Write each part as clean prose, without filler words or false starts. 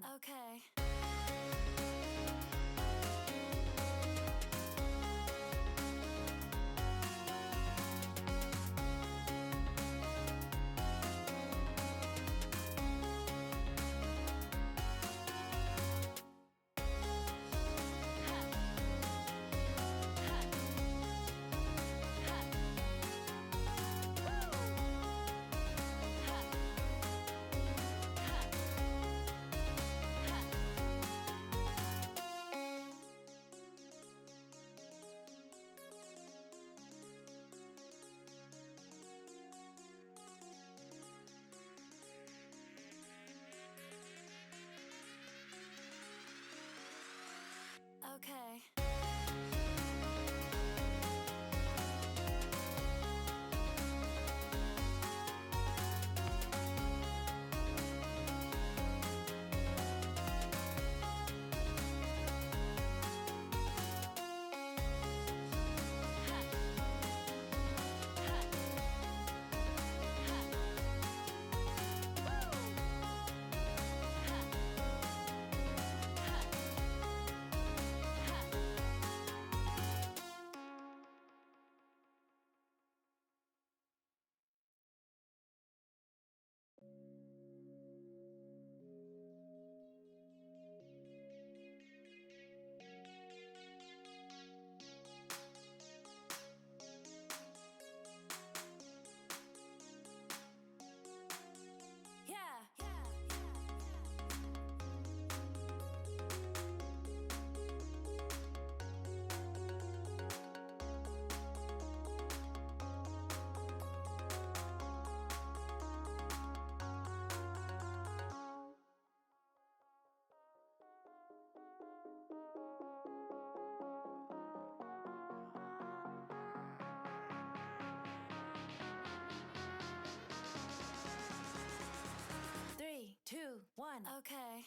1. Okay. Okay. Yeah. 3, 2, 1. Okay.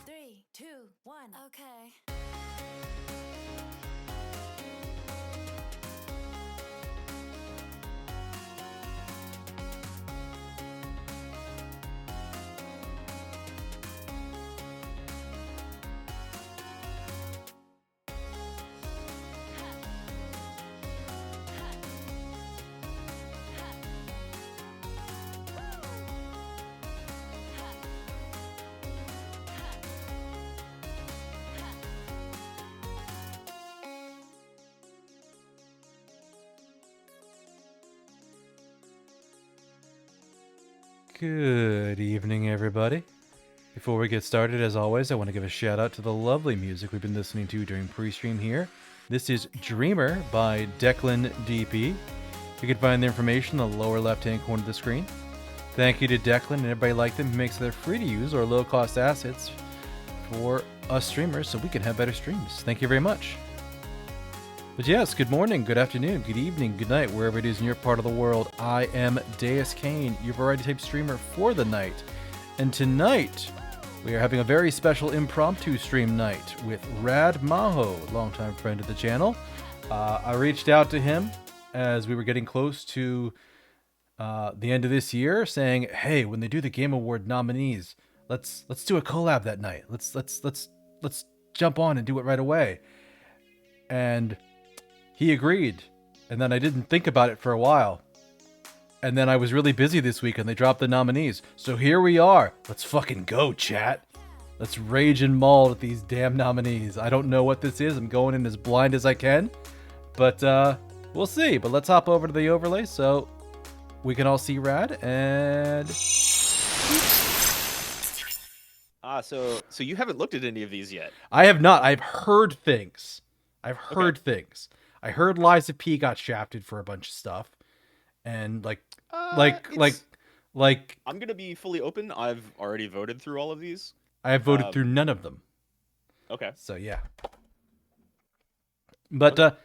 Three, two, 1. Okay. Good evening, everybody. Before we get started, as always, I want to give a shout out to the lovely music we've been listening to during pre-stream here. This is Dreamer by Declan DP. You can find the information in the lower left-hand corner of the screen. Thank you to Declan and everybody like them who makes their free-to-use or low-cost assets for us streamers so we can have better streams. Thank you very much. But yes, good morning, good afternoon, good evening, good night, wherever it is in your part of the world. I am Deuscain, your variety type streamer for the night. And tonight, we are having a very special impromptu stream night with Rad Maho, longtime friend of the channel. I reached out to him as we were getting close to the end of this year, saying, "Hey, when they do the Game Award nominees, let's do a collab that night. Let's jump on and do it right away." And he agreed, and then I didn't think about it for a while. And then I was really busy this week and they dropped the nominees. So here we are. Let's fucking go, chat. Let's rage and maul at these damn nominees. I don't know what this is. I'm going in as blind as I can. But we'll see. But let's hop over to the overlay so we can all see Rad and... So you haven't looked at any of these yet? I have not. I've heard things. Things. I heard Liza P got shafted for a bunch of stuff, and like, I'm gonna be fully open. I've already voted through all of these. I have voted through none of them. Okay. So yeah. But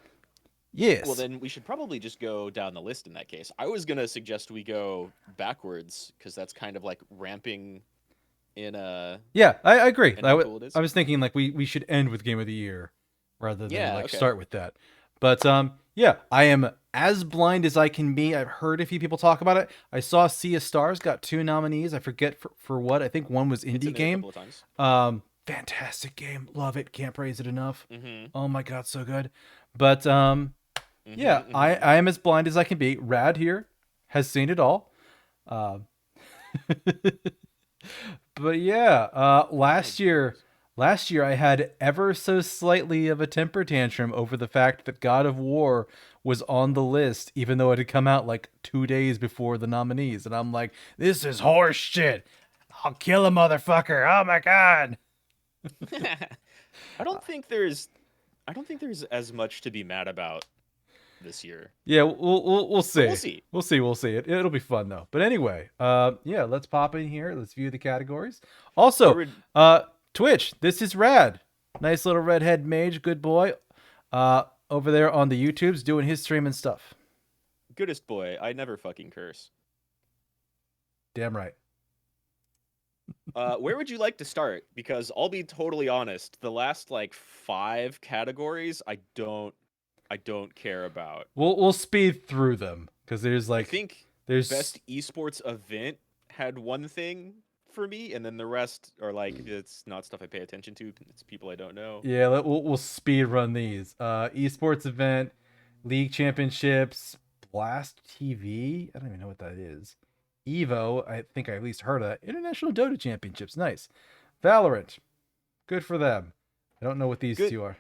yes. Well, then we should probably just go down the list in that case. I was gonna suggest we go backwards because that's kind of like ramping in a. Yeah, I agree. And how cool it is. I was thinking like we should end with Game of the Year rather than okay. start with that. But yeah, I am as blind as I can be. I've heard a few people talk about it. I saw Sea of Stars got 2 nominees. I forget for what. I think one was indie game. A couple of times. Fantastic game. Love it. Can't praise it enough. Mm-hmm. Oh my god, so good. But yeah, I am as blind as I can be. Rad here has seen it all. But yeah, last year I had ever so slightly of a temper tantrum over the fact that God of War was on the list, even though it had come out like 2 days before the nominees. And I'm like, this is horse shit. I'll kill a motherfucker. Oh my god. I don't think there's as much to be mad about this year. Yeah, we'll see. We'll see. We'll see. It'll be fun though. But anyway, yeah, let's pop in here. Let's view the categories. Also, Twitch, this is Rad. Nice little redhead mage, good boy. Over there on the YouTubes doing his stream and stuff. Goodest boy. I never fucking curse. Damn right. Where would you like to start? Because I'll be totally honest, the last like 5 categories I don't care about. We'll speed through them because there's like I think there's best esports event had one thing for me, and then the rest are like it's not stuff I pay attention to. It's people I don't know. Yeah, we'll speed run these. Esports event, league championships, Blast TV. I don't even know what that is. Evo, I think I at least heard of that. International Dota Championships, nice. Valorant, good for them. I don't know what these two are.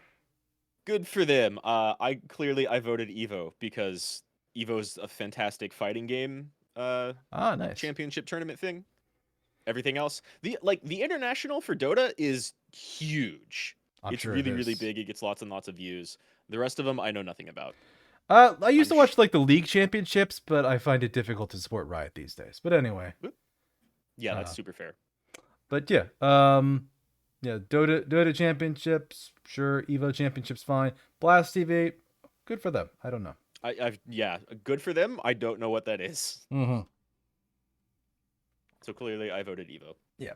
Good for them. I voted Evo because Evo's a fantastic fighting game. Nice championship tournament thing. Everything else, the international for Dota is huge. It's sure really big. It gets lots and lots of views. The rest of them I know nothing about. I used to watch like the league championships, but I find it difficult to support Riot these days. But anyway, yeah, that's super fair. But yeah, yeah, Dota championships, sure. Evo championships, fine. Blast TV, good for them. I don't know. Yeah, good for them. I don't know what that is. Mm-hmm. So clearly, I voted Evo. Yeah.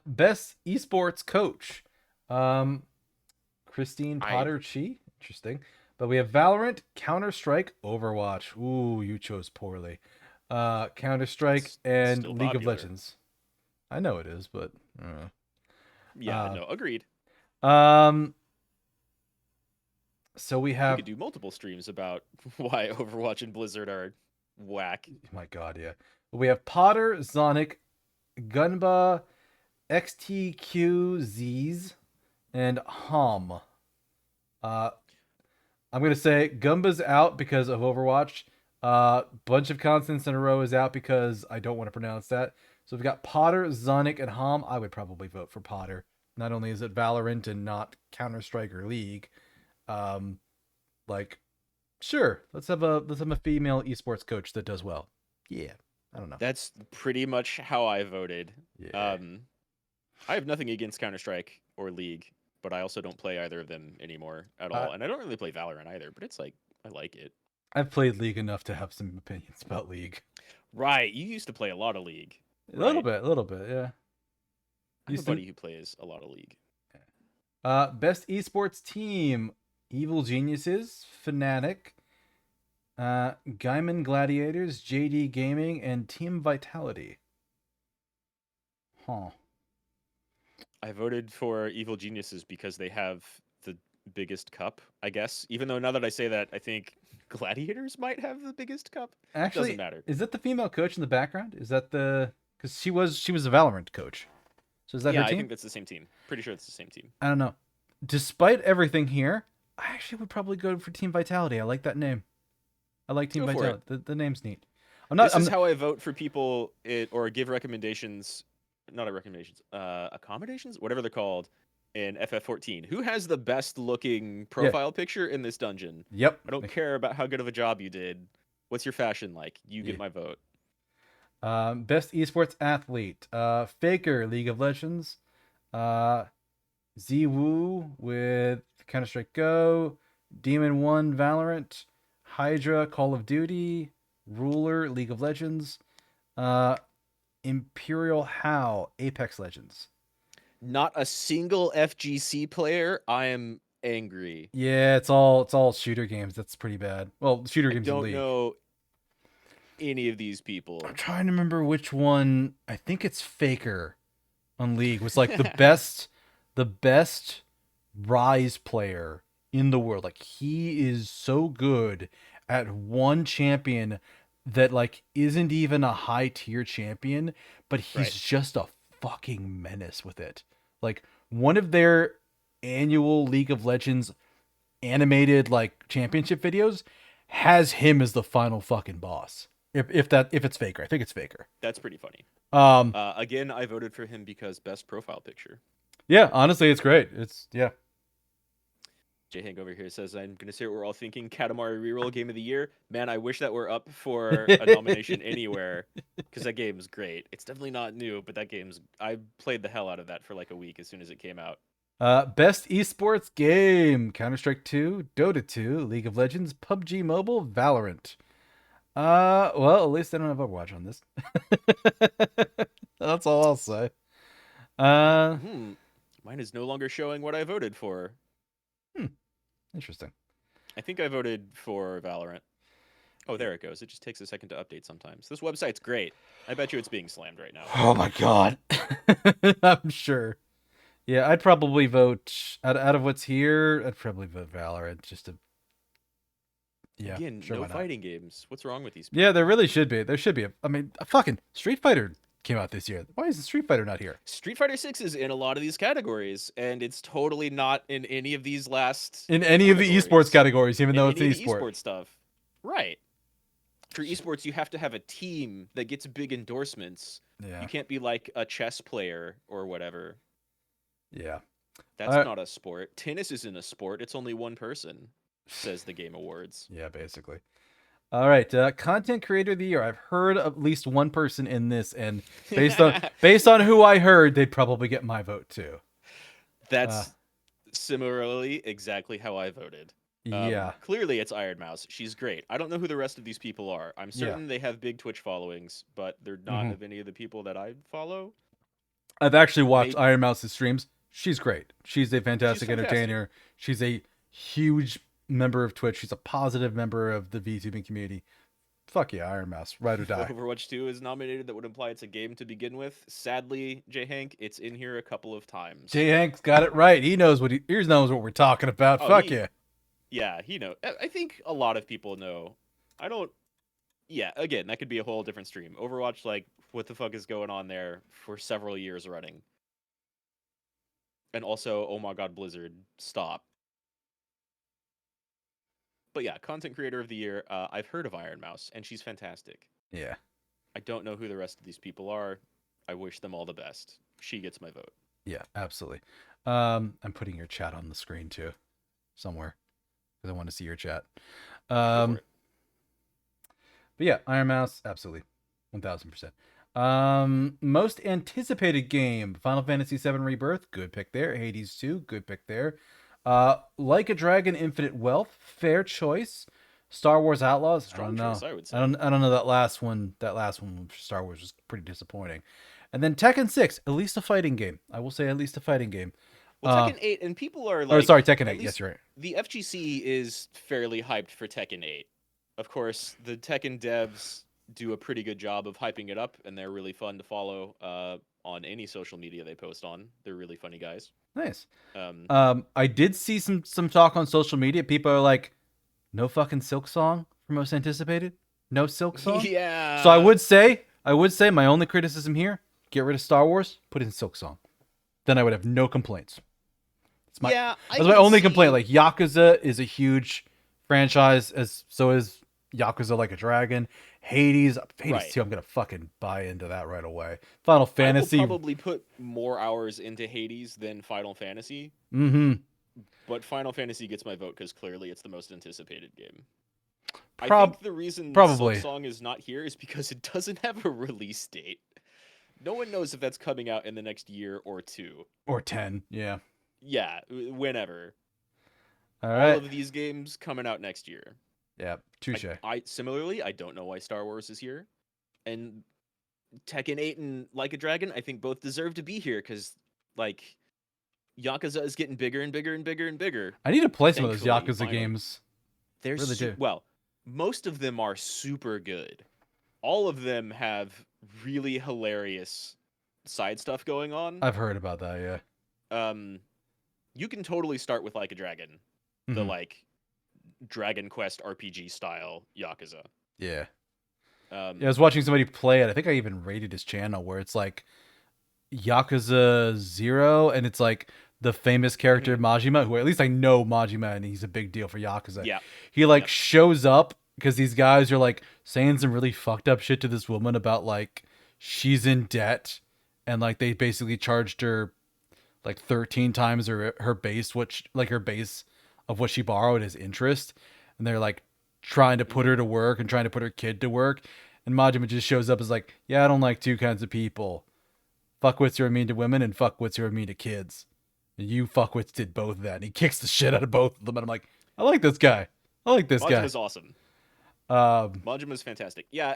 Best esports coach, Christine Potter Chi. Interesting. But we have Valorant, Counter-Strike, Overwatch. Ooh, you chose poorly. Counter-Strike and League of Legends. I know it is, but yeah, no, agreed. So we have. We could do multiple streams about why Overwatch and Blizzard are whack. My God, yeah. We have Potter, Zonic, Gunba, XTQZs, and Hom. I'm gonna say Gumba's out because of Overwatch. Bunch of consonants in a row is out because I don't want to pronounce that. So we've got Potter, Zonic, and Hom. I would probably vote for Potter. Not only is it Valorant and not Counter-Strike or League. Like, sure, let's have a female esports coach that does well. Yeah, I don't know. That's pretty much how I voted. Yeah. I have nothing against Counter-Strike or League, but I also don't play either of them anymore at all. And I don't really play Valorant either, but it's like I like it. I've played League enough to have some opinions about League. Right, you used to play a lot of League. A little bit, yeah. I have a buddy who plays a lot of League. Best esports team: Evil Geniuses, Fnatic, Gaiman Gladiators, JD Gaming, and Team Vitality. Huh. I voted for Evil Geniuses because they have the biggest cup, I guess. Even though now that I say that, I think Gladiators might have the biggest cup. Actually, doesn't matter. Is that the female coach in the background? Is that the because she was a Valorant coach? So is that her team? I think that's the same team. Pretty sure it's the same team. I don't know. Despite everything here, I actually would probably go for Team Vitality. I like that name. I like Team Vitality. The name's neat. This is how I vote for people or give recommendations. Not recommendations. Accommodations, whatever they're called, in FF14. Who has the best looking profile picture in this dungeon? Yep. I don't care about how good of a job you did. What's your fashion like? You get my vote. Best esports athlete: Faker, League of Legends, Ziwu with Counter-Strike Go, Demon 1 Valorant, Hydra Call of Duty, Ruler League of Legends, Imperial How Apex Legends. Not a single FGC player. I am angry. Yeah, it's all shooter games. That's pretty bad. Well, shooter games in League. I don't know any of these people. I'm trying to remember which one. I think it's Faker on League was like the best Rise player in the world. Like he is so good at one champion that like isn't even a high tier champion, but he's just a fucking menace with it. Like one of their annual League of Legends animated like championship videos has him as the final fucking boss. If it's Faker, I think it's Faker. That's pretty funny. Again, I voted for him because best profile picture. Yeah, honestly, it's great. J Hank over here says, I'm going to say what we're all thinking. Katamari Reroll Game of the Year. Man, I wish that were up for a nomination anywhere because that game's great. It's definitely not new, but I played the hell out of that for like a week as soon as it came out. Best esports game: Counter-Strike 2, Dota 2, League of Legends, PUBG Mobile, Valorant. Well, at least I don't have Overwatch on this. That's all I'll say. Mine is no longer showing what I voted for. Interesting. I think I voted for Valorant. Oh, there it goes. It just takes a second to update sometimes. This website's great. I bet you it's being slammed right now. Oh my god. I'm sure. Yeah, I'd probably vote out of what's here. I'd probably vote Valorant just to. Yeah. Again, sure, no fighting games. What's wrong with these people? Yeah, there really should be. There should be. I mean, fucking Street Fighter came out this year. Why is Street Fighter not here? Street Fighter 6 is in a lot of these categories, and it's totally not in any of these last. In any of the esports categories, even though it's esport stuff. Right. For esports, you have to have a team that gets big endorsements. Yeah. You can't be like a chess player or whatever. Yeah. That's not a sport. Tennis isn't a sport. It's only one person, says the Game Awards. Yeah, basically. All right, content creator of the year. I've heard at least one person in this, and based on who I heard, they'd probably get my vote too. That's similarly exactly how I voted. Yeah. Clearly, it's Iron Mouse. She's great. I don't know who the rest of these people are. I'm certain they have big Twitch followings, but they're not of any of the people that I follow. I've actually watched Iron Mouse's streams. She's great. She's a fantastic entertainer. She's a huge member of Twitch. She's a positive member of the VTubing community. Fuck yeah, Iron Mouse. Ride or die. Overwatch 2 is nominated. That would imply it's a game to begin with. Sadly, J Hank, it's in here a couple of times. J Hank's got it right. He knows what we're talking about. Fuck yeah. Yeah, he knows. I think a lot of people know. I don't. Yeah, again, that could be a whole different stream. Overwatch, like, what the fuck is going on there for several years running? And also, oh my god, Blizzard, stop. But yeah, content creator of the year. I've heard of Iron Mouse, and she's fantastic. Yeah. I don't know who the rest of these people are. I wish them all the best. She gets my vote. Yeah, absolutely. I'm putting your chat on the screen too, somewhere, because I want to see your chat. But yeah, Iron Mouse, absolutely, 1000%. Most anticipated game: Final Fantasy VII Rebirth. Good pick there. Hades 2. Good pick there. Like a Dragon: Infinite Wealth. Fair choice. Star Wars Outlaws. I Strong don't choice, know. I would say. I don't know that last one. That last one for Star Wars was pretty disappointing. And then Tekken 6. At least a fighting game. I will say at least a fighting game. Well, Tekken 8, and people are Or like, sorry, Tekken 8. at Yes, least you're right. the FGC is fairly hyped for Tekken 8. Of course, the Tekken devs do a pretty good job of hyping it up, and they're really fun to follow on any social media they post on. They're really funny guys. Nice. Um, I did see some talk on social media. People are like, no fucking Silk Song for most anticipated. No Silk Song. yeah. So I would say my only criticism here: get rid of Star Wars, put in Silk Song. Then I would have no complaints. It's my that's my only complaint. Like Yakuza is a huge franchise, as so is Yakuza Like a Dragon. Hades Right. 2, I'm gonna fucking buy into that right away. Final Fantasy. I will probably put more hours into Hades than Final Fantasy. Mm-hmm. But Final Fantasy gets my vote because clearly it's the most anticipated game. I Prob- think the reason probably. Silk Song is not here is because it doesn't have a release date. No one knows if that's coming out in the next year or 2. Or 10, yeah. Yeah, whenever. All right. All of these games coming out next year. Yeah, touche. I similarly, I don't know why Star Wars is here. And Tekken 8 and Like a Dragon, I think both deserve to be here because, like, Yakuza is getting bigger and bigger and bigger and bigger. I need to play some of those Thankfully, Yakuza finally. games. They're Really do. well, most of them are super good. All of them have really hilarious side stuff going on. I've heard about that, yeah. You can totally start with Like a Dragon, the Mhm. like Dragon Quest RPG style Yakuza. Yeah. Yeah, I was watching somebody play it. I think I even rated his channel where it's like Yakuza 0, and it's like the famous character Majima, who at least I know Majima, and he's a big deal for Yakuza. Yeah. He like shows up because these guys are like saying some really fucked up shit to this woman about like she's in debt, and like they basically charged her like 13 times her base, which like her base of what she borrowed as interest, and they're like trying to put her to work and trying to put her kid to work, and Majima just shows up as like, yeah, I don't like two kinds of people: fuckwits who are mean to women and fuckwits who are mean to kids. And you fuckwits did both of that, and he kicks the shit out of both of them, and I'm like, I like this guy. I like this guy. Majima's awesome. Majima's fantastic. Yeah,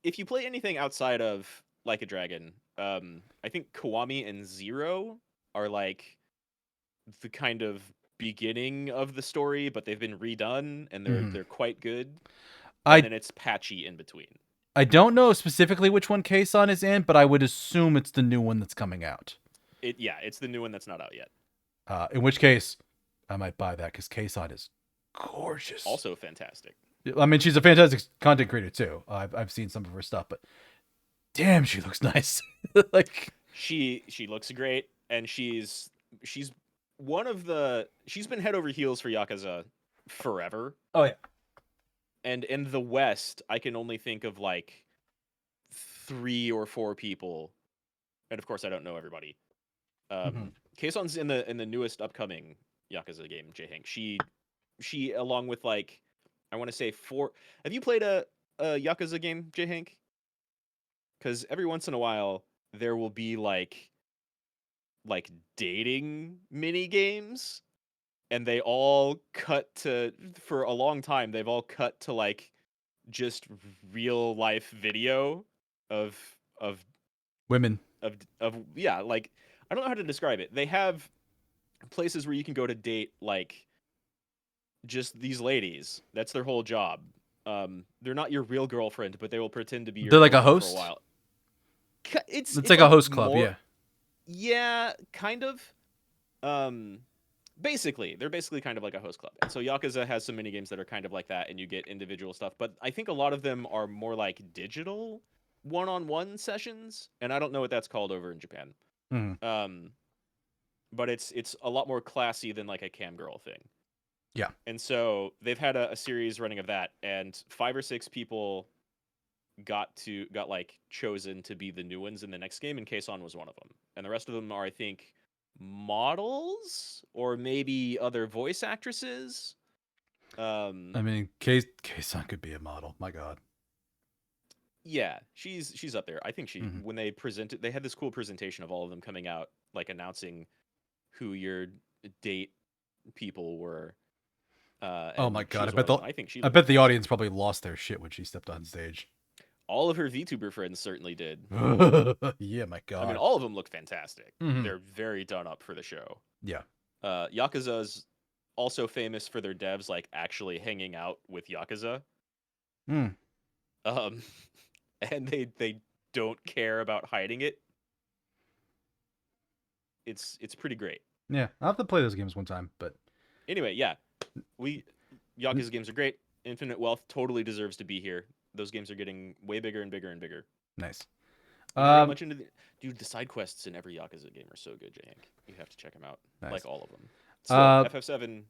if you play anything outside of Like a Dragon, I think Kiwami and Zero are like the kind of beginning of the story, but they've been redone and they're quite good. And then it's patchy in between. I don't know specifically which one K-san is in, but I would assume it's the new one that's coming out. It's the new one that's not out yet. In which case, I might buy that because K-san is gorgeous. Also fantastic. I mean, she's a fantastic content creator too. I've seen some of her stuff, but damn, she looks nice. Like she looks great, and she's one of the she's been head over heels for Yakuza forever. Oh yeah. And in the West, I can only think of like 3 or 4 people, and of course I don't know everybody. Keisan's in the newest upcoming Yakuza game, J-Hank. She along with like I want to say 4. Have you played a Yakuza game, J-Hank? Because every once in a while there will be like dating mini games, and they all cut to for a long time. They've all cut to like just real life video of women of yeah, like I don't know how to describe it. They have places where you can go to date like just these ladies. That's their whole job. They're not your real girlfriend, but they will pretend to be your They're like a girlfriend host? for a while. It's like a host club, more, yeah. Yeah, kind of. Basically, they're basically kind of like a host club. And so Yakuza has some mini games that are kind of like that, and you get individual stuff. But I think a lot of them are more like digital one-on-one sessions, and I don't know what that's called over in Japan. But it's a lot more classy than like a cam girl thing. Yeah. And so they've had a series running of that, and 5 or 6 people got like chosen to be the new ones in the next game, and Keisan was one of them. And the rest of them are, I think, models or maybe other voice actresses. I mean, Keisan could be a model. My God. Yeah, she's up there. I think Mhm. when they presented, they had this cool presentation of all of them coming out, like announcing who your date people were, Oh my and she god, was one of them. I think she I looked bet the awesome. audience probably lost their shit when she stepped on stage. All of her VTuber friends certainly did. Yeah, my I mean, god. all of them look fantastic. Mhm. They're very done up for the show. Yeah. Yakuza's also famous for their devs like actually hanging out with Yakuza. Mm. Um, and they don't care about hiding it. It's pretty great. Yeah, I'll have to play those games one time, but Anyway, yeah, we Yakuza games are great. Infinite Wealth totally deserves to be here. Those games are getting way bigger and bigger and bigger. nice. You never got Um, much into the side quests in every Yakuza game are so good, Hank. You have to check them out, nice. like all of them. Still, Uh, FF7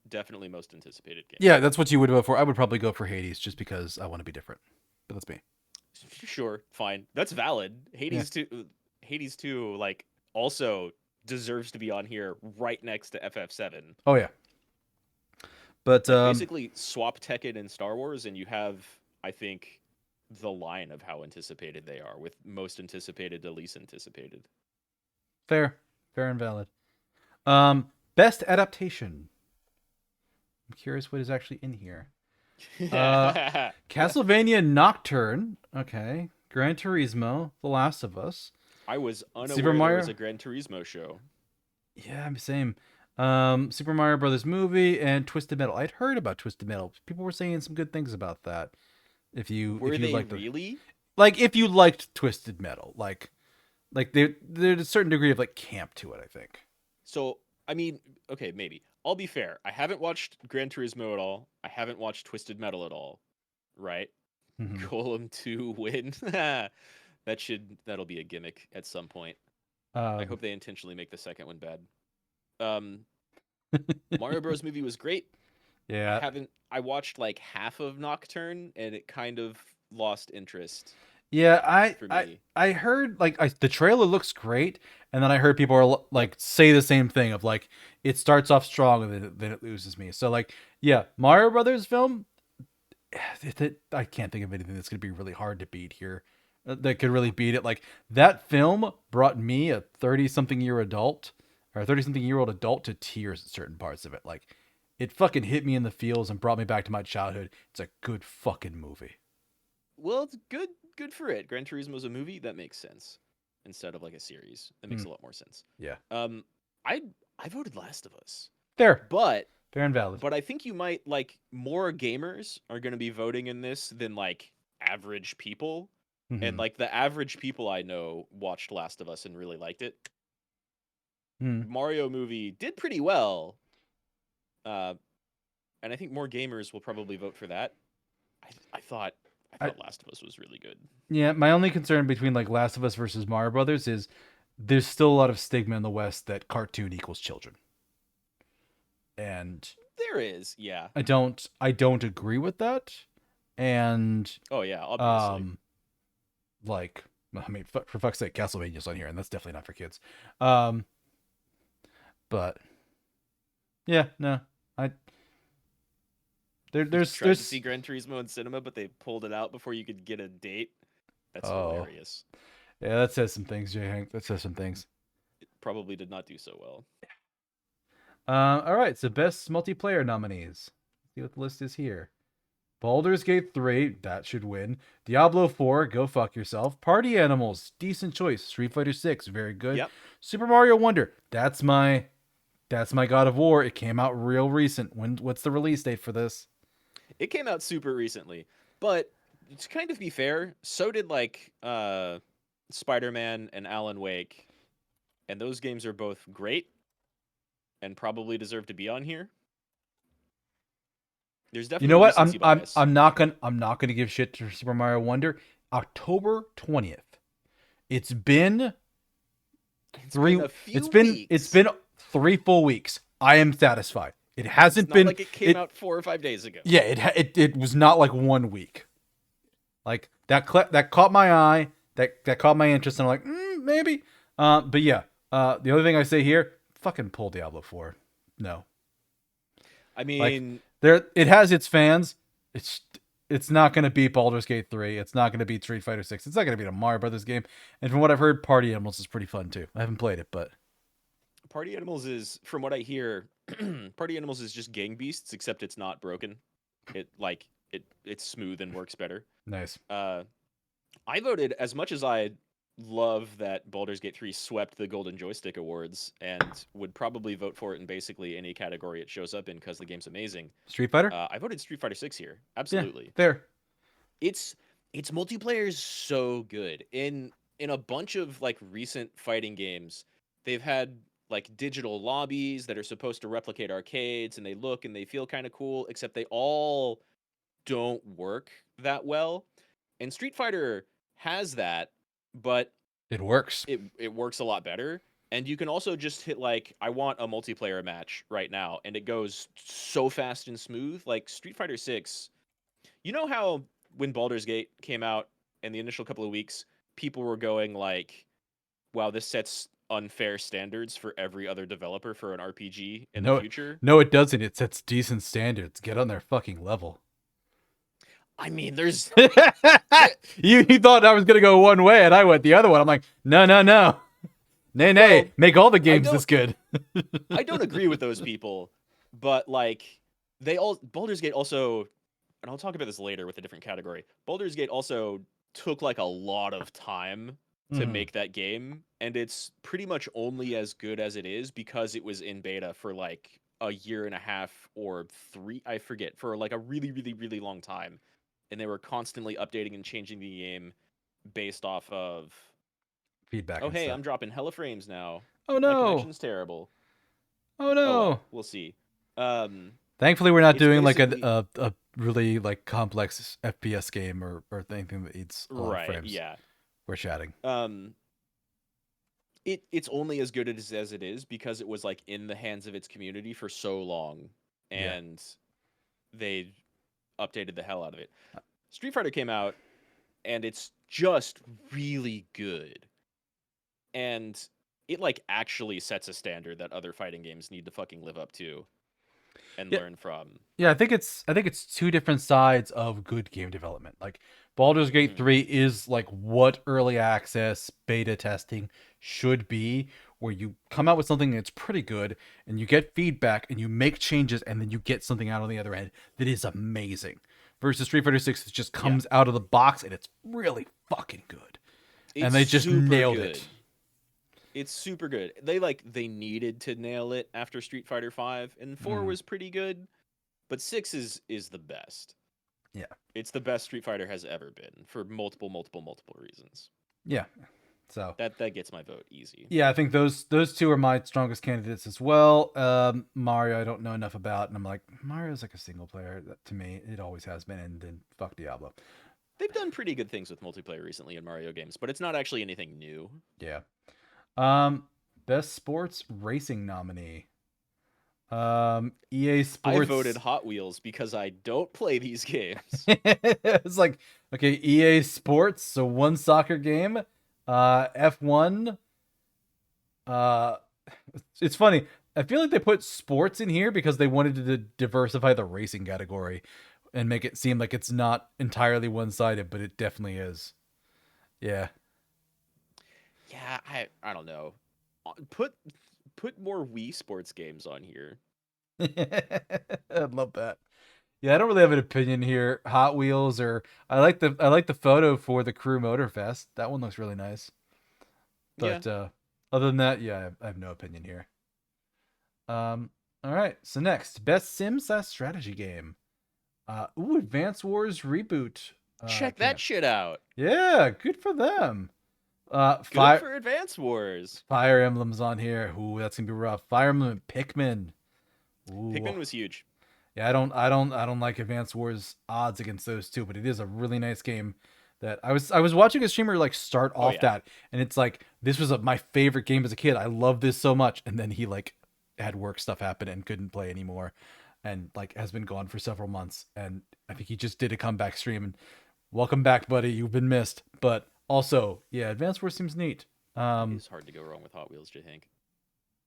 definitely most anticipated game. yeah, that's what you would vote for. I would probably go for Hades just because I want to be different. But that's me. Sure, fine, that's valid. Yeah. Hades 2, like also deserves to be on here right next to FF7. Oh yeah. But Like basically swap Tekken and Star Wars, and you have, I think, the line of how anticipated they are, with most anticipated to least anticipated. fair, fair and valid. Best adaptation. I'm curious what is actually in here. Castlevania Nocturne. Okay. Gran Turismo. The Last of Us. I was Super unaware there was Mario. a Gran Turismo show. Yeah, same. Super Mario Brothers movie and Twisted Metal. I'd heard about Twisted Metal. People were saying some good things about that. Were If you they like the really? like if you liked Twisted Metal, like there's a certain degree of like camp to it, I think. So, I mean, okay, maybe. I'll be fair. I haven't watched Gran Turismo at all. I haven't watched Twisted Metal at all. Right? Mhm. Golem 2 win. That'll be a gimmick at some point. I Um, hope they intentionally make the second one bad. Um, Mario Bros. Movie was great. yeah, I watched like half of Nocturne and it kind of lost interest yeah. for me. I heard the trailer looks great, and then I heard people are like say the same thing of like it starts off strong and then it loses me. So like yeah, Mario Brothers film. I can't think of anything that's gonna be really hard to beat here. That could really beat it. Like that film brought me, a 30-something-year adult or a 30-something-year-old adult, to tears at certain parts of it. Like it fucking hit me in the feels and brought me back to my childhood. It's a good fucking movie. Well, it's good for it. Gran Turismo's a movie, that makes sense. Instead of like a series. That makes Hmm. a lot more sense. Yeah. Um I I voted Last of Us. Fair. But Fair and valid. I think you might like more gamers are going to be voting in this than like average people. And Mhm. like the average people I know watched Last of Us and really liked it. Hmm. Mario movie did pretty well. Uh and I think more gamers will probably vote for that. I I thought Last of Us was really good. Yeah, my only concern between like Last of Us versus Mario Brothers is there's still a lot of stigma in the West that cartoon equals children. And There is, yeah. I don't agree with that. And Oh yeah, obviously. um like I mean for fuck's sake, Castlevania's on here and that's definitely not for kids. Um but yeah, no. I Tried to see Gran Turismo in cinema, but they pulled it out before you could get a date. That's oh. hilarious. Yeah, that says some things, Jay Hank. That says some things. It probably did not do so well. All right, so best multiplayer nominees. Let's see what the list is here. Baldur's Gate 3, that should win. Diablo 4, go fuck yourself. Party Animals, decent choice. Street Fighter 6, very good. Yep. Super Mario Wonder, that's my God of War. It came out real recent. What's the release date for this? It came out super recently, but to kind of be fair, so did like Spider-Man and Alan Wake, and those games are both great and probably deserve to be on here. There's You know definitely what? recency bias. I'm not gonna give shit to Super Mario Wonder. October 20th. It's been three. Been a few It's been 3 full weeks. I am satisfied. It hasn't it's not been like it came out 4 or 5 days ago. Yeah, it was not like 1 week. Like that caught my eye. That caught my interest, and I'm like, maybe. But yeah. The other thing I say here, fucking pull Diablo 4. No. I mean, It has its fans. it's not going to beat Baldur's Gate 3. It's not going to beat Street Fighter 6. It's not going to beat a Mario Brothers game. And from what I've heard, Party Animals is pretty fun too. I haven't played it, but Party Animals is, from what I hear, Party Animals is just Gang Beasts, except it's not broken. It's smooth and works better. nice. I voted, as much as I love that Baldur's Gate 3 swept the Golden Joystick Awards and would probably vote for it in basically any category it shows up in because the game's amazing. Street Fighter? I voted Street Fighter 6 here. Yeah, Absolutely. fair. Its multiplayer is so good. In a bunch of like recent fighting games, they've had like digital lobbies that are supposed to replicate arcades, and they look and they feel kind of cool, except they all don't work that well. And Street Fighter has that, but It works. it works a lot better. And you can also just hit like, I want a multiplayer match right now, and it goes so fast and smooth. Like Street Fighter 6, you know how when Baldur's Gate came out in the initial couple of weeks, people were going like, wow, this sets unfair standards for every other developer for an RPG in the future. No, it doesn't. It sets decent standards. Get on their fucking level. I mean, there's you thought I was gonna go one way, and I went the other one. I'm like, no. Nay. Well, Make all the games this good. I don't agree with those people, but like Baldur's Gate also, and I'll talk about this later with a different category. Baldur's Gate also took like a lot of time to make that game, and it's pretty much only as good as it is because it was in beta for like a year and a half or 3, I forget, for like a really, really, really long time. And they were constantly updating and changing the game based off of Feedback. oh, and hey, stuff. I'm dropping hella frames now. Oh My no. connection's terrible. Oh Oh, no. well, we'll see. Thankfully, we're not It's doing like basically- a really like complex FPS game or anything that needs a lot of Right, frames. yeah. We're chatting. It's only as good as it is because it was like in the hands of its community for so long, Yeah. and they updated the hell out of it. Street Fighter came out, and it's just really good, and it like actually sets a standard that other fighting games need to fucking live up to and Yeah. learn from. Yeah, I think it's two different sides of good game development. Like Baldur's Gate 3 is like what early access beta testing should be, where you come out with something that's pretty good and you get feedback and you make changes and then you get something out on the other end that is amazing. Versus Street Fighter 6, it just comes out of the box and it's really fucking good. And they just super nailed good. it. It's super good. They needed to nail it after Street Fighter 5, and 4 was pretty good, but 6 is the best. Yeah. It's the best Street Fighter has ever been for multiple reasons. Yeah. So That gets my vote easy. yeah, I think those two are my strongest candidates as well. Mario, I don't know enough about, and I'm like, Mario's like a single player. That, to me, it always has been, and then fuck Diablo. They've done pretty good things with multiplayer recently in Mario games, but it's not actually anything new. Yeah. Best sports racing nominee. EA Sports. I voted Hot Wheels because I don't play these games. It's like, okay, EA Sports, so one soccer game. F1. It's funny. I feel like they put sports in here because they wanted to diversify the racing category and make it seem like it's not entirely one-sided, but it definitely is. Yeah. Yeah, I don't know. Put more Wii Sports games on here. I'd love that. Yeah, I don't really have an opinion here. Hot Wheels, or I like the photo for the Crew Motorfest. That one looks really nice. But other than that, yeah, I have no opinion here. All right. So next, best sim/strategy game. Advance Wars Reboot. Check that shit out. Yeah, good for them. Good for Advance Wars. Fire Emblem's on here. Ooh, that's gonna be rough. Fire Emblem and Pikmin. Ooh. Pikmin was huge. Yeah, I don't like Advance Wars odds against those two, but it is a really nice game. That I was watching a streamer like start off that, and it's like this was my favorite game as a kid. I love this so much, and then he like had work stuff happen and couldn't play anymore, and like has been gone for several months. And I think he just did a comeback stream. And welcome back, buddy. You've been missed. But also, yeah, Advance Wars seems neat. It's hard to go wrong with Hot Wheels, I think.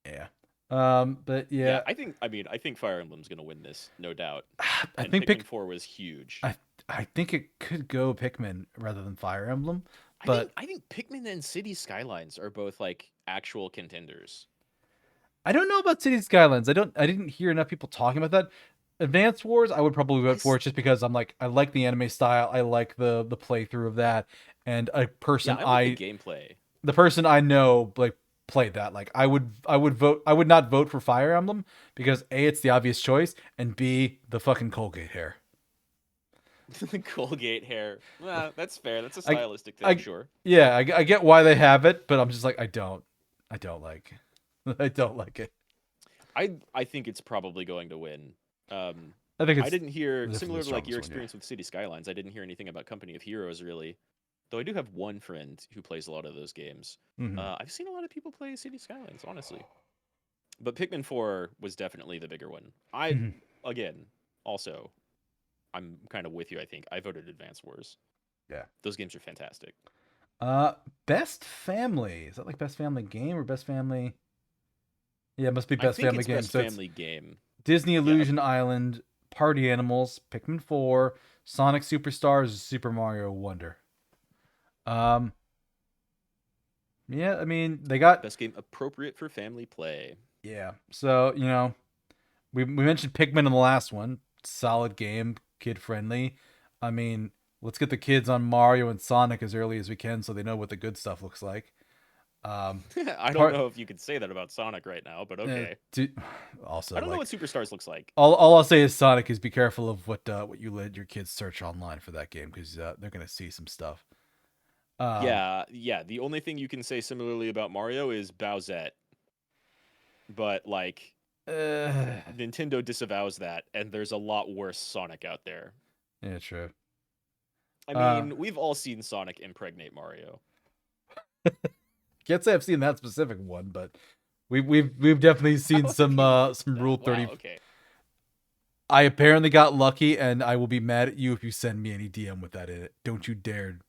Yeah. But yeah, I think Fire Emblem's gonna win this, no doubt. I And think Pikmin 4 was huge. I think it could go Pikmin rather than Fire Emblem, I think but I think Pikmin and City Skylines are both like actual contenders. I don't know about City Skylines. I didn't hear enough people talking about that. Advance Wars, I would probably I vote for s- it just because I'm like I like the anime style. I like the playthrough of that, and yeah, I like the gameplay. the person I know like played that. Like I would not vote for Fire Emblem because A, it's the obvious choice, and B, the fucking Colgate hair. The Colgate hair. Well, that's fair. That's a I stylistic thing, I sure. yeah, I get why they have it, but I'm just like I don't like I don't like it. I think it's probably going to win. Um, I think I it's didn't hear definitely similar the to like strongest your one, yeah. experience with City Skylines. I didn't hear anything about Company of Heroes really, though I do have one friend who plays a lot of those games. Hmm. I've seen a lot of people play City Skylines, honestly, but Pikmin 4 was definitely the bigger one. I Hmm. again also I'm kind of with you. I think I voted Advance Wars. Yeah. Those games are fantastic. Uh, best family. Is that like best family game or best family? Yeah, it must be I best think family it's game. best So it's family game. Disney Yeah, Illusion Island, Party Animals, Pikmin 4, Sonic Superstars, Super Mario Wonder. Um, yeah, I mean, they got best game appropriate for family play. yeah. So, we mentioned Pikmin in the last one. Solid game, kid friendly. I mean, let's get the kids on Mario and Sonic as early as we can so they know what the good stuff looks like. Um, I don't part know if you could say that about Sonic right now, but okay. do, I also don't know like what Superstars looks like. all I'll say is Sonic is be careful of what you let your kids search online for that game because they're gonna see some stuff. Um, Yeah, yeah. The only thing you can say similarly about Mario is Bowsette, but like uh, Nintendo disavows that, and there's a lot worse Sonic out there. yeah, true. I Uh, mean, we've all seen Sonic impregnate Mario. can't say I've seen that specific one, but we've definitely seen How have you missed some Rule that? Wow. 30. Okay. I apparently got lucky, and I will be mad at you if you send me any DM with that in it. Don't you dare!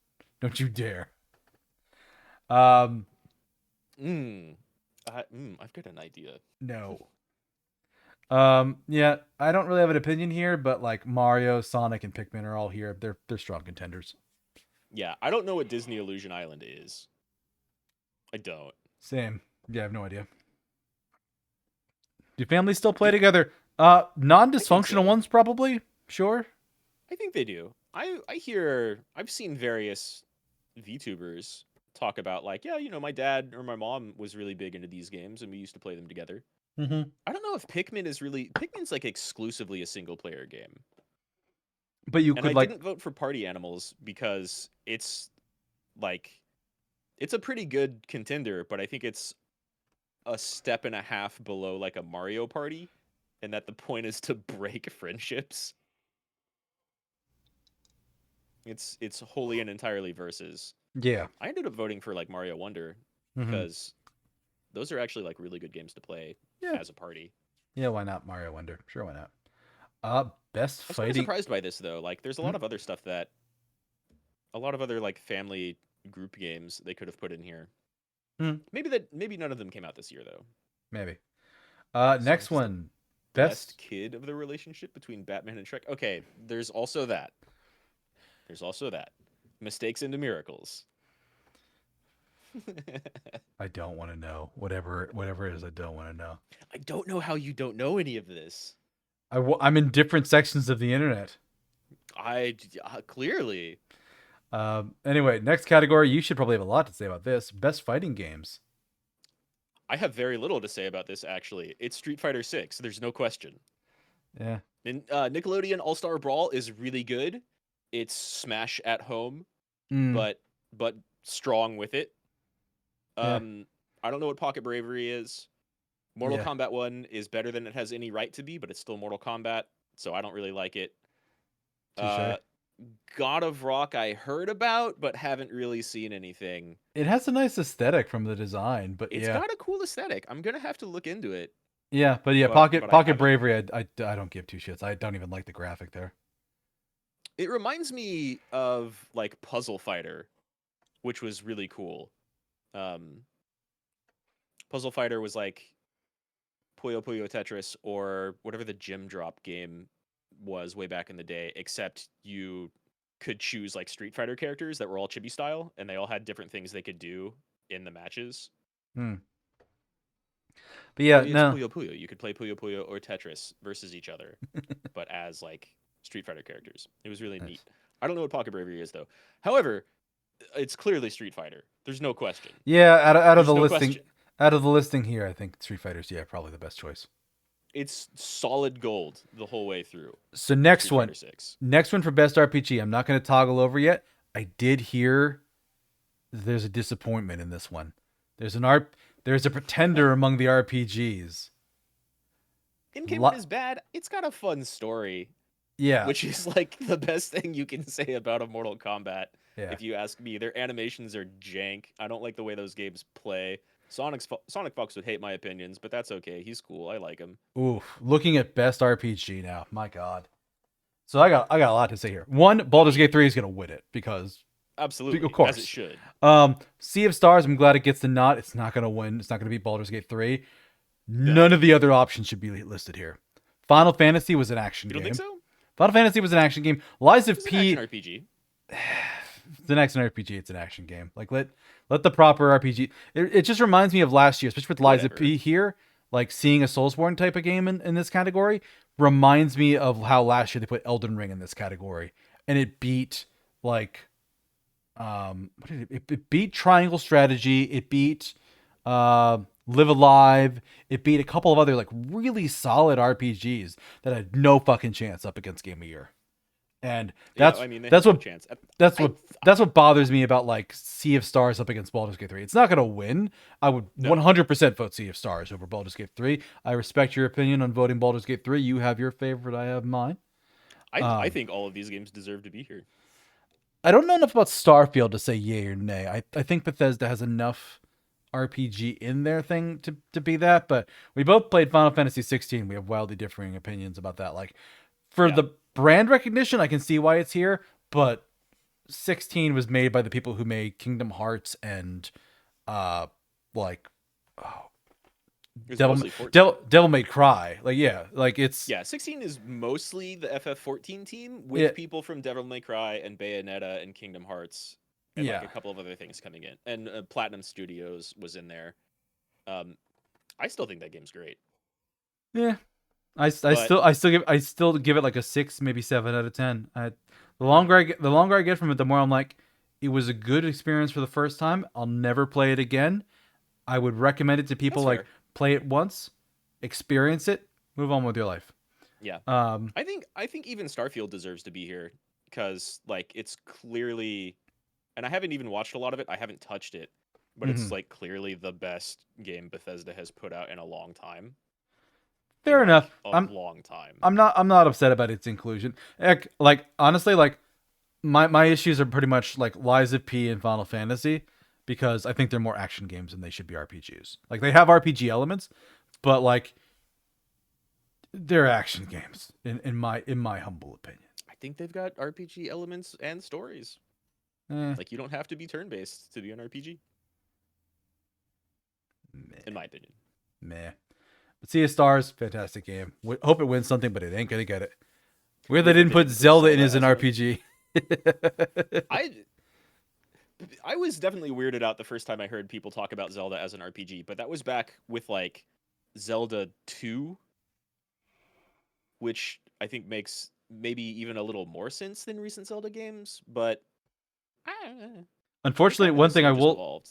Don't you dare! Um, Mm. I've got an idea. no. Yeah, I don't really have an opinion here, but like Mario, Sonic, and Pikmin are all here. They're strong contenders. Yeah, I don't know what Disney Illusion Island is. I don't. Same. Yeah, I have no idea. Do families still play Do together? I think Non-dysfunctional so. ones probably. Sure. I think they do. I've seen various VTubers talk about like, yeah, my dad or my mom was really big into these games and we used to play them together. Mm-hmm. I don't know if Pikmin's like exclusively a single player game. But you And could I like, didn't vote for Party Animals because like it's a pretty good contender, but I think it's a step and a half below like a Mario Party and that the point is to break friendships. It's wholly and entirely versus. yeah. I ended up voting for like Mario Wonder Mm-hmm. because those are actually like really good games to play Yeah. as a party. Yeah. Why not Mario Wonder? Sure, why not? Best I was kind of fighting. surprised by this though. Like, there's Hmm? a lot of other like family group games they could have put in here. Hmm, Maybe none of them came out this year though. maybe. Next Sonic's the one. best Best. kid of the relationship between Batman and Shrek. Okay, there's also that. There's also that. Mistakes into miracles. I don't want to know. Whatever it is, I don't want to know. I don't know how you don't know any of this. I'm in different sections of the internet. Clearly. Anyway, next category. You should probably have a lot to say about this. Best fighting games. I have very little to say about this actually. It's Street Fighter 6. There's no question. Yeah. And Nickelodeon All Star Brawl is really good. It's Smash at home, Mm, but strong with it. yeah. I don't know what Pocket Bravery is. Mortal Yeah. Kombat 1 is better than it has any right to be, but it's still Mortal Kombat, so I don't really like it. Uh, Touche. God of Rock I heard about, but haven't really seen anything. It has a nice aesthetic from the design, but It's yeah. got a cool aesthetic. I'm gonna have to look into it, Yeah, but yeah, but I Pocket haven't. Bravery, I don't give two shits. I don't even like the graphic there. It reminds me of like Puzzle Fighter, which was really cool. Um, Puzzle Fighter was like Puyo Puyo Tetris or whatever the Gym Drop game was way back in the day, except you could choose like Street Fighter characters that were all chibi style, and they all had different things they could do in the matches. Hmm. But yeah, I mean, it's no. Puyo Puyo. You could play Puyo Puyo or Tetris versus each other, but as like Street Fighter characters. It was really neat. Nice. I don't know what Pocket Bravery is though. However, it's clearly Street Fighter. There's no question. Yeah, out of There's the no listing, question. out of the listing here, I think Street Fighter's probably the best choice. It's solid gold the whole way through. So next Street one, Fighter 6. next one for best RPG. I'm not going to toggle over yet. I did hear there's a disappointment in this one. There's a pretender among the RPGs. In-game one is bad. It's got a fun story. Yeah. Which is like the best thing you can say about a Mortal Kombat. Yeah. If you ask me, their animations are jank. I don't like the way those games play. Sonic Fox would hate my opinions, but that's okay. He's cool. I like him. Ooh, looking at best RPG now. My God. So I got a lot to say here. One, Baldur's Gate 3 is going to win it because Absolutely, of course as it should. Sea of Stars, I'm glad it gets the nod. It's not going to win. It's not going to beat Baldur's Gate 3. None of the other options should be listed here. Final Fantasy was an action game. You don't think so? Final Fantasy was an action game. Lies of It's P. an action RPG. The next RPG, it's an action game. Like let the proper RPG. It just reminds me of last year, especially with Lies of P here. Like seeing a Soulsborne type of game in this category reminds me of how last year they put Elden Ring in this category, and it beat like what did it beat Triangle Strategy. It beat Live Alive. It beat a couple of other like really solid RPGs that had no fucking chance up against Game of Year. And that's what bothers me about like Sea of Stars up against Baldur's Gate 3. It's not going to win. I would 100% vote Sea of Stars over Baldur's Gate 3. I respect your opinion on voting Baldur's Gate 3. You have your favorite. I have mine. I think all of these games deserve to be here. I don't know enough about Starfield to say yay or nay. I think Bethesda has enough RPG in their thing to be that, but we both played Final Fantasy 16. We have wildly differing opinions about that. Like for the brand recognition, I can see why it's here, but 16 was made by the people who made Kingdom Hearts and Devil May Cry. Like it's 16 is mostly the FF14 team with people from Devil May Cry and Bayonetta and Kingdom Hearts. And like a couple of other things coming in, and Platinum Studios was in there. I still think that game's great. Yeah, I still give it like a 6, maybe 7 out of 10. The longer I get from it, the more I'm like, it was a good experience for the first time. I'll never play it again. I would recommend it to people. That's like fair. Play it once, experience it, move on with your life. Yeah. I think even Starfield deserves to be here because like it's clearly. And I haven't even watched a lot of it. I haven't touched it, but it's like clearly the best game Bethesda has put out in a long time. Fair enough. Long time. I'm not upset about its inclusion. Like honestly, like my issues are pretty much like Lies of P and Final Fantasy because I think they're more action games than they should be RPGs. Like they have RPG elements, but like they're action games in my humble opinion. I think they've got RPG elements and stories. Like you don't have to be turn-based to be an RPG. In my opinion. Meh. But Sea of Stars, fantastic game. Hope it wins something, but it ain't gonna get it. Weird they didn't put Zelda in as an RPG. I was definitely weirded out the first time I heard people talk about Zelda as an RPG, but that was back with like Zelda 2, which I think makes maybe even a little more sense than recent Zelda games, but unfortunately, one thing I will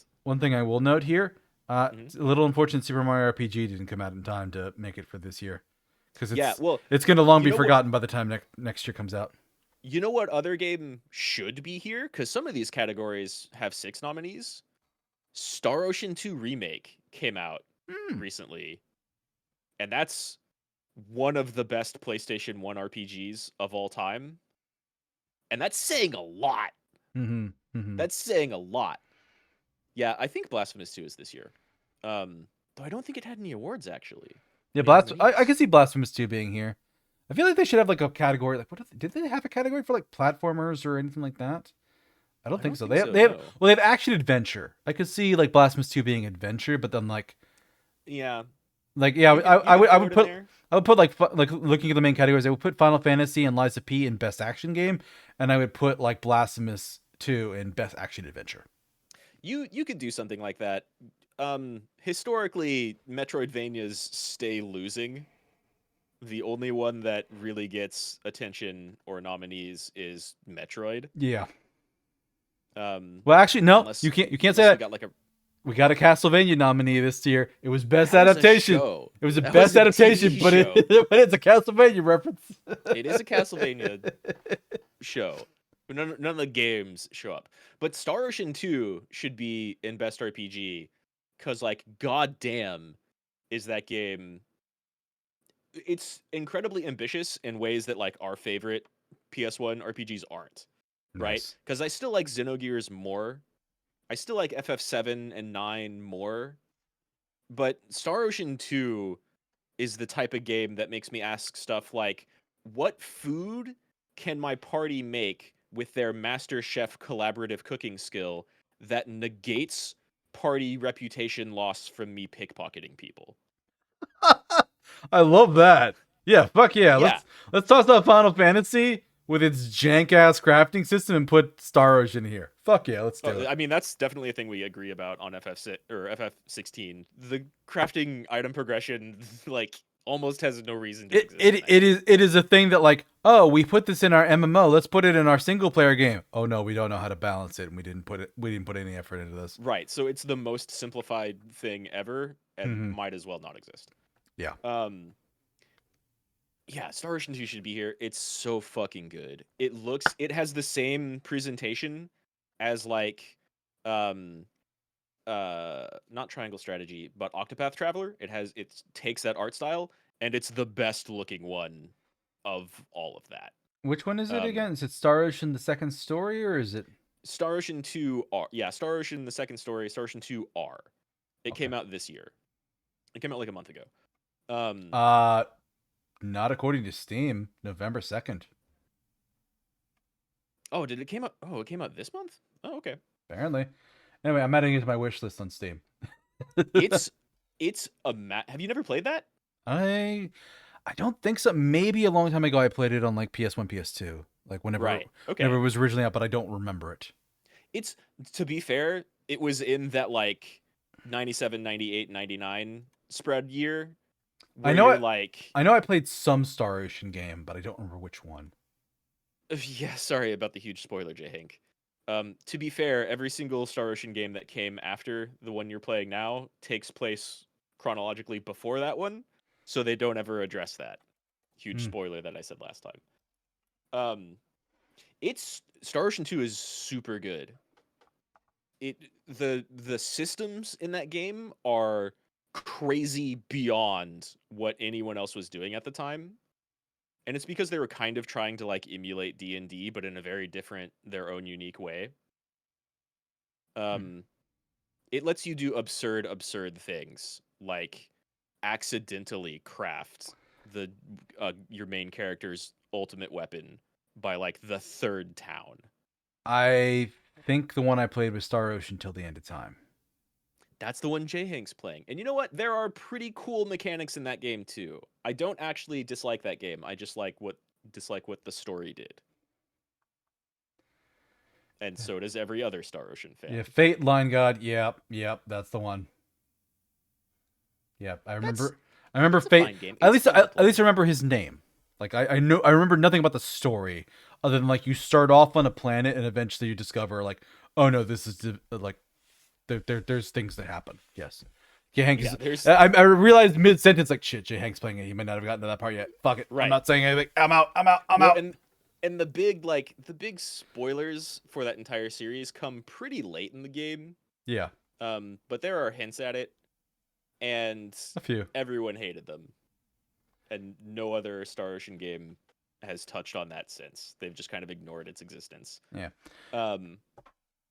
note here, it's a little unfortunate Super Mario RPG didn't come out in time to make it for this year. Because it's going to long be forgotten by the time next year comes out. You know what other game should be here? Because some of these categories have 6 nominees. Star Ocean 2 Remake came out recently. And that's one of the best PlayStation 1 RPGs of all time. And that's saying a lot. That's saying a lot. Yeah, I think Blasphemous 2 is this year. Though I don't think it had any awards, actually. Yeah, I can see Blasphemous 2 being here. I feel like they should have like a category. Like, did they have a category for like platformers or anything like that? I don't think so. They have action adventure. I could see like Blasphemous 2 being adventure, but then like, yeah, Like, yeah, You can, I would throw it in put there. I would put like looking at the main categories. I would put Final Fantasy and Lies of P in best action game, and I would put like Blasphemous 2 in best action adventure. You could do something like that. Historically, Metroidvanias stay losing. The only one that really gets attention or nominees is Metroid. Yeah. Um, Well, actually, no, unless you can't say unless we that. got like a We got a Castlevania nominee this year. It was best that was a adaptation. show. It was the That best was a adaptation, TV but show. but it's a Castlevania reference. It is a Castlevania show. But none of the games show up. But Star Ocean 2 should be in best RPG because, like, goddamn, is that game. It's incredibly ambitious in ways that, like, our favorite PS1 RPGs aren't, right? Nice. Because I still like Xenogears more. I still like FF7 and 9 more. But Star Ocean 2 is the type of game that makes me ask stuff like, what food can my party make with their master chef collaborative cooking skill that negates party reputation loss from me pickpocketing people? I love that. Yeah, fuck yeah. Yeah. Let's toss out Final Fantasy with its jank ass crafting system and put Star Ocean here. Fuck yeah, let's do it. I mean, that's definitely a thing we agree about on FF6 or FF16. The crafting item progression, like, almost has no reason to exist. It is a thing that, like, oh, we put this in our MMO, let's put it in our single player game. Oh no, we don't know how to balance it, and we didn't put any effort into this. Right. So it's the most simplified thing ever and Mhm. might as well not exist. Yeah. Yeah, Star Ocean 2 should be here. It's so fucking good. It has the same presentation as, like, not Triangle Strategy, but Octopath Traveler. It takes that art style, and it's the best looking one of all of that. Which one is it again? Is it Star Ocean the Second Story, or is it Star Ocean 2 R? Yeah, Star Ocean the Second Story, Star Ocean 2 R. It came out this year. It came out like a month ago. Not according to Steam, November 2nd. Oh, did it came out? Oh, it came out this month? Oh, okay. Apparently. Anyway, I'm adding it to my wish list on Steam. It's have you never played that? I don't think so. Maybe a long time ago I played it on like PS1, PS2. Like whenever Right. Okay. whenever it was originally out, but I don't remember it. It's, to be fair, it was in that, like, 97, 98, 99 spread year. I know you're it- like I know I played some Star Ocean game, but I don't remember which one. yeah, sorry about the huge spoiler, J. Hank. To be fair, every single Star Ocean game that came after the one you're playing now takes place chronologically before that one, so they don't ever address that. Huge spoiler that I said last time. It's Star Ocean 2 is super good. The systems in that game are crazy beyond what anyone else was doing at the time. And it's because they were kind of trying to, like, emulate D&D, but in a very different, their own unique way. It lets you do absurd things, like accidentally craft your main character's ultimate weapon by, like, the third town. I think the one I played was Star Ocean Till the End of Time. That's the one J. Hank's playing. And you know what? There are pretty cool mechanics in that game too. I don't actually dislike that game. I just dislike what the story did. And so does every other Star Ocean fan. Yeah, Fate Line God. Yep, that's the one. Yep, I remember It's a Fate. fine game. At It's least simple. I remember his name. Like I remember nothing about the story other than, like, you start off on a planet and eventually you discover, like, oh no, this is like there's things that happen. Yes. J. Hank is. I realized mid sentence, like, shit, J. Hank's playing it. He might not have gotten to that part yet. Fuck it. Right. I'm not saying anything. I'm out. And the big spoilers for that entire series come pretty late in the game. Yeah. But there are hints at it, and A few. everyone hated them. And no other Star Ocean game has touched on that since. They've just kind of ignored its existence. Yeah.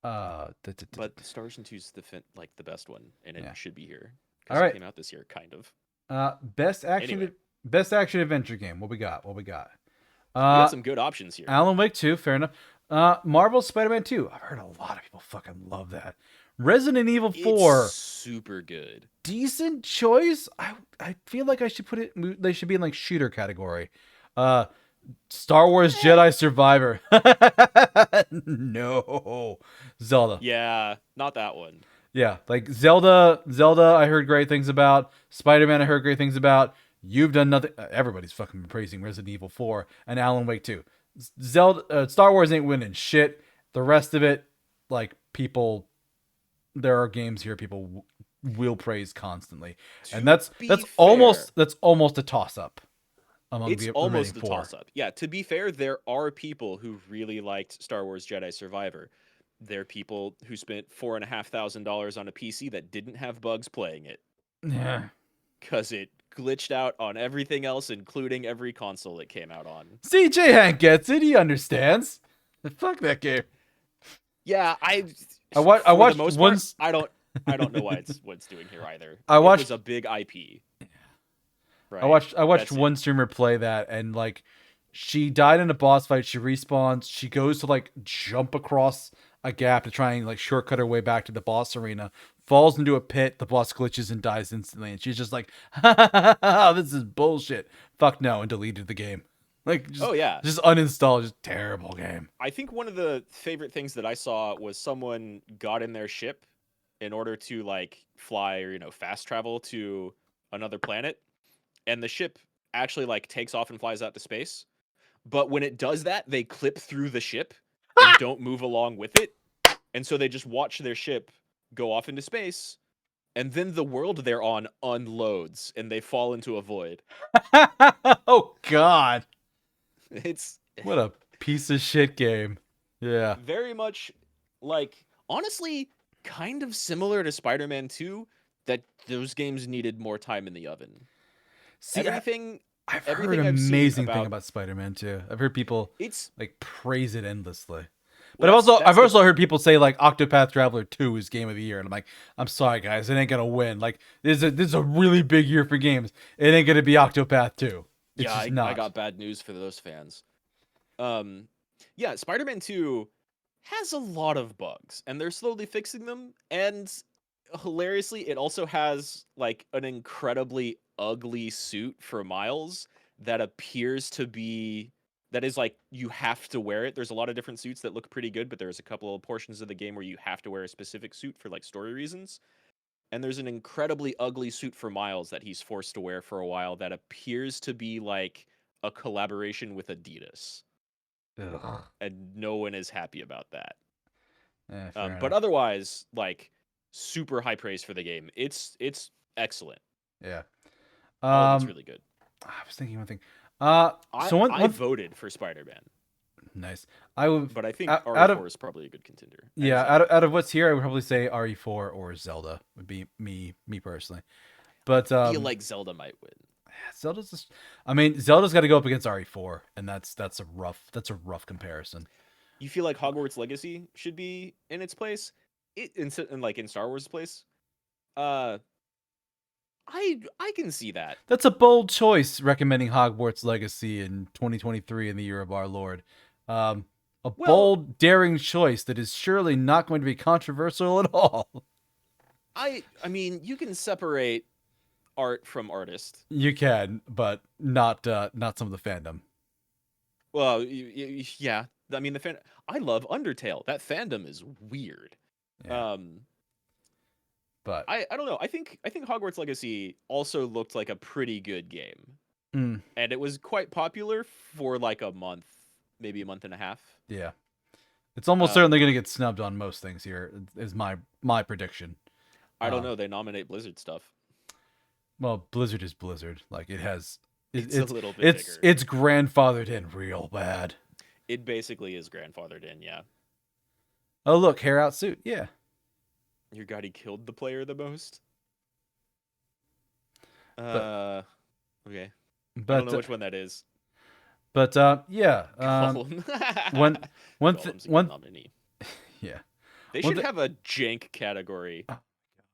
But Star Ocean 2 is the best one, and it should be here. All right. It came out this year, kind of. Best action adventure game. What we got? We got some good options here. Alan Wake 2, fair enough. Marvel's Spider-Man 2. I've heard a lot of people fucking love that. Resident Evil It's 4, super good. decent choice. I feel like I should put it. They should be in like shooter category. Uh, Star Wars Jedi Survivor. No, Zelda. Yeah, not that one. Yeah, like Zelda. I heard great things about. Spider-Man, I heard great things about. You've done nothing. Everybody's fucking been praising Resident Evil 4 and Alan Wake 2. Zelda, Star Wars ain't winning shit. The rest of it, like people, there are games here people will praise constantly, and To be fair, that's almost a toss up among it's the almost remaining a four. toss-up. Yeah, to be fair, there are people who really liked Star Wars Jedi Survivor. There are people who spent $4,500 on a PC that didn't have bugs playing it Yeah. because it glitched out on everything else, including every console it came out on. CJ Hank gets it. He understands. Fuck that game. Yeah, I for the watched most one. part, I don't know why it's what it's doing here either. I It watched- was a big IP. Right. I watched That's one it. streamer play that, and like she died in a boss fight. She respawns. She goes to like jump across a gap to try and like shortcut her way back to the boss arena. Falls into a pit. The boss glitches and dies instantly. And she's just like, "This is bullshit." Fuck no, and deleted the game. Like, just, Oh yeah. just uninstall. Just terrible game. I think one of the favorite things that I saw was someone got in their ship in order to like fly or fast travel to another planet, and the ship actually like takes off and flies out to space. But when it does that, they clip through the ship and don't move along with it. And so they just watch their ship go off into space, and then the world they're on unloads and they fall into a void. Oh God, It's what a piece of shit game. Yeah. very much like, honestly, kind of similar to Spider-Man 2, that those games needed more time in the oven. See, Everything I've everything heard I've seen amazing thing about- about Spider-Man too. I've heard people it's like praise it endlessly. But well, I've that's also heard people say like Octopath Traveler 2 is game of the year, and I'm like, I'm sorry guys, it ain't gonna win. Like this is a really big year for games. It ain't gonna be Octopath 2. It's yeah, just not. I got bad news for those fans. Yeah, Spider-Man 2 has a lot of bugs, and they're slowly fixing them. And hilariously, it also has like an incredibly ugly suit for Miles that appears to be that is like you have to wear it. There's a lot of different suits that look pretty good, but there's a couple of portions of the game where you have to wear a specific suit for like story reasons. And there's an incredibly ugly suit for Miles that he's forced to wear for a while that appears to be like a collaboration with Adidas. Ugh. And no one is happy about that. Fair But enough. otherwise, like, super high praise for the game. It's excellent. Yeah. All of it's really good. I was thinking one thing. I one voted for Spider-Man, nice. I would, but I think out RE4 of- is probably a good contender. yeah, And out of what's here, I would probably say RE4 or Zelda would be me personally. But I feel like Zelda might win. Zelda's just, I mean, Zelda's got to go up against RE4, and that's a rough comparison. You feel like Hogwarts Legacy should be in its place, in Star Wars' place. I can see that. That's a bold choice, recommending Hogwarts Legacy in 2023 in the year of our Lord. A bold, daring choice that is surely not going to be controversial at all. I mean, you can separate art from artist. You can, but not some of the fandom. Well, yeah. I mean, I love Undertale. That fandom is weird. Yeah. But I don't know. I think Hogwarts Legacy also looked like a pretty good game, and it was quite popular for like a month, maybe a month and a half. yeah, it's almost certainly going to get snubbed on most things here. Is my prediction. I don't know. They nominate Blizzard stuff. Well, Blizzard is Blizzard. Like it has. It's a little bit bigger. It's grandfathered in real bad. It basically is grandfathered in. Yeah. Oh look, hair out suit. Yeah. Your God, he killed the player the most. But- Okay. But I don't know which one that is. But yeah. Gollum. one Gollum's a good nominee. Yeah. They One should have a jank category.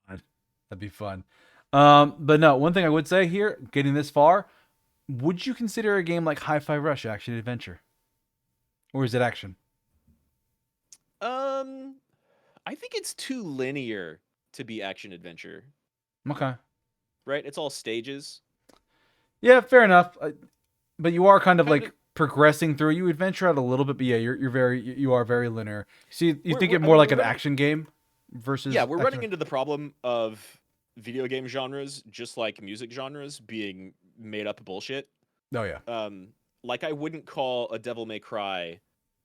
That'd be fun. But no, one thing I would say here, getting this far, would you consider a game like Hi-Fi Rush action adventure? Or is it action? I think it's too linear to be action adventure, Okay. right? It's all stages. Yeah, fair enough. But you are kind of Kind like of. progressing through. You adventure out a little bit, but yeah, you are very linear. See, you think it I more mean, like an action game yeah, versus we're running action. into the problem of video game genres, just like music genres, being made up bullshit. Oh yeah. Um, like I wouldn't call a Devil May Cry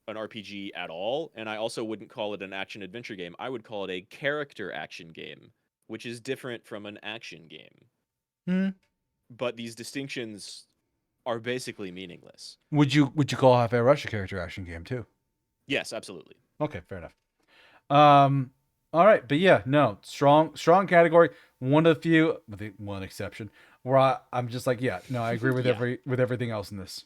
an RPG at all, and I also wouldn't call it an action adventure game. I would call it a character action game, which is different from an action game. Hmm. But these distinctions are basically meaningless. Would you call Half-Life Rush a character action game too? Yes, absolutely. Okay, fair enough. All right, but yeah, no, strong category. One of the few, with the one exception, where I'm just like, yeah, no, I agree with Yeah. everything else in this.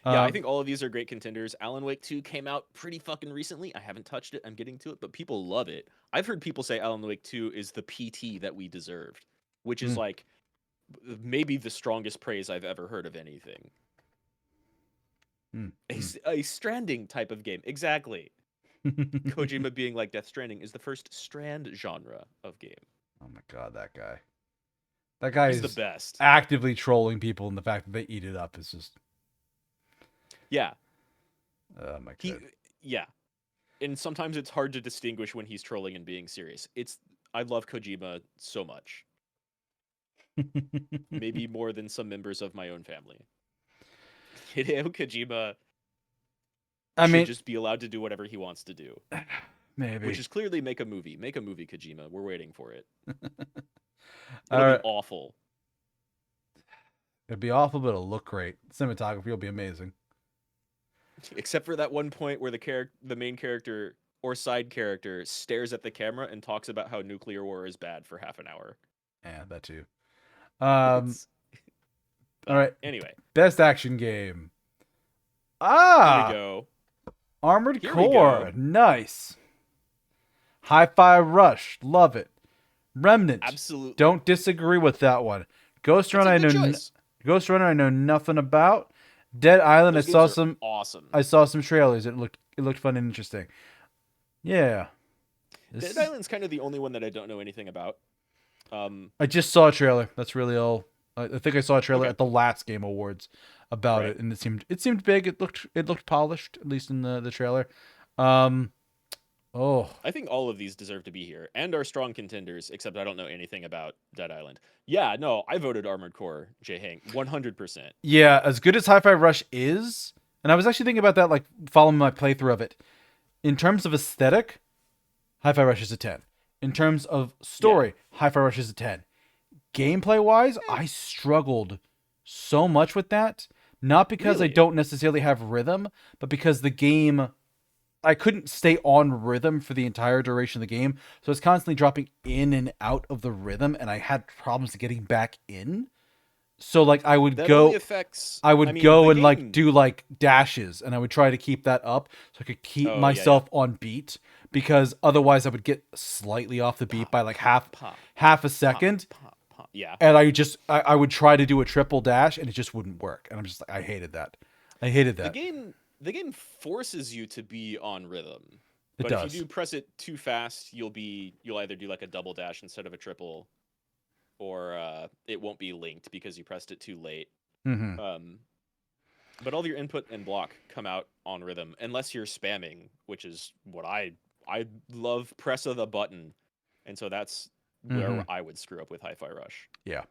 Yeah, I Um, think all of these are great contenders. Alan Wake 2 came out pretty fucking recently. I haven't touched it. I'm getting to it, but people love it. I've heard people say Alan Wake 2 is the PT that we deserved, which is mm, like maybe the strongest praise I've ever heard of anything. mm, mm. A Stranding type of game. Exactly. Kojima being like Death Stranding is the first Strand genre of game. Oh my god, that guy. That guy He's the is best. actively trolling people, and the fact that they eat it up is just, Yeah. oh my He god. yeah. And sometimes it's hard to distinguish when he's trolling and being serious. I love Kojima so much. Maybe more than some members of my own family. Hideo Kojima I should mean, just be allowed to do whatever he wants to do, which maybe. is clearly make a movie. Make a movie, Kojima. We're waiting for it. All It'll be right. awful. It'd be awful, but it'll look great. Cinematography will be amazing. Except for that one point where the main character or side character stares at the camera and talks about how nuclear war is bad for half an hour. Yeah, that too. Um, It's all but right. anyway, Best action game. here we Ah, go. Armored Here we Core. go. Nice. Hi-Fi Rush. Love it. Remnant. Absolutely. Don't disagree with that one. Ghost It's Runner. a good choice. Ghost Runner. I know nothing about. Dead Island. Those games are awesome. I saw some trailers. It looked fun and interesting. Yeah. Dead Island's kind of the only one that I don't know anything about. I just saw a trailer. That's really all. I think I saw a trailer Okay. at the last Game Awards about Right. it, and it seemed big. It looked polished, at least in the trailer. Um, oh I think all of these deserve to be here and are strong contenders, except I don't know anything about Dead Island. Yeah, no, I voted Armored Core, J Hank, 100%. yeah, as good as Hi-Fi Rush is, and I was actually thinking about that, like following my playthrough of it. In terms of aesthetic, Hi-Fi Rush is a 10. In terms of story, Hi-Fi Rush is a 10. Gameplay wise, I struggled so much with that. Not because I Really? don't necessarily have rhythm, but because the game, I couldn't stay on rhythm for the entire duration of the game. So it's constantly dropping in and out of the rhythm, and I had problems getting back in. So like I would That only go affects. I I would mean, go the and like game. do like dashes, and I would try to keep that up so I could keep Oh yeah, yeah. myself on beat, because otherwise I would get slightly off the beat by like Pop, half a pop, second, pop. Yeah. and I would try to do a triple dash, and it just wouldn't work, and I'm just like, I hated that. I hated The that. game forces you to be on rhythm. It But if you does. do press it too fast, you'll either do like a double dash instead of a triple, or it won't be linked because you pressed it too late. Hmm. But all of your input and block come out on rhythm, unless you're spamming, which is what I love. Press of the button, and so that's Hmm. where I would screw up with Hi-Fi Rush. Yeah.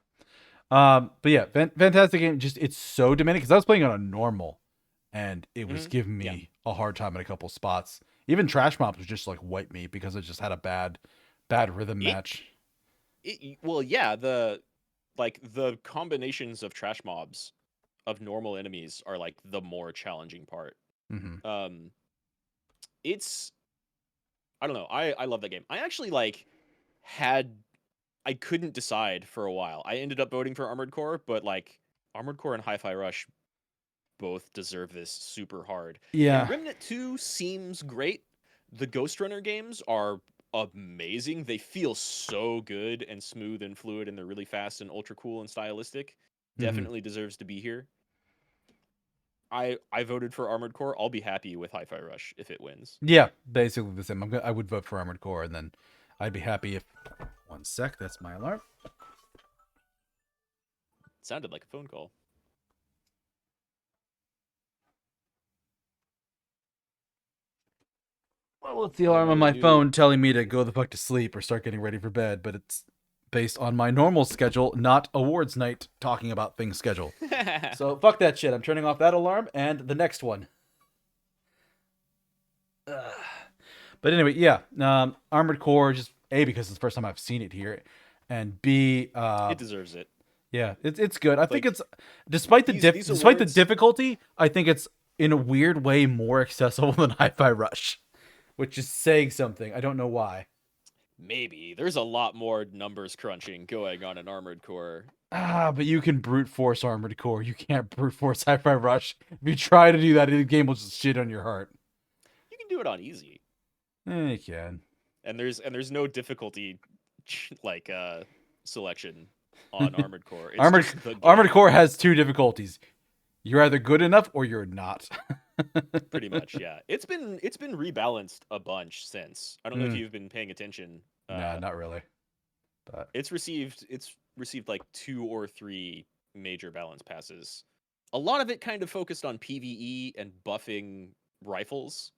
But yeah, fantastic game. Just it's so demanding because I was playing on a normal, and it was giving Yeah. me a hard time in a couple spots. Even Trash Mobs was just like wipe me because it just had a bad rhythm match. Well, yeah, the combinations of trash mobs of normal enemies are like the more challenging part. Hmm. It's I don't know. I love that game. I actually had I couldn't decide for a while. I ended up voting for Armored Core, but like Armored Core and Hi-Fi Rush both deserve this super hard. And Yeah. Remnant 2 seems great. The Ghost Runner games are amazing. They feel so good and smooth and fluid, and they're really fast and ultra cool and stylistic. Hmm. Definitely deserves to be here. I voted for Armored Core. I'll be happy with Hi-Fi Rush if it wins. Yeah, basically the same. I would vote for Armored Core, and then I'd be happy if. One sec, that's my alarm. Sounded like a phone call. Well, it's the alarm on my phone telling me to go the fuck to sleep or start getting ready for bed, but it's based on my normal schedule, not awards night talking about things schedule. So fuck that shit. I'm turning off that alarm and the next one. But anyway, yeah, Armored Core, just A, because it's the first time I've seen it here, and B, it deserves it. Yeah, it's good. I think Like, it's despite the these despite the awards- difficulty, I think it's in a weird way more accessible than Hi-Fi Rush, which is saying something. I don't know why. Maybe there's a lot more numbers crunching going on in Armored Core. But you can brute force Armored Core. You can't brute force Hi-Fi Rush. If you try to do that, the game will just shit on your heart. You can do it on easy, You can. and there's no difficulty like selection on Armored Core. It's just the Armored game, Core has two difficulties. You're either good enough or you're not. pretty much. Yeah, it's been rebalanced a bunch since. I don't know if you've been paying attention. No, not really. But It's received like 2 or 3 major balance passes. A lot of it kind of focused on PvE and buffing rifles.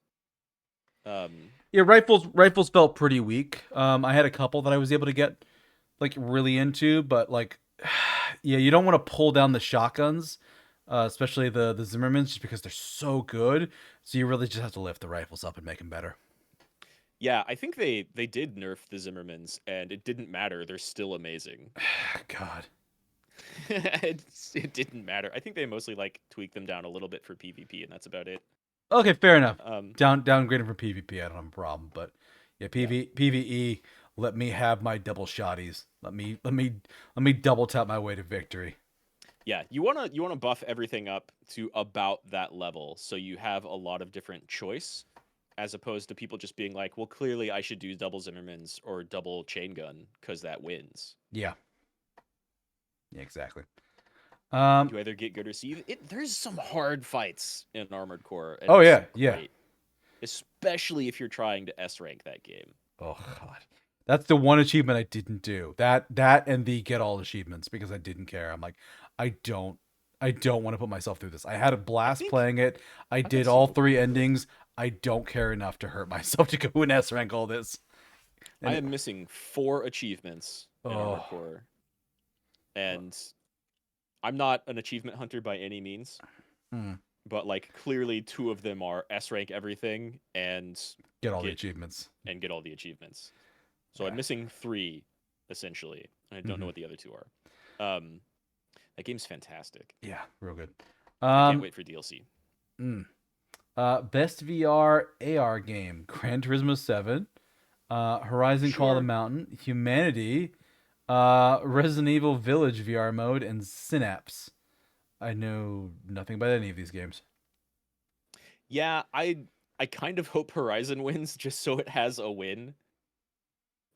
yeah, rifles felt pretty weak. I had a couple that I was able to get like really into, but like, yeah, you don't want to pull down the shotguns, especially the Zimmermans, just because they're so good. So you really just have to lift the rifles up and make them better. Yeah, I think they did nerf the Zimmermans, and it didn't matter. They're still amazing. God. it didn't matter. I think they mostly like tweaked them down a little bit for PvP, and that's about it. Okay, fair enough. Um, Downgrading from PvP, I don't have a problem, but yeah, PvE. Let me have my double shotties. Let me double tap my way to victory. Yeah, you wanna buff everything up to about that level, so you have a lot of different choice, as opposed to people just being like, well, clearly I should do double Zimmermans or double chain gun because that wins. Yeah. Yeah, exactly. You either get good or see. There's some hard fights in Armored Core. And Oh, it's yeah. great, especially if you're trying to S rank that game. Oh God, that's the one achievement I didn't do. That and the get all achievements because I didn't care. I'm like, I don't want to put myself through this. I had a blast playing it. I did all 3 endings. I don't care enough to hurt myself to go and S rank all this. I am missing 4 achievements in Armored Core, and I'm not an achievement hunter by any means. But like clearly 2 of them are S rank everything and get all the achievements. And get all the achievements. So I'm missing 3 essentially. And I don't know what the other 2 are. That game's fantastic. Yeah, real good. I can't wait for DLC. Best VR AR game: Gran Turismo 7, Horizon Call of the Mountain, Humanity, Resident Evil Village VR mode, and Synapse. I know nothing about any of these games. Yeah, I kind of hope Horizon wins just so it has a win.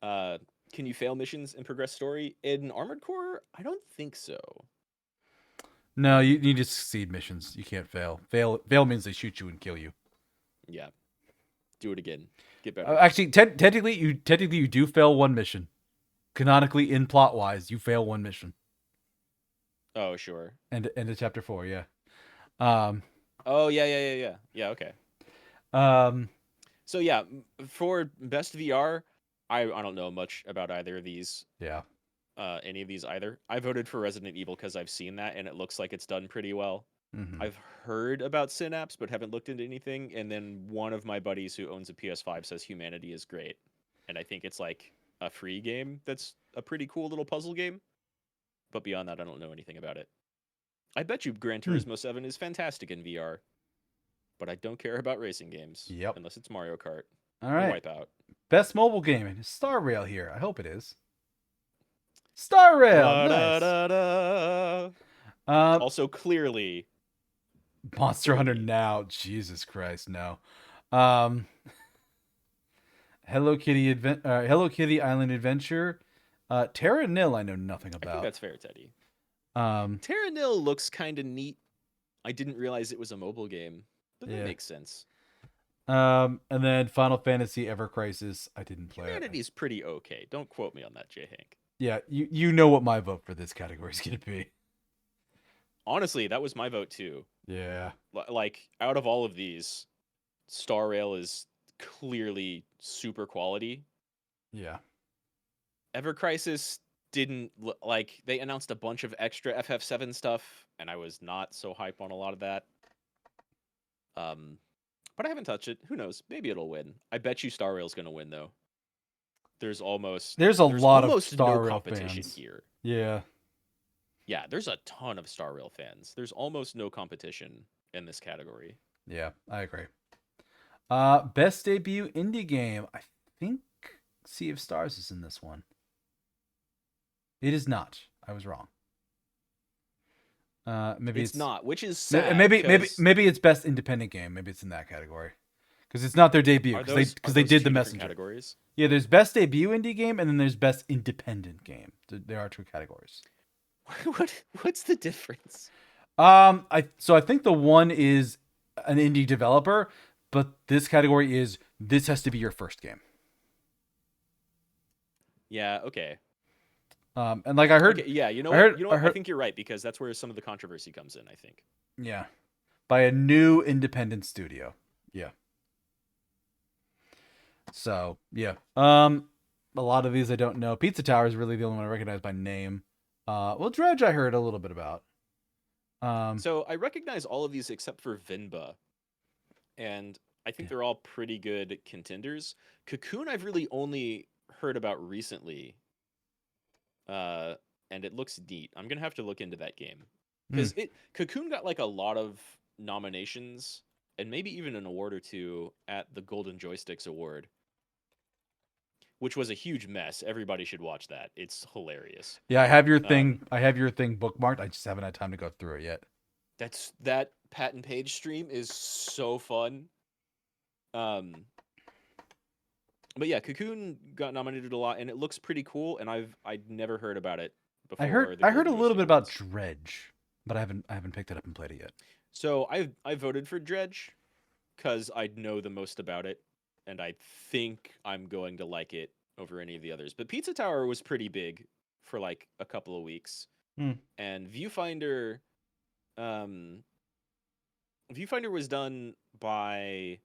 Can you fail missions and progress story? In Armored Core, I don't think so. No, you need to succeed missions. You can't fail. Fail means they shoot you and kill you. Yeah. Do it again. Get better. Actually, technically you do fail one mission. Canonically, in plot wise, you fail one mission. Oh, sure. End of chapter 4, yeah. Oh, yeah. Yeah, okay. So yeah, for best VR, I don't know much about either of these. Yeah. Any of these either. I voted for Resident Evil because I've seen that and it looks like it's done pretty well. I've heard about Synapse but haven't looked into anything. And then one of my buddies who owns a PS5 says Humanity is great, and I think it's like a free game that's a pretty cool little puzzle game. But beyond that, I don't know anything about it. I bet you Gran Turismo 7 is fantastic in VR, but I don't care about racing games. Yep. Unless it's Mario Kart. All right. Wipeout. Best mobile game: Star Rail here. I hope it is. Star Rail. Nice. Also, clearly, Monster Hunter now. Jesus Christ, no. Hello Kitty Island Adventure. Terra Nil, I know nothing I think about. that's fair, Teddy. Um, Terra Nil looks kind of neat. I didn't realize it was a mobile game, but that Yeah. makes sense. And then Final Fantasy Ever Crisis. I didn't play it. Humanity's pretty okay. Don't quote me on that, J. Hank. Yeah, you know what my vote for this category is gonna be. Honestly, that was my vote too. Yeah. Like out of all of these, Star Rail is clearly super quality. Yeah. Ever Crisis didn't like they announced a bunch of extra FF7 stuff, and I was not so hype on a lot of that. But I haven't touched it. Who knows? Maybe it'll win. I bet you Star Rail's gonna win though. There's a lot of almost Star no Rail competition fans. here. Yeah. Yeah, there's a ton of Star Rail fans. There's almost no competition in this category. Yeah, I agree. Best debut indie game. I think Sea of Stars is in this one. It is not. I was wrong. Maybe It's not, which is sad. Maybe it's best independent game. Maybe it's in that category because it's not their debut because they did the Messenger categories. Yeah, there's best debut indie game and then there's best independent game. There are two categories. What's the difference? I think the one is an indie developer, but this category is this has to be your first game. Yeah. Okay. And like I heard, okay, yeah, you know what? I think you're right because that's where some of the controversy comes in. I think. Yeah, by a new independent studio. Yeah. So yeah, a lot of these I don't know. Pizza Tower is really the only one I recognize by name. Well, Dredge I heard a little bit about. So I recognize all of these except for Vinba, and I think they're all pretty good contenders. Cocoon I've really only heard about recently. And it looks neat. I'm gonna have to look into that game because Cocoon got like a lot of nominations and maybe even an award or two at the Golden Joysticks Award, which was a huge mess. Everybody should watch that. It's hilarious. Yeah, I have your thing. I have your thing bookmarked. I just haven't had time to go through it yet. That Pat and Page stream is so fun. But yeah, Cocoon got nominated a lot, and it looks pretty cool. And I'd never heard about it before. I heard a little bit about Dredge, but I haven't picked it up and played it yet. So I voted for Dredge because I know the most about it, and I think I'm going to like it over any of the others. But Pizza Tower was pretty big for like a couple of weeks, and Viewfinder was done by.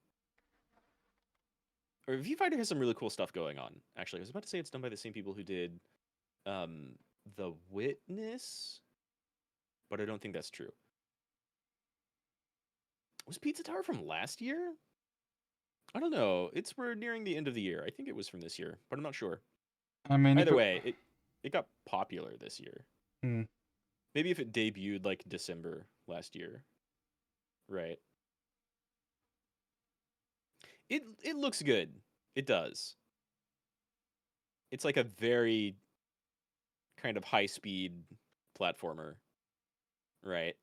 Or Viewfinder has some really cool stuff going on. Actually, I was about to say it's done by the same people who did The Witness, but I don't think that's true. Was Pizza Tower from last year? I don't know. We're nearing the end of the year. I think it was from this year, but I'm not sure. I mean, either way, it got popular this year. Hmm. Maybe if it debuted like December last year, right? It looks good. It does. It's like a very kind of high speed platformer, right?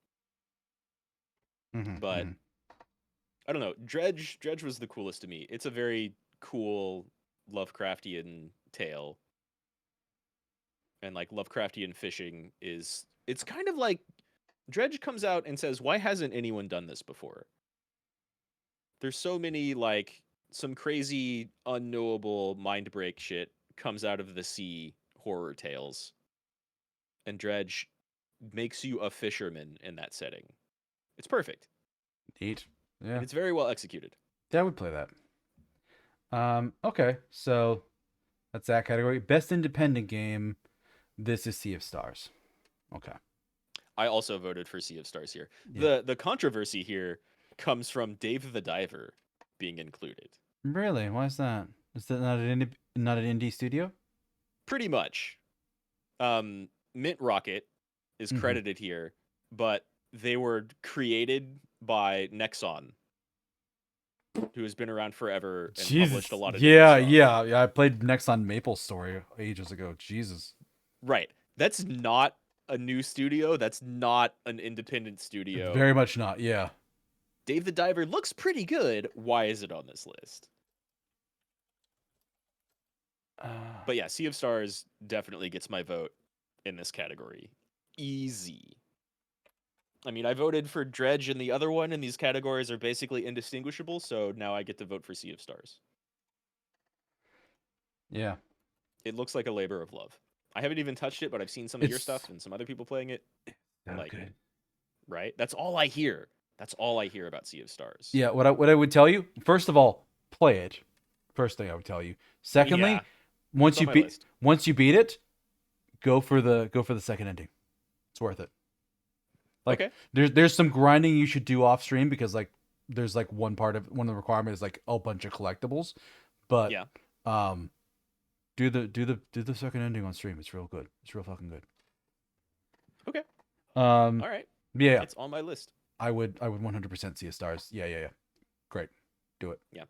But I don't know. Dredge was the coolest to me. It's a very cool Lovecraftian tale. And like Lovecraftian fishing it's kind of like Dredge comes out and says, "Why hasn't anyone done this before?" There's so many like some crazy unknowable mind break shit comes out of the sea horror tales. And Dredge makes you a fisherman in that setting. It's perfect. Neat. Yeah. And it's very well executed. Yeah, I would play that. Okay, so that's that category. Best independent game. This is Sea of Stars. Okay. I also voted for Sea of Stars here. Yeah. The controversy here comes from Dave the Diver being included. Really? Why is that? Is that not an indie studio? Pretty much. Mint Rocket is credited here, but they were created by Nexon, who has been around forever and published a lot of yeah. I played Nexon Maple Story ages ago. Jesus. Right. That's not a new studio. That's not an independent studio. Very much not. Yeah. Dave the Diver looks pretty good. Why is it on this list? But yeah, Sea of Stars definitely gets my vote in this category. Easy. I mean, I voted for Dredge and the other one, and these categories are basically indistinguishable. So now I get to vote for Sea of Stars. Yeah. It looks like a labor of love. I haven't even touched it, but I've seen some of your It's stuff and some other people playing it. so Like, good. right? That's all I hear. That's all I hear about Sea of Stars. Yeah, what I would tell you, first of all, play it. First thing I would tell you. Secondly, Yeah, it's on my list. once you beat it, go for the second ending. It's worth it. Like Okay. there's some grinding you should do off stream because like there's like one of the requirements is like a bunch of collectibles, but Yeah. do the second ending on stream. It's real good. It's real fucking good. Okay. Um, All right. yeah, It's on my list. I would 100% see a stars. Yeah. Great, do it. Yeah.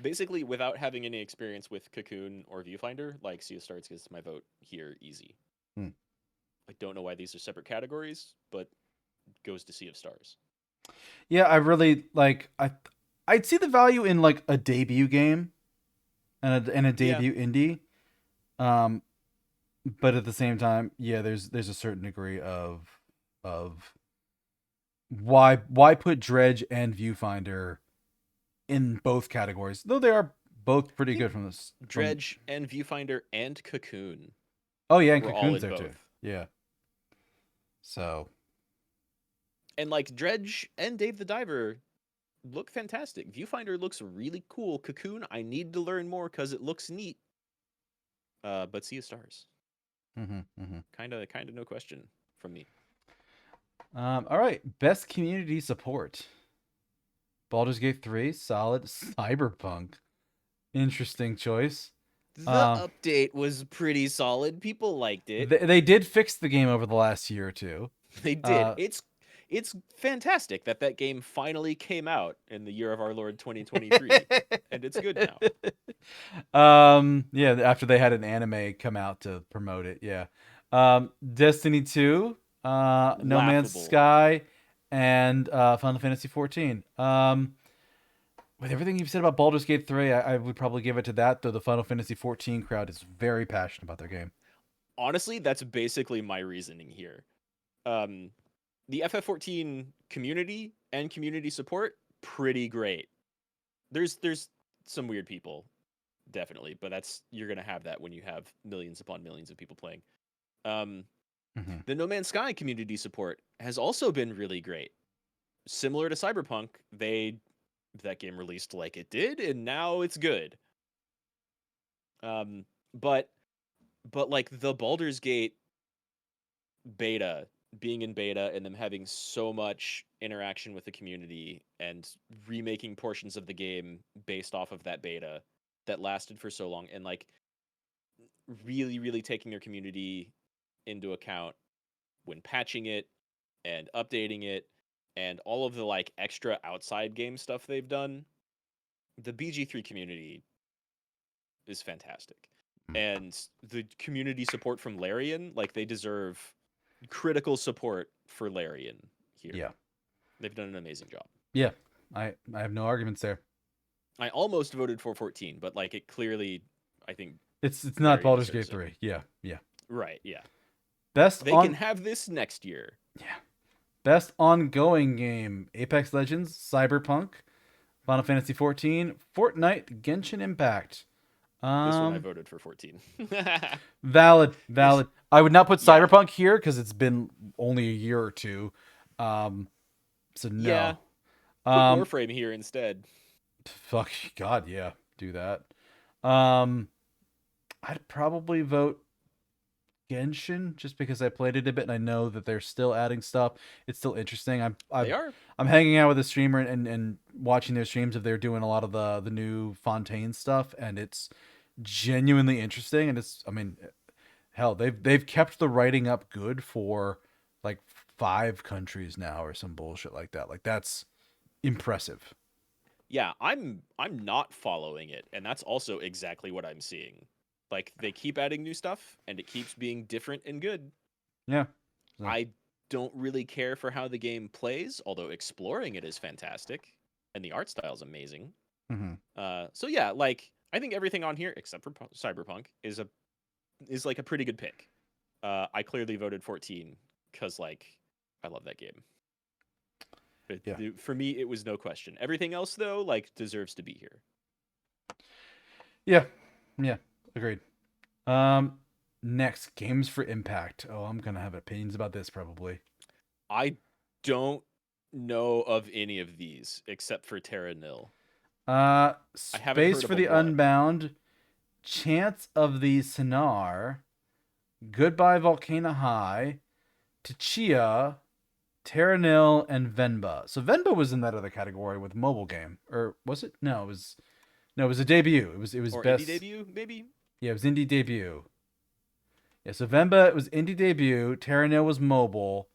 Basically, without having any experience with Cocoon or Viewfinder, like Sea of Stars gets my vote here easy. Hmm. I don't know why these are separate categories, but goes to Sea of Stars. Yeah, I really like. I'd see the value in like a debut game, and a Yeah. debut indie. Um, but at the same time, yeah, there's a certain degree of why put Dredge and Viewfinder in both categories, though they are both pretty think good from this. Dredge and Viewfinder and Cocoon Oh yeah, and were all Cocoon's in there too. both. Yeah. So And like Dredge and Dave the Diver look fantastic. Viewfinder looks really cool. Cocoon, I need to learn more because it looks neat. But Sea of Stars, kind of no question from me. All right, best community support. Baldur's Gate 3, solid. Cyberpunk, interesting choice. The update was pretty solid. People liked it. They did fix the game over the last year or two. They did. It's fantastic that game finally came out in the year of our Lord 2023, and it's good now. Yeah, after they had an anime come out to promote it, yeah. Destiny 2, No Man's Laughable. Sky, and Final Fantasy 14. With everything you've said about Baldur's Gate 3, I would probably give it to that, though the Final Fantasy 14 crowd is very passionate about their game. Honestly, that's basically my reasoning here. The FF14 community and community support, pretty great. There's some weird people, definitely, but you're gonna have that when you have millions upon millions of people playing. The No Man's Sky community support has also been really great. Similar to Cyberpunk, that game released like it did, and now it's good. But like the Baldur's Gate beta, being in beta and them having so much interaction with the community and remaking portions of the game based off of that beta that lasted for so long, and like really, really taking their community into account when patching it and updating it and all of the like extra outside game stuff they've done. The BG3 community is fantastic. And the community support from Larian, like they deserve critical support for Larian here. Yeah. They've done an amazing job. Yeah. I have no arguments there. I almost voted for 14, but like it clearly, I think It's not Baldur's Gate deserves it. 3. Yeah. Right, yeah. They can have this next year. Yeah. Best ongoing game: Apex Legends, Cyberpunk, Final Fantasy 14, Fortnite, Genshin Impact. This one I voted for 14. Valid. I would not put Yeah. Cyberpunk here because it's been only a year or two. So no. Yeah. Put Warframe here instead. Fuck God, yeah, do that. I'd probably vote Genshin just because I played it a bit and I know that they're still adding stuff. It's still interesting. They are. I'm hanging out with a streamer and watching their streams of they're doing a lot of the new Fontaine stuff, and it's genuinely interesting. And it's, I mean, hell, they've kept the writing up good for like 5 countries now or some bullshit like that. Like that's impressive. Yeah, I'm not following it, and that's also exactly what I'm seeing. Like they keep adding new stuff and it keeps being different and good. Yeah. I don't really care for how the game plays, although exploring it is fantastic and the art style is amazing. So yeah, like I think everything on here except for Cyberpunk is like a pretty good pick. I clearly voted 14 cuz like I love that game. Yeah. For me, it was no question. Everything else, though, like deserves to be here. Yeah. Yeah. Agreed. Next, games for impact. Oh, I'm gonna have opinions about this probably. I don't know of any of these except for Terra Nil. I haven't Space heard of for a the lot. Unbound, Chance of the Sinar, Goodbye Volcano High, Tachia, Terranil, and Venba. So Venba was in that other category with mobile game, or was it? No, it was a debut. It was Or indie best. debut, maybe? Yeah, it was indie debut. Yeah, so Venba was indie debut. Terranil was mobile,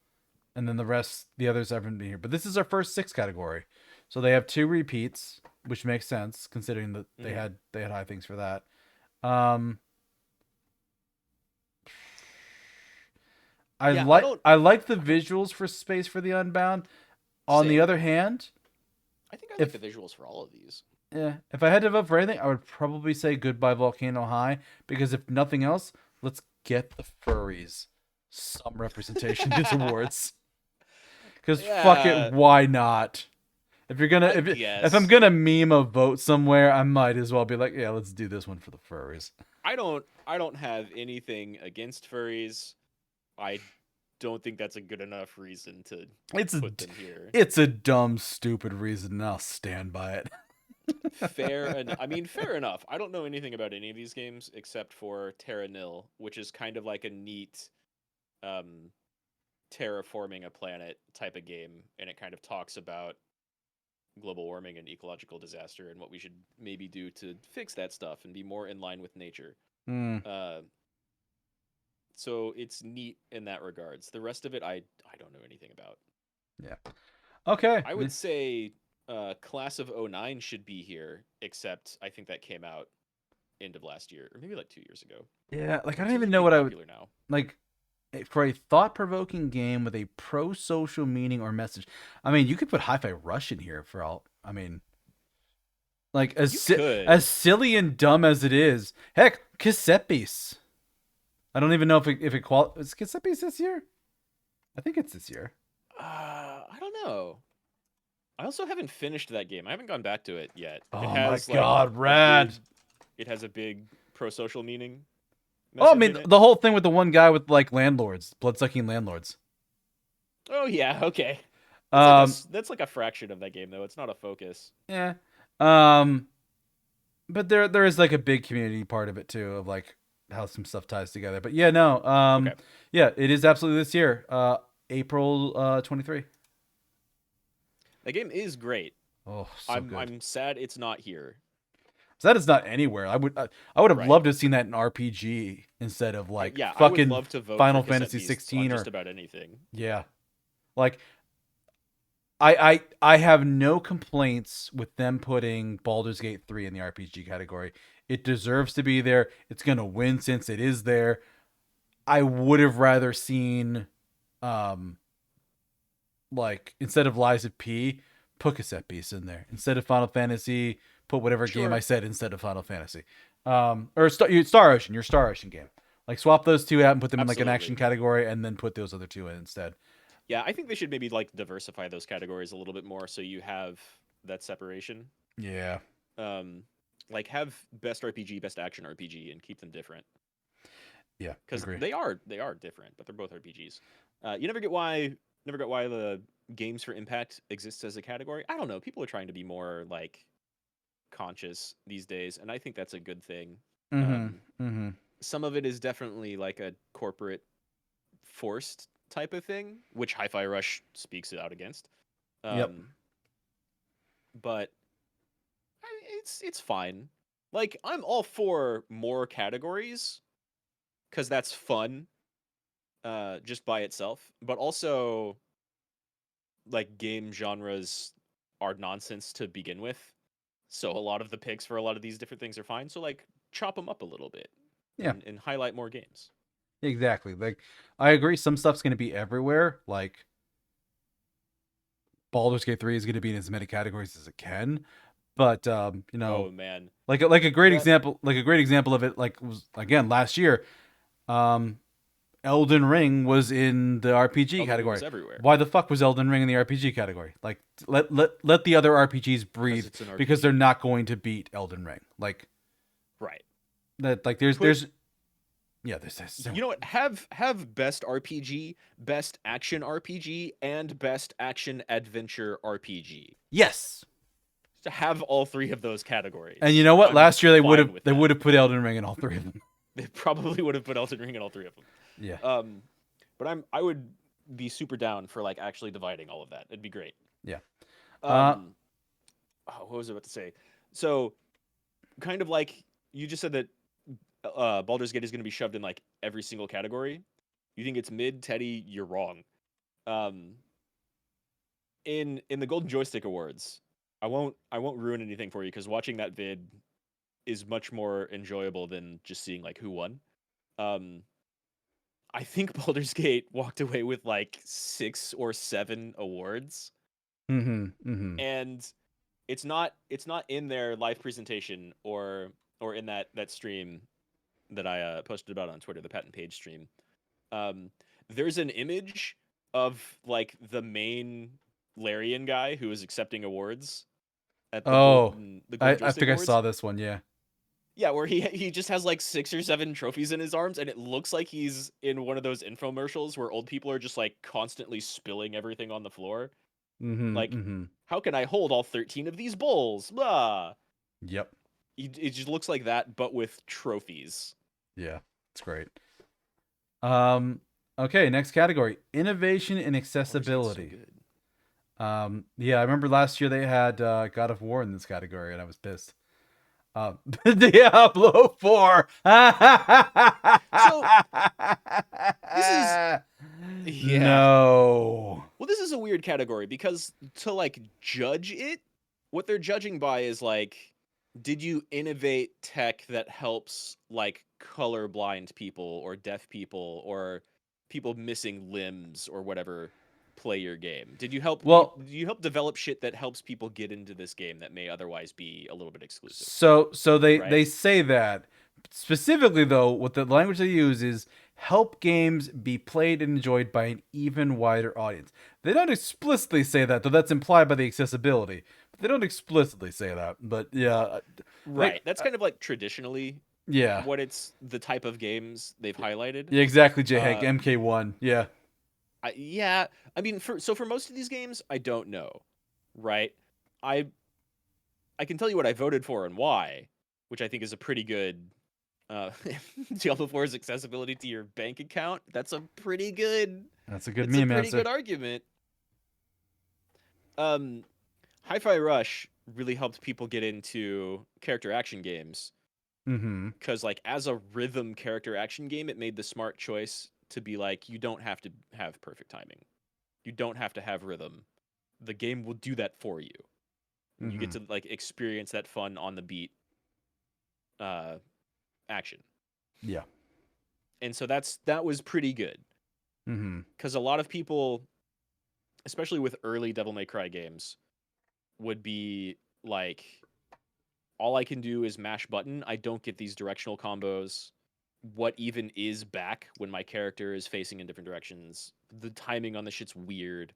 and then the others haven't been here. But this is our first 6 category, so they have 2 repeats, which makes sense considering that they Mhm. had high things for that. Um, Yeah, I don't. I like the visuals for Space for the Unbound. On the Same. other hand, I think I like if the visuals for all of these. if I had to vote for anything, I would probably say Goodbye Volcano High because if nothing else, let's get the furries some representation in these awards. Because fuck it, Yeah, why not? If you're gonna I if I'm guess. gonna meme a vote somewhere, I might as well be like, yeah, let's do this one for the furries. I don't have anything against furries. I don't think that's a good enough reason to It's a put them here. it's a dumb, stupid reason, and I'll stand by it. Fair enough. I don't know anything about any of these games except for Terra Nil, which is kind of like a neat um terraforming a planet type of game, and it kind of talks about global warming and ecological disaster and what we should maybe do to fix that stuff and be more in line with nature. Mm, Uh, so it's neat in that regards. The rest of it, I don't know anything about. yeah. Okay. I would say Class of '09 should be here, except I think that came out end of last year or maybe like 2 years ago. Yeah, like I don't Seems even like know it'd be what I would popular now. like for a thought-provoking game with a pro-social meaning or message. I mean, you could put Hi-Fi Rush in here for all. I mean, like You could. as silly and dumb as it is. Heck, Casepis. I don't even know if it is Casepis this year. I think it's this year. I don't know. I also haven't finished that game. I haven't gone back to it yet. It Oh my has like god, a rad. big it has a big pro-social meaning Oh, I message mean in it. the whole thing with the one guy with like landlords, blood-sucking landlords. Oh yeah, okay. Um, That's like a fraction of that game though. It's not a focus. yeah. Um, but there is like a big community part of it too, of like how some stuff ties together. But yeah, no. Okay. Yeah, it is absolutely this year. April 23. That game is great. Oh, so I'm good. I'm sad it's not here. So that is not anywhere. I would have Right. loved to have seen that in RPG instead of like Yeah, I would fucking love to vote for Final Cassette Fantasy Beasts on 16 just or about anything. yeah. Like I have no complaints with them putting Baldur's Gate 3 in the RPG category. It deserves to be there. It's going to win since it is there. I would have rather seen um like instead of Lies of P, put Cassette Beasts in there. Instead of Final Fantasy, put whatever game I Sure. said instead of Final Fantasy. Or Star Ocean, your Star Ocean game. Like swap those two out and put them in like an action Absolutely. category and then put those other two in instead. Yeah, I think they should maybe like diversify those categories a little bit more so you have that separation. Yeah. Um like have best RPG, best action RPG and keep them different. Yeah, Because agree. they are different, but they're both RPGs. You never get why the games for impact exists as a category. I don't know. People are trying to be more like conscious these days, and I think that's a good thing. Mhm. Um, Mhm. some of it is definitely like a corporate forced type of thing, which Hi-Fi Rush speaks out against. Yep. Um, but it's fine. Like I'm all for more categories because that's fun just by itself, but also like game genres are nonsense to begin with. So a lot of the picks for a lot of these different things are fine. So like chop them up a little bit Yeah. and highlight more games. Exactly. Like I agree some stuff's going to be everywhere. Like Baldur's Gate 3 is going to be in as many categories as it can. But Oh man. like a great That example of it like was again last year. Um Elden Ring was in the RPG Elden Ring category. was everywhere. Why the fuck was Elden Ring in the RPG category? Like, let the other RPGs breathe it's an because RPG. they're not going to beat Elden Ring. Like Right. that. Like there's so You know what? Have best RPG, best action RPG, and best action adventure RPG. yes. To have all three of those categories. And you know what? I'm Last year they fine would have with they that. would have put Elden Ring in all three of them. They probably would have put Elden Ring in all three of them. Yeah. But I would be super down for like actually dividing all of that. It'd be great. Yeah. What was I about to say? So, kind of like you just said that Baldur's Gate is going to be shoved in like every single category. You think it's mid, Teddy? You're wrong. In the Golden Joystick Awards, I won't ruin anything for you because watching that vid is much more enjoyable than just seeing like who won. I think Baldur's Gate walked away with like 6 or 7 awards. And it's not in their live presentation or in that stream that I posted about on Twitter, the Pat and Page stream. There's an image of like the main Larian guy who is accepting awards at the Golden I Joystick think Awards. I saw this one. Yeah. Yeah, where he just has like 6 or 7 trophies in his arms, and it looks like he's in one of those infomercials where old people are just like constantly spilling everything on the floor. How can I hold all 13 of these bowls? Blah. Yep. It just looks like that, but with trophies. Yeah, it's great. Okay, next category: innovation and accessibility. Yeah, I remember last year they had God of War in this category, and I was pissed. Diablo 4. So this is no. Well, this is a weird category because to like judge it, what they're judging by is like, did you innovate tech that helps like colorblind people or deaf people or people missing limbs or whatever play your game? Did you help develop shit that helps people get into this game that may otherwise be a little bit exclusive? So they say that specifically though, what the language they use is help games be played and enjoyed by an even wider audience. They don't explicitly say that, though that's implied by the accessibility. They don't explicitly say that, but yeah. Right. That's kind of like traditionally what it's the type of games they've highlighted. Yeah, exactly, J-Hank. MK1. Yeah. I mean, for most of these games, I don't know. Right? I can tell you what I voted for and why, which I think is a pretty good Diablo 4's accessibility to your bank account. That's a pretty good meme pretty answer. Good argument. Hi-Fi Rush really helped people get into character action games. Because like as a rhythm character action game, it made the smart choice to be like, you don't have to have perfect timing. You don't have to have rhythm. The game will do that for you. You get to like experience that fun on the beat action. Yeah. And so that was pretty good. Because a lot of people, especially with early Devil May Cry games, would be like, all I can do is mash button. I don't get these directional combos. What even is back when my character is facing in different directions? The timing on the shit's weird.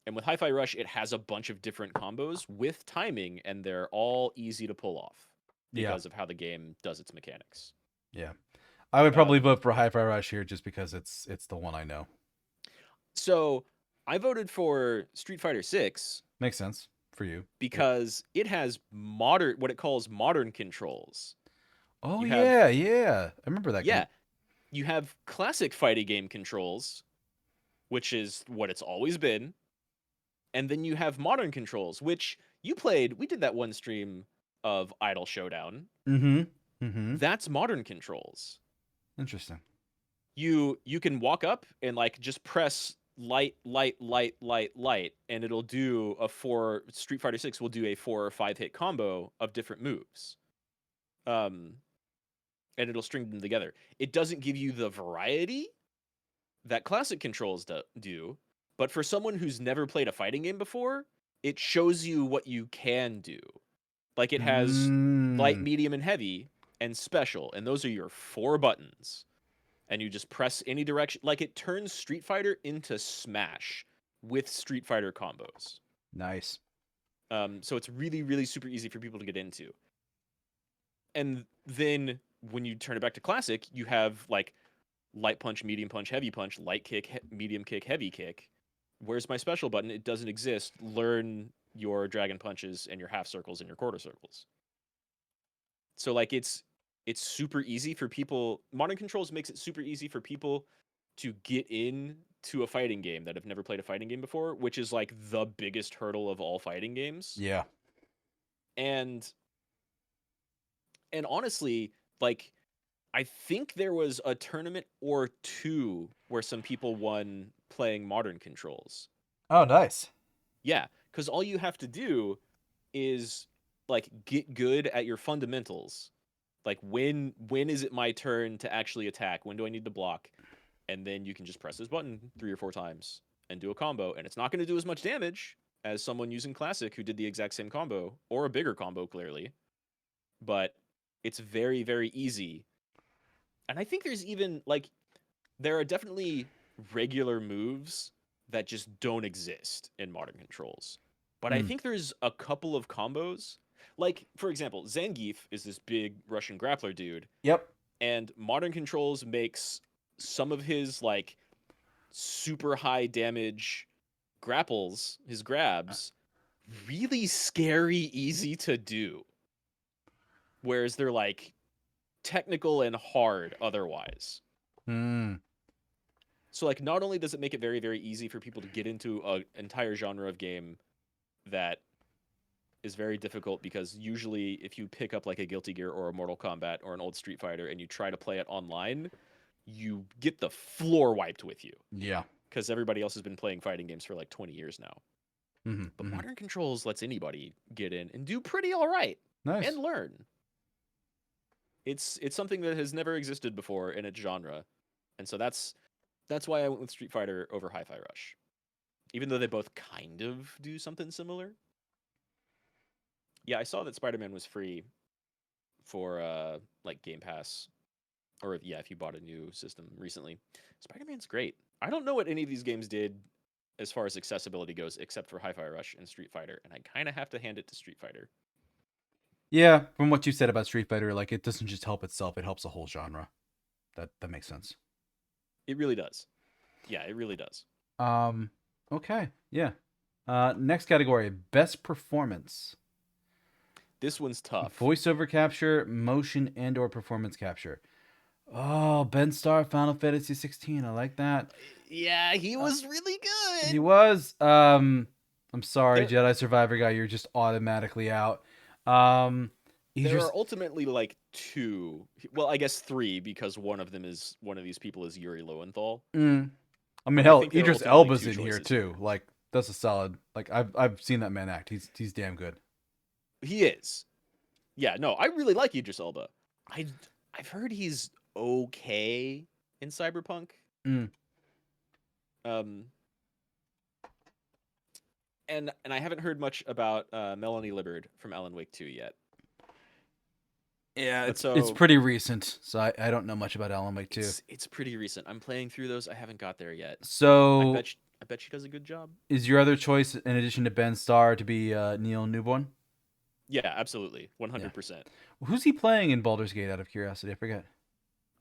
And with Hi-Fi Rush, it has a bunch of different combos with timing, and they're all easy to pull off because of how the game does its mechanics. Yeah. I would probably vote for Hi-Fi Rush here just because it's the one I know. So I voted for Street Fighter 6. Makes sense for you. Because it has what it calls modern controls. Oh, yeah. I remember that game. Yeah. You have classic fighting game controls, which is what it's always been. And then you have modern controls, which you played. We did that one stream of Idol Showdown. That's modern controls. Interesting. You can walk up and like just press light, and it'll do Street Fighter 6 will do a 4 or 5 hit combo of different moves. And it'll string them together. It doesn't give you the variety that classic controls do, but for someone who's never played a fighting game before, it shows you what you can do. Like it has light, medium, and heavy, and special, and those are your 4 buttons. and you just press any direction. Like it turns Street Fighter into Smash with Street Fighter combos. Nice. So it's really, really super easy for people to get into. And then when you turn it back to classic, you have like light punch, medium punch, heavy punch, light kick, medium kick, heavy kick. Where's my special button? It doesn't exist. Learn your dragon punches and your half circles and your quarter circles. So like it's super easy for people. Modern Controls makes it super easy for people to get in to a fighting game that have never played a fighting game before, which is like the biggest hurdle of all fighting games. Yeah. And honestly, like I think there was a tournament or two where some people won playing Modern Controls. Oh, nice. Yeah, because all you have to do is like get good at your fundamentals. Like when is it my turn to actually attack? When do I need to block? And then you can just press this button 3 or 4 times and do a combo, and it's not going to do as much damage as someone using Classic who did the exact same combo or a bigger combo clearly. But it's very, very easy. And I think there's even like there are definitely regular moves that just don't exist in Modern Controls. But I think there's a couple of combos. Like, for example, Zangief is this big Russian grappler dude. Yep. And Modern Controls makes some of his, like, super high damage grapples, his grabs, really scary easy to do. Whereas they're, like, technical and hard otherwise. So, like, not only does it make it very, very easy for people to get into an entire genre of game that is very difficult, because usually if you pick up like a Guilty Gear or a Mortal Kombat or an old Street Fighter and you try to play it online, you get the floor wiped with you. Yeah. Because everybody else has been playing fighting games for like 20 years now. But Modern Controls lets anybody get in and do pretty all right. Nice. And learn. It's something that has never existed before in its genre. And so that's why I went with Street Fighter over Hi-Fi Rush. Even though they both kind of do something similar. Yeah, I saw that Spider-Man was free for like Game Pass, or yeah, if you bought a new system recently. Spider-Man's great. I don't know what any of these games did as far as accessibility goes, except for Hi-Fi Rush and Street Fighter, and I kind of have to hand it to Street Fighter. Yeah, from what you said about Street Fighter, like it doesn't just help itself; it helps the whole genre. That makes sense. It really does. Yeah, it really does. Okay. Yeah. Next category: best performance. This one's tough. Voiceover capture, motion, and/or performance capture. Oh, Ben Starr, Final Fantasy 16. I like that. Yeah, he was really good. He was. I'm sorry, Jedi Survivor guy. You're just automatically out. There are ultimately like 2. Well, I guess 3, because one of these people is Yuri Lowenthal. I mean, But hell, I think there are Idris ultimately Elba's 2 in here choices too. Like that's a solid. Like I've seen that man act. He's damn good. He is. Yeah, no, I really like Idris Elba. I've heard he's okay in Cyberpunk. And I haven't heard much about Melanie Liburd from Alan Wake 2 yet. Yeah, But it's pretty recent, so I don't know much about Alan Wake 2. It's pretty recent. I'm playing through those. I haven't got there yet. So I bet she does a good job. Is your other choice, in addition to Ben Starr, to be Neil Newborn? Yeah, absolutely, 100%. Yeah. Who's he playing in Baldur's Gate? Out of curiosity, I forget.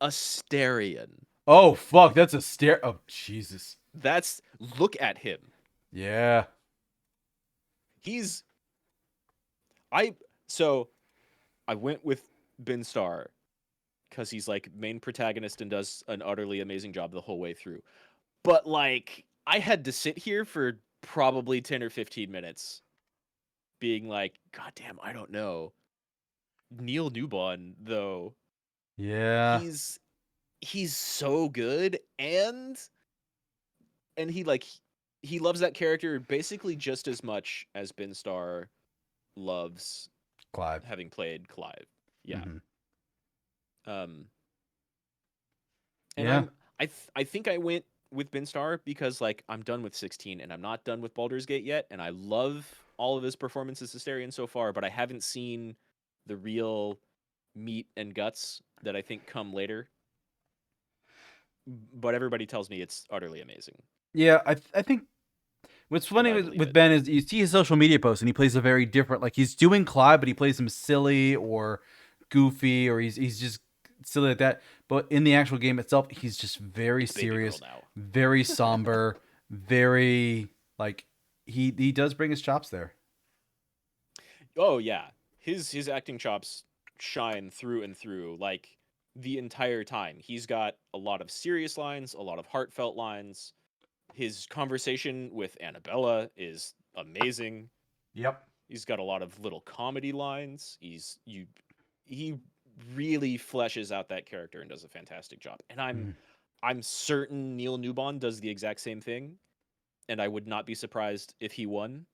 Astarion. Oh fuck, that's a stare. Oh Jesus. Look at him. Yeah. I went with Ben Starr because he's like main protagonist and does an utterly amazing job the whole way through. But like I had to sit here for probably 10 or 15 minutes being like, God damn, I don't know. Neil Newbon, though. Yeah. He's so good, and he loves that character basically just as much as Ben Starr loves Clive, having played Clive. Yeah. And yeah. I think I went with Ben Starr because like I'm done with 16 and I'm not done with Baldur's Gate yet, and I love all of his performances as Astarion so far, but I haven't seen the real meat and guts that I think come later. but everybody tells me it's utterly amazing. Yeah, I think what's funny I believe with it. Ben is you see his social media posts and he plays a very different, like he's doing Collab, but he plays him silly or goofy, or he's just silly like that. But in the actual game itself, he's just very It's Baby Girl serious, now. very somber, very like he does bring his chops there. Oh yeah, his acting chops shine through and through. Like the entire time, he's got a lot of serious lines, a lot of heartfelt lines. His conversation with Annabella is amazing. Yep. He's got a lot of little comedy lines. He really fleshes out that character and does a fantastic job. And I'm certain Neil Newbon does the exact same thing, and I would not be surprised if he won,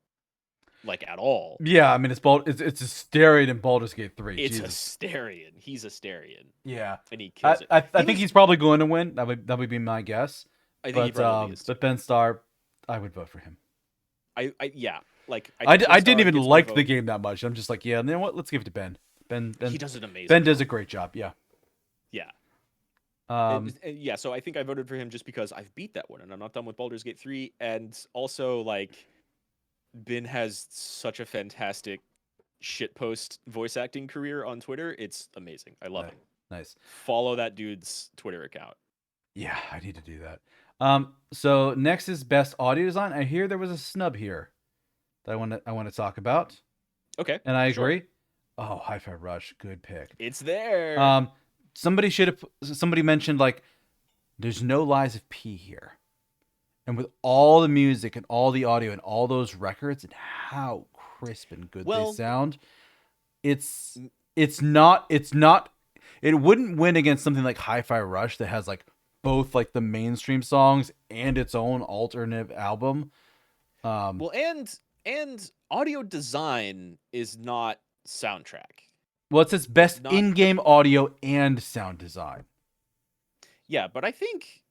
like at all. Yeah, I mean it's Asterion in Baldur's Gate 3. It's Jesus. Asterion. He's Asterion, Yeah. and he kills it. I think he's probably going to win. That would be my guess. I think he probably is too. But Ben Starr, I would vote for him. Yeah, like I think Ben didn't Starr even gets my like the vote. game that much. I'm just like, yeah, you know what? Let's give it to Ben. Ben He does an amazing. Ben does a job. great job. Yeah. Yeah. Um. Yeah, so I think I voted for him just because I've beat that one and I'm not done with Baldur's Gate 3, and also like Ben has such a fantastic shitpost voice acting career on Twitter. It's amazing. I love it. Nice. Follow that dude's Twitter account. Yeah, I need to do that. So next is best audio design. I hear there was a snub here that I want to talk about, Okay. and I sure. agree. Oh, Hi-Fi Rush, good pick. It's there. Somebody mentioned like there's no Lies of P here. And with all the music and all the audio and all those records and how crisp and good they sound, it wouldn't win against something like Hi-Fi Rush that has like both like the mainstream songs and its own alternative album. Well, and audio design is not soundtrack. Well, it says best in-game audio and sound design. Yeah, but I think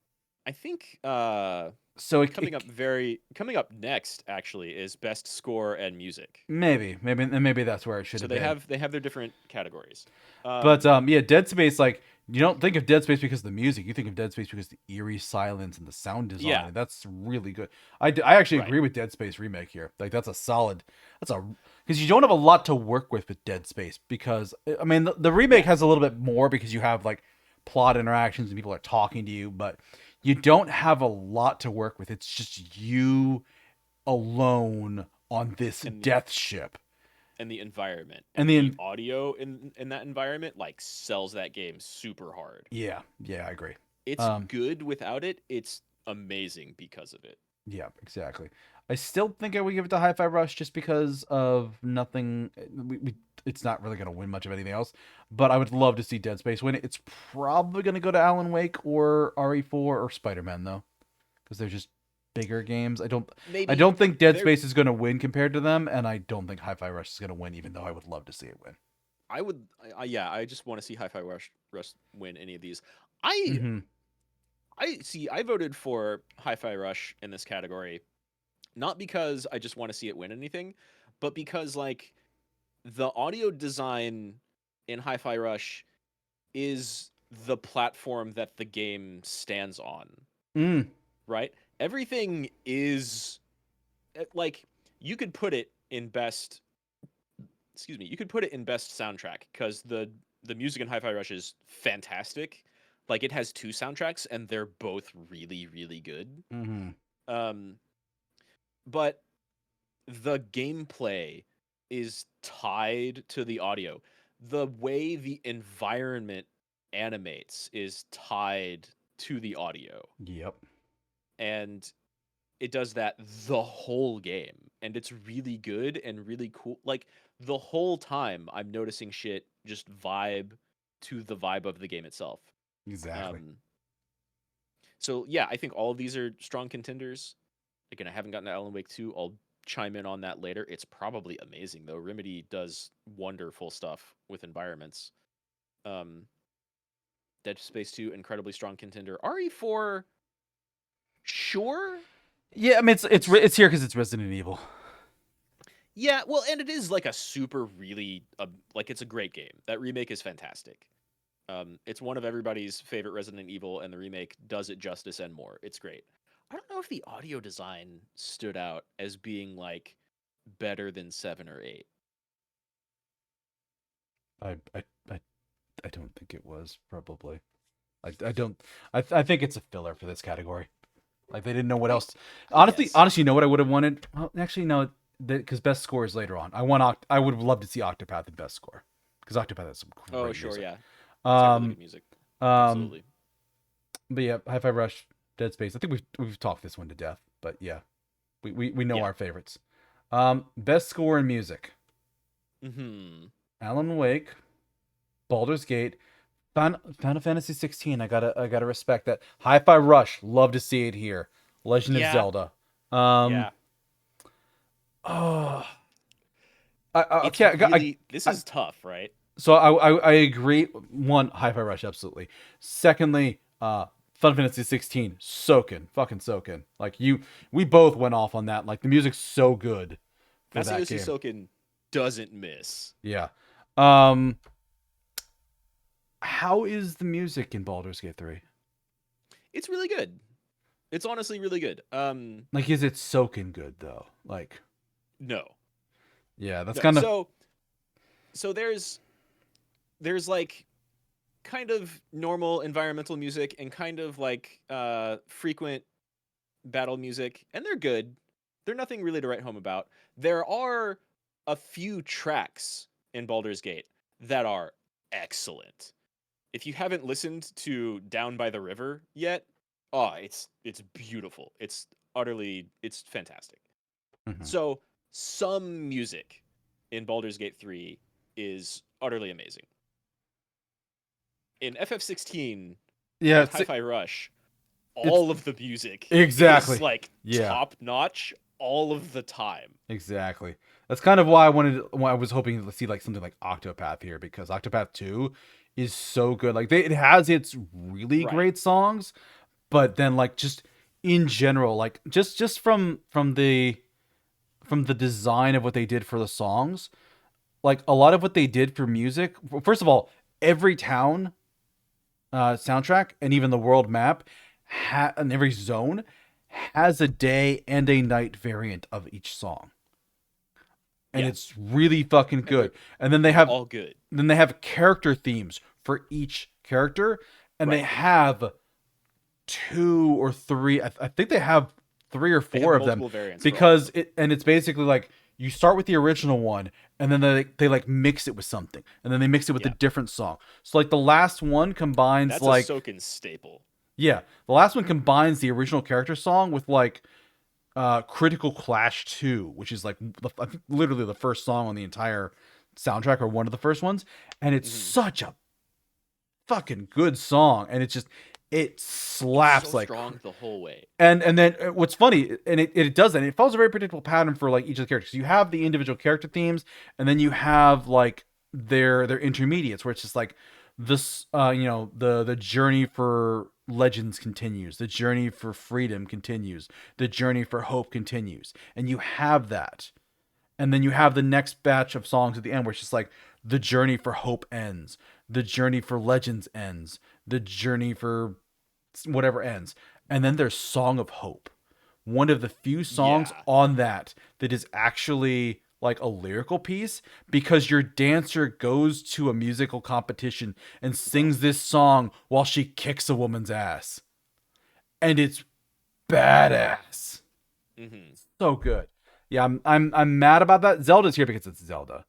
so coming up next actually is best score and music. Maybe that's where it should have been. So they have their different categories. But yeah, Dead Space, like you don't think of Dead Space because of the music. You think of Dead Space because of the eerie silence and the sound design. Yeah. And that's really good. I actually agree with Dead Space remake here. Like because you don't have a lot to work with Dead Space, because I mean the remake has a little bit more because you have like plot interactions and people are talking to you, but you don't have a lot to work with. It's just you alone on this death ship. And the environment. And the audio in that environment like sells that game super hard. Yeah, I agree. It's good without it. It's amazing because of it. Yeah, exactly. I still think I would give it to Hi-Fi Rush just because of nothing. It's not really going to win much of anything else. But I would love to see Dead Space win it. It's probably going to go to Alan Wake or RE4 or Spider-Man though, because they're just bigger games. I don't think Dead Space is going to win compared to them, and I don't think Hi-Fi Rush is going to win, even though I would love to see it win. I just want to see Hi-Fi Rush win any of these. I voted for Hi-Fi Rush in this category, not because I just want to see it win anything, but because like the audio design in Hi-Fi Rush is the platform that the game stands on. Right? Everything is like you could put it in best soundtrack because the music in Hi-Fi Rush is fantastic. Like it has two soundtracks and they're both really, really good. But the gameplay is tied to the audio. The way the environment animates is tied to the audio. Yep. And it does that the whole game. And it's really good and really cool. Like the whole time I'm noticing shit just vibe to the vibe of the game itself. Exactly. So yeah, I think all of these are strong contenders. Again, I haven't gotten to Alan Wake 2. I'll chime in on that later. It's probably amazing though. Remedy does wonderful stuff with environments. Dead Space 2, incredibly strong contender. RE4, sure. Yeah, I mean it's here because it's Resident Evil. Yeah, well, and it is like a super really like it's a great game. That remake is fantastic. It's one of everybody's favorite Resident Evil, and the remake does it justice and more. It's great. I don't know if the audio design stood out as being like better than 7 or 8. I I I, I don't think it was probably. I don't. I think it's a filler for this category. Like they didn't know what else. Honestly, Yes. honestly, you know what I would have wanted? Well, actually, no, because best score is later on. I would have loved to see Octopath in best score because Octopath has some Oh, great sure, music. yeah. It's got really Um, good music. um, Absolutely. but yeah, Hi-Fi Rush, Dead Space. I think we've talked this one to death. But yeah, we know Yeah. our favorites. Best score in music: Hmm. Alan Wake, Baldur's Gate, Final Fantasy 16. I gotta respect that. Hi-Fi Rush. Love to see it here. Legend of Yeah. Zelda. Um. Yeah. Oh. It's Okay. really this is tough, right? So I agree. One, Hi-Fi Rush, absolutely. Secondly, Final Fantasy 16, soaking, fucking soaking. Like we both went off on that. Like the music's so good for that Masayoshi game. Soken doesn't miss. Yeah. Um. How is the music in Baldur's Gate 3? It's really good. It's honestly really good. Like, is it soaking good though? Like, No. yeah, that's No. kind of. So there's like kind of normal environmental music and kind of like frequent battle music, and they're good. They're nothing really to write home about. There are a few tracks in Baldur's Gate that are excellent. If you haven't listened to Down by the River yet, oh, it's beautiful. It's fantastic. Mhm. So some music in Baldur's Gate 3 is utterly amazing. In FF16 Yeah, and Hi-Fi Rush, it's all of the music is exactly. like Yeah, top notch all of the time. exactly. That's kind of why I was hoping to see like something like Octopath here because Octopath 2 is so good. Like it has its really Right. great songs, but then like just in general, like just from the design of what they did for the songs, like a lot of what they did for music. First of all, every town soundtrack and even the world map and every zone has a day and a night variant of each song, and Yeah. it's really fucking And good. And then all good. they have character themes for each character, and they Right. have two or three. I think they have three or They have four of them multiple variants for all of because them. it's basically like you start with the original one and then they like mix it with something and then they mix it with a Yeah. different song. So like the last one combines That's a like Soken staple. yeah, the last one combines the original character song with like Critical Clash 2, which is like I think literally the first song on the entire soundtrack or one of the first ones, and it's Hmm. such a fucking good song and it It's slaps so like strong the whole way. and then what's funny, and it does that. It follows a very predictable pattern for like each of the characters. You have the individual character themes, and then you have like their intermediates, where it's just like this, the journey for legends continues, the journey for freedom continues, the journey for hope continues, and you have that, and then you have the next batch of songs at the end, where it's just like the journey for hope ends, the journey for legends ends, the journey for whatever ends. And then there's Song of Hope. One of the few songs Yeah. on that is actually like a lyrical piece because your dancer goes to a musical competition and sings this song while she kicks a woman's ass. And it's badass. Hmm. So good. Yeah, I'm mad about that. Zelda's here because it's Zelda.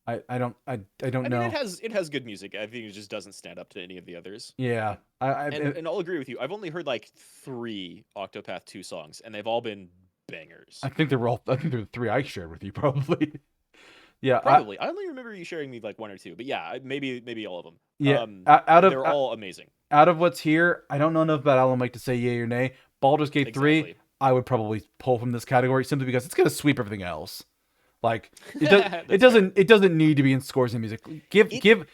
I don't I mean, know. it has good music. I think it just doesn't stand up to any of the others. Yeah. And I'll agree with you. I've only heard like 3 Octopath 2 songs, and they've all been bangers. I think they're the three I shared with you probably. Yeah, Probably. I only remember you sharing me like 1 or 2, but yeah, maybe all of them. yeah. Out of They're all amazing. out of what's here, I don't know enough about Alan Wake to say yay or nay. Baldur's Gate 3, Exactly. I would probably pull from this category simply because it's gonna sweep everything else. Like it does That's fair. it doesn't need to be in scores and music. It Give it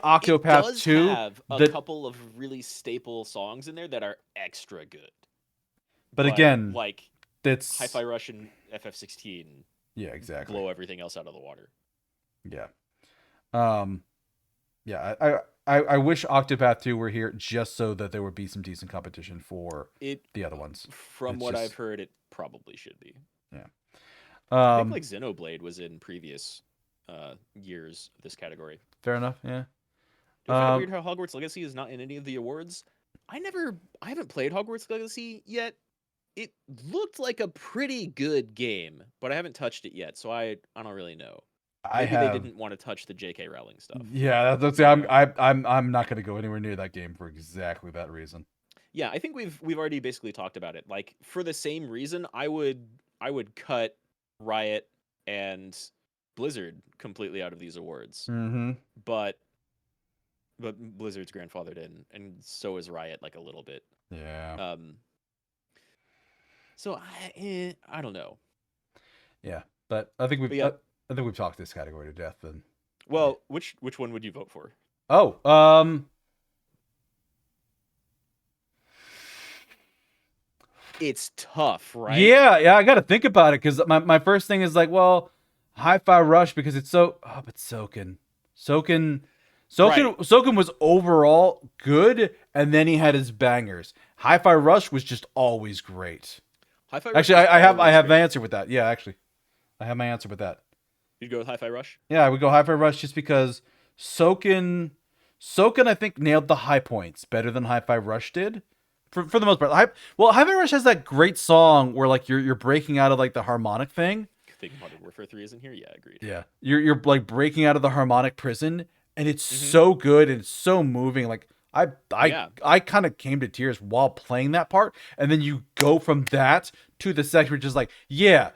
Octopath does 2 have a the couple of really staple songs in there that are extra good. but But again, like that's Hi-Fi Rush and FF16 yeah, exactly. blow everything else out of the water. Yeah. Um yeah, I wish Octopath 2 were here just so that there would be some decent competition for It the other ones. from It's what just- I've heard, it probably should be. Yeah. I think like Xenoblade was in previous years of this category. Fair enough. Yeah. Do I find it weird how Hogwarts Legacy is not in any of the awards? I haven't played Hogwarts Legacy yet. It looked like a pretty good game, but I haven't touched it yet, so I don't really know. Maybe they didn't want to touch the J.K. Rowling stuff. Yeah, that's I'm not going to go anywhere near that game for exactly that reason. Yeah, I think we've already basically talked about it. Like for the same reason, I would cut Riot and Blizzard completely out of these awards. Mm-hmm. But Blizzard's grandfathered in, and so is Riot, like a little bit. Yeah. So I don't know. Yeah, but I think yeah. I think we've talked this category to death. Then. Well, which one would you vote for? Oh, it's tough, right? Yeah, I got to think about it because my first thing is like, well, Hi-Fi Rush because it's so. Oh, but Soken was overall good, and then he had his bangers. Hi-Fi Rush was just always great. Hi-Fi Rush actually, I have my answer with that. Yeah, actually, I have my answer with that. You'd go with Hi-Fi Rush? Yeah, I would go Hi-Fi Rush just because Soken I think nailed the high points better than Hi-Fi Rush did. For the most part. Hi-Fi Rush has that great song where like you're breaking out of like the harmonic thing. I think Modern Warfare 3 isn't here? Yeah, agreed. Yeah. You're like breaking out of the harmonic prison, and it's so good and it's so moving. Like I kind of came to tears while playing that part, and then you go from that to the section which is like, yeah,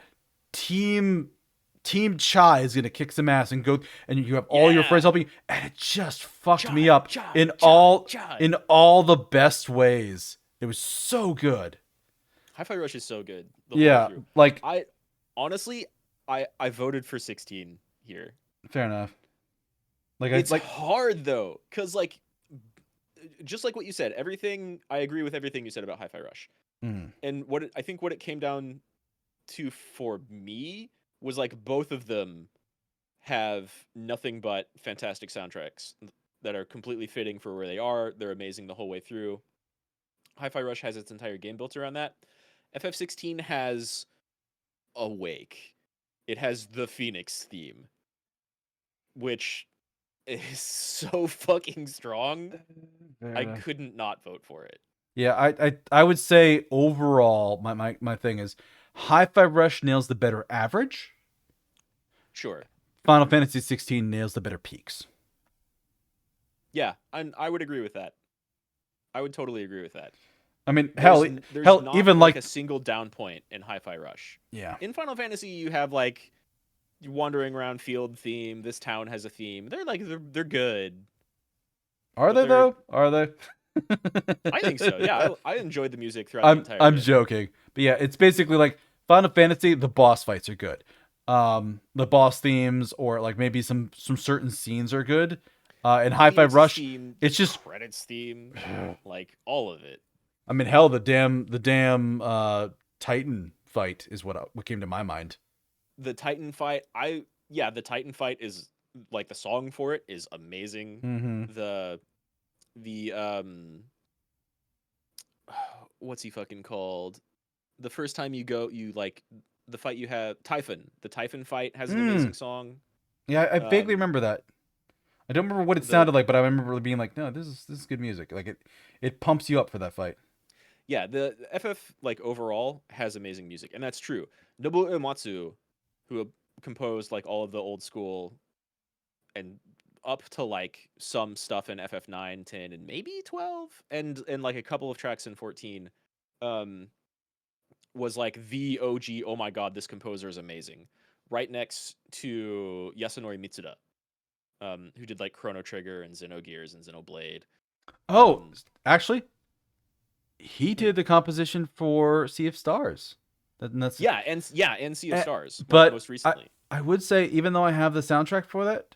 Team Chai is gonna kick some ass and go, and you have all your friends helping you, and it just fucked me up in all the best ways. It was so good. Hi-Fi Rush is so good. Like I honestly I voted for 16 here. Fair enough. Like it's like hard though, because like just like what you said, I agree with everything you said about Hi-Fi Rush. And what it came down to for me was like both of them have nothing but fantastic soundtracks that are completely fitting for where they are. They're amazing the whole way through. Hi-Fi Rush has its entire game built around that. FF16 has Awake. It has the Phoenix theme, which is so fucking strong. I couldn't not vote for it. Yeah, I would say overall my thing is Hi-Fi Rush nails the better average. Sure. Final Fantasy 16 nails the better peaks. Yeah, I would agree with that. I would totally agree with that. I mean, there's not even like a single down point in Hi-Fi Rush. Yeah. In Final Fantasy, you have like wandering around field theme. This town has a theme. They're like they're good. Are they though? Are they? I think so. Yeah, I enjoyed the music throughout the entire. I'm joking, but yeah, it's basically like Final Fantasy. The boss fights are good. The boss themes or like maybe some certain scenes are good. And Hi-Fi Rush, it's just credits theme, like all of it. I mean, hell, the damn Titan fight is what came to my mind. The Titan fight, the Titan fight is like the song for it is amazing. Mm-hmm. The what's he fucking called? The first time you like the fight you have Typhon. The Typhon fight has an amazing song. Yeah, I vaguely remember that. I don't remember what it sounded like, but I remember being like, "No, this is good music." Like it pumps you up for that fight. Yeah, the FF like overall has amazing music, and that's true. Nobuo Uematsu, who composed like all of the old school and up to like some stuff in FF 9, 10, and maybe 12, and like a couple of tracks in 14, was like the OG. Oh my god, this composer is amazing. Right next to Yasunori Mitsuda, who did like Chrono Trigger and Xenogears and Xenoblade. Oh, actually, he did the composition for Sea of Stars. And Sea of Stars. But most recently, I would say even though I have the soundtrack for that,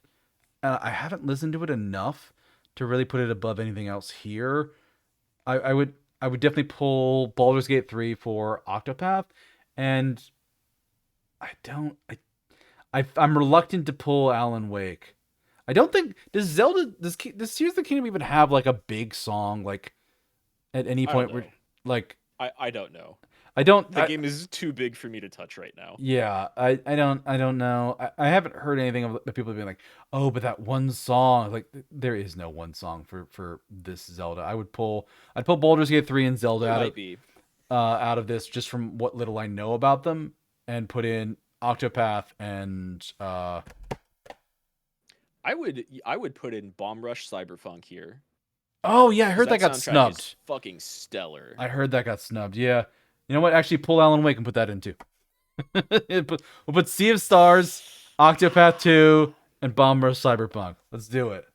I haven't listened to it enough to really put it above anything else here. I would definitely pull Baldur's Gate 3 for Octopath, and I'm reluctant to pull Alan Wake. I don't think does Zelda does Tears of the Kingdom even have like a big song like at any I don't point where know. like I don't know. I don't The game is too big for me to touch right now. yeah, I don't know. I haven't heard anything of the people being like, oh, but that one song, like there is no one song for this Zelda. I'd pull Baldur's Gate 3 and Zelda There might be. out of this just from what little I know about them, and put in Octopath and I would put in Bomb Rush Cyberpunk here. oh yeah, I 'Cause heard that got soundtrack snubbed. is fucking stellar. I heard that got snubbed. Yeah, you know what? Actually, pull Alan Wake and put that in too. We'll put Sea of Stars, Octopath 2, and Bomb Rush Cyberpunk. Let's do it.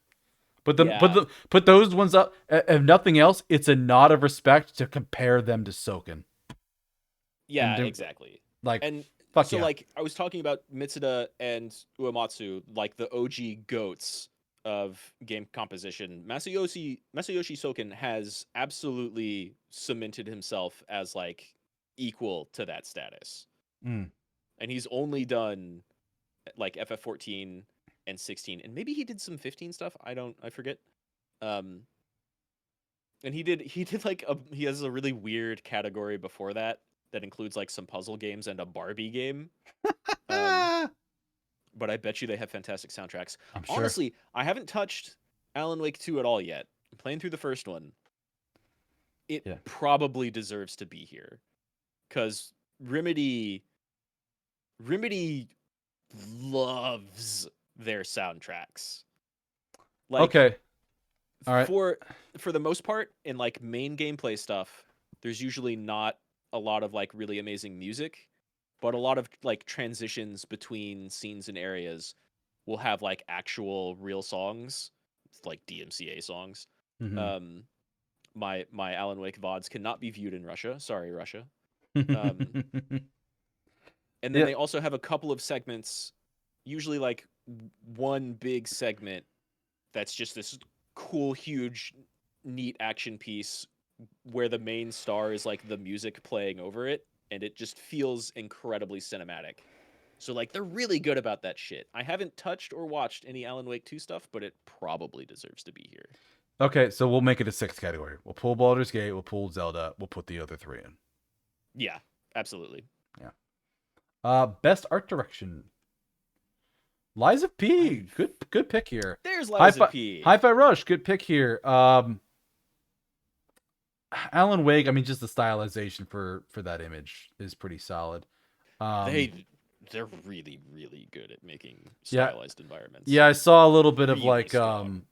Put those ones up. If nothing else, it's a nod of respect to compare them to Soken. Yeah, do- exactly. Like, And fuck so yeah. like I was talking about Mitsuda and Uematsu, like the OG goats of game composition. Masayoshi Soken has absolutely cemented himself as like equal to that status. Mm. And he's only done like FF14 and 16, and maybe he did some 15 stuff. I forget. Um, and he did like he has a really weird category before that includes like some puzzle games and a Barbie game. But I bet you they have fantastic soundtracks. I'm sure. Honestly, I haven't touched Alan Wake 2 at all yet. I'm playing through the first one. It probably deserves to be here, because Remedy loves their soundtracks. Like, okay. All right. For the most part, in like main gameplay stuff, there's usually not a lot of like really amazing music, but a lot of like transitions between scenes and areas will have like actual real songs, like DMCA songs. Mhm. My Alan Wake VODs cannot be viewed in Russia. Sorry, Russia. And then Yeah. they also have a couple of segments, usually like one big segment that's just this cool, huge, neat action piece where the main star is like the music playing over it, and it just feels incredibly cinematic. So like they're really good about that shit. I haven't touched or watched any Alan Wake 2 stuff, but it probably deserves to be here. Okay, so we'll make it a 6th category. We'll pull Baldur's Gate, we'll pull Zelda, we'll put the other 3 in. Yeah, absolutely. Yeah. Best art direction. Lies of P. Good pick here. There's Lies of P. Hi-Fi Rush, good pick here. Alan Wake, I mean, just the stylization for that image is pretty solid. They're really, really good at making stylized environments. Yeah, I saw a little bit of really like strong.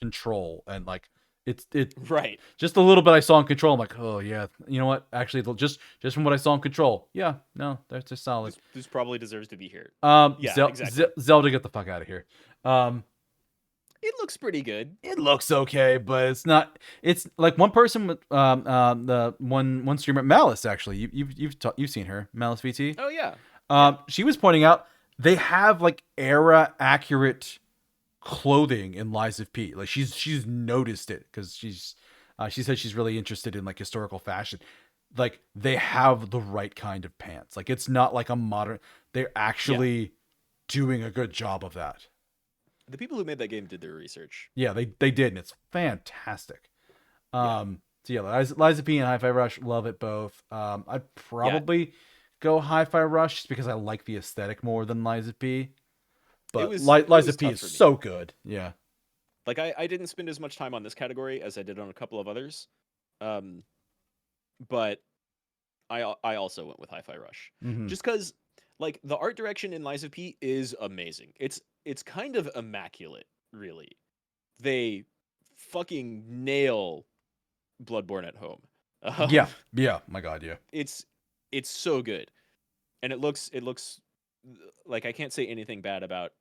Control, and like it right. Just a little bit I saw in Control. I'm like, oh yeah, you know what? Actually, just from what I saw in Control, yeah, no, they're just solid. This probably deserves to be here. Exactly. Zelda, get the fuck out of here. It looks pretty good. It looks okay, but it's not. It's like one person with the one streamer, Malice. Actually, you've seen her, Malice VT. Oh yeah. She was pointing out they have like era accurate clothing in Lies of P. Like she's noticed it because she said she's really interested in like historical fashion. Like they have the right kind of pants. Like it's not like a modern. They're actually doing a good job of that. The people who made that game did their research. Yeah, they did, and it's fantastic. So yeah, Lies of P and Hi-Fi Rush, love it both. I'd probably go Hi-Fi Rush just because I like the aesthetic more than Lies of P. But Lies of P is so good. Yeah. Like I didn't spend as much time on this category as I did on a couple of others. But I also went with Hi-Fi Rush. Mm-hmm. Just because like the art direction in Lies of P is amazing. It's kind of immaculate, really. They fucking nail Bloodborne at home. Yeah, my god, yeah. It's so good. And it looks like I can't say anything bad about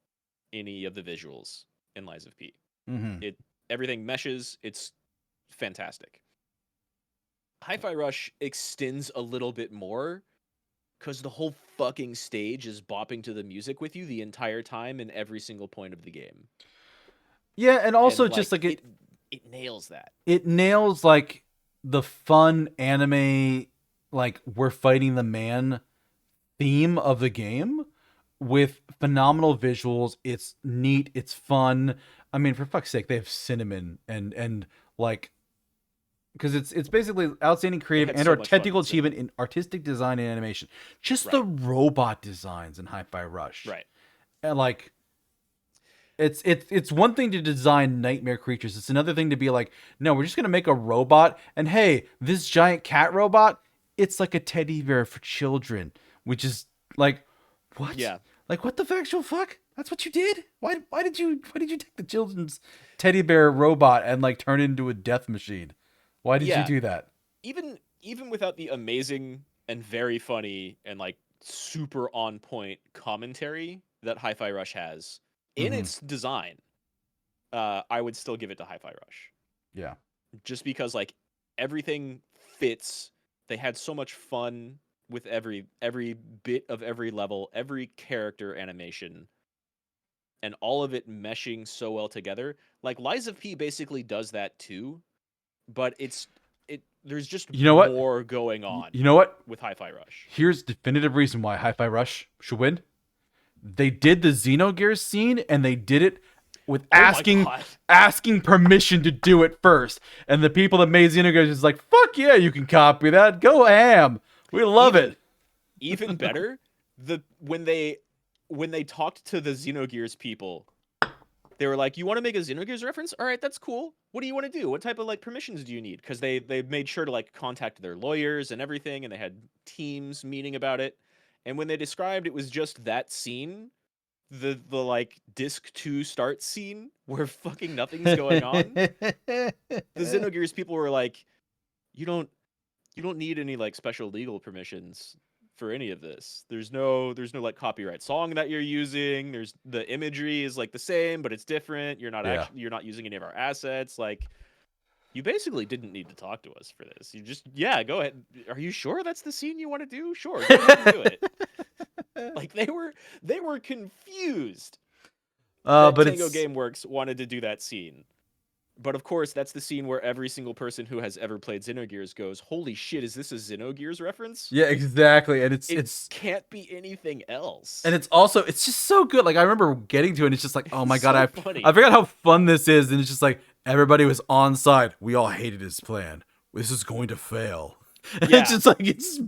any of the visuals in Lies of P. Mm-hmm. Everything meshes. It's fantastic. Hi-Fi Rush extends a little bit more because the whole fucking stage is bopping to the music with you the entire time in every single point of the game. Yeah, and also and, just like it nails that. It nails like the fun anime, like we're fighting the man theme of the game, with phenomenal visuals. It's neat. It's fun. I mean, for fuck's sake, they have cinnamon and like, because it's basically outstanding They creative had and so or much fun technical with cinnamon. achievement in artistic design and animation. Just Right. the robot designs in Hi-Fi Rush. Right. And like, it's one thing to design nightmare creatures. It's another thing to be like, no, we're just gonna make a robot, and hey, this giant cat robot, it's like a teddy bear for children, which is like, what? Yeah. Like, what the actual fuck? That's what you did? Why did you take the children's teddy bear robot and like turn it into a death machine? Why did you Yeah. do that? Even without the amazing and very funny and like super on point commentary that Hi-Fi Rush has in Mm-hmm. its design, I would still give it to Hi-Fi Rush. Yeah. Just because like everything fits. They had so much fun with every bit of every level, every character animation, and all of it meshing so well together. Like Lies of P basically does that too, but there's just You know what? more going on You know what? with Hi-Fi Rush. Here's definitive reason why Hi-Fi Rush should win. They did the Xenogears scene, and they did it with Oh my asking God. asking permission to do it first. And the people that made Xenogears is like, fuck yeah, you can copy that. Go ham. We love it. Even better, when they talked to the Xenogears people, they were like, "You want to make a Xenogears reference? All right, that's cool. What do you want to do? What type of like permissions do you need?" Because they made sure to like contact their lawyers and everything, and they had teams meeting about it. And when they described it was just that scene, the like disc 2 start scene where fucking nothing's going on, the Xenogears people were like, "You don't need any like special legal permissions for any of this. There's no like copyright song that you're using. There's the imagery is like the same, but it's different. You're not Yeah. actually you're not using any of our assets. Like you basically didn't need to talk to us for this. You just go ahead. Are you sure that's the scene you want to do? Sure, go ahead and do it. Like they were confused that But Tango it's Gameworks wanted to do that scene. But of course, that's the scene where every single person who has ever played Xenogears goes, "Holy shit, is this a Xenogears reference?" yeah, exactly. And It it's can't be anything else. and it's also it's just so good. Like I remember getting to it and it's just like, oh my It's god, so funny. I forgot how fun this is, and it's just like everybody was on side. We all hated his plan. This is going to fail. And Yeah. it's just like it's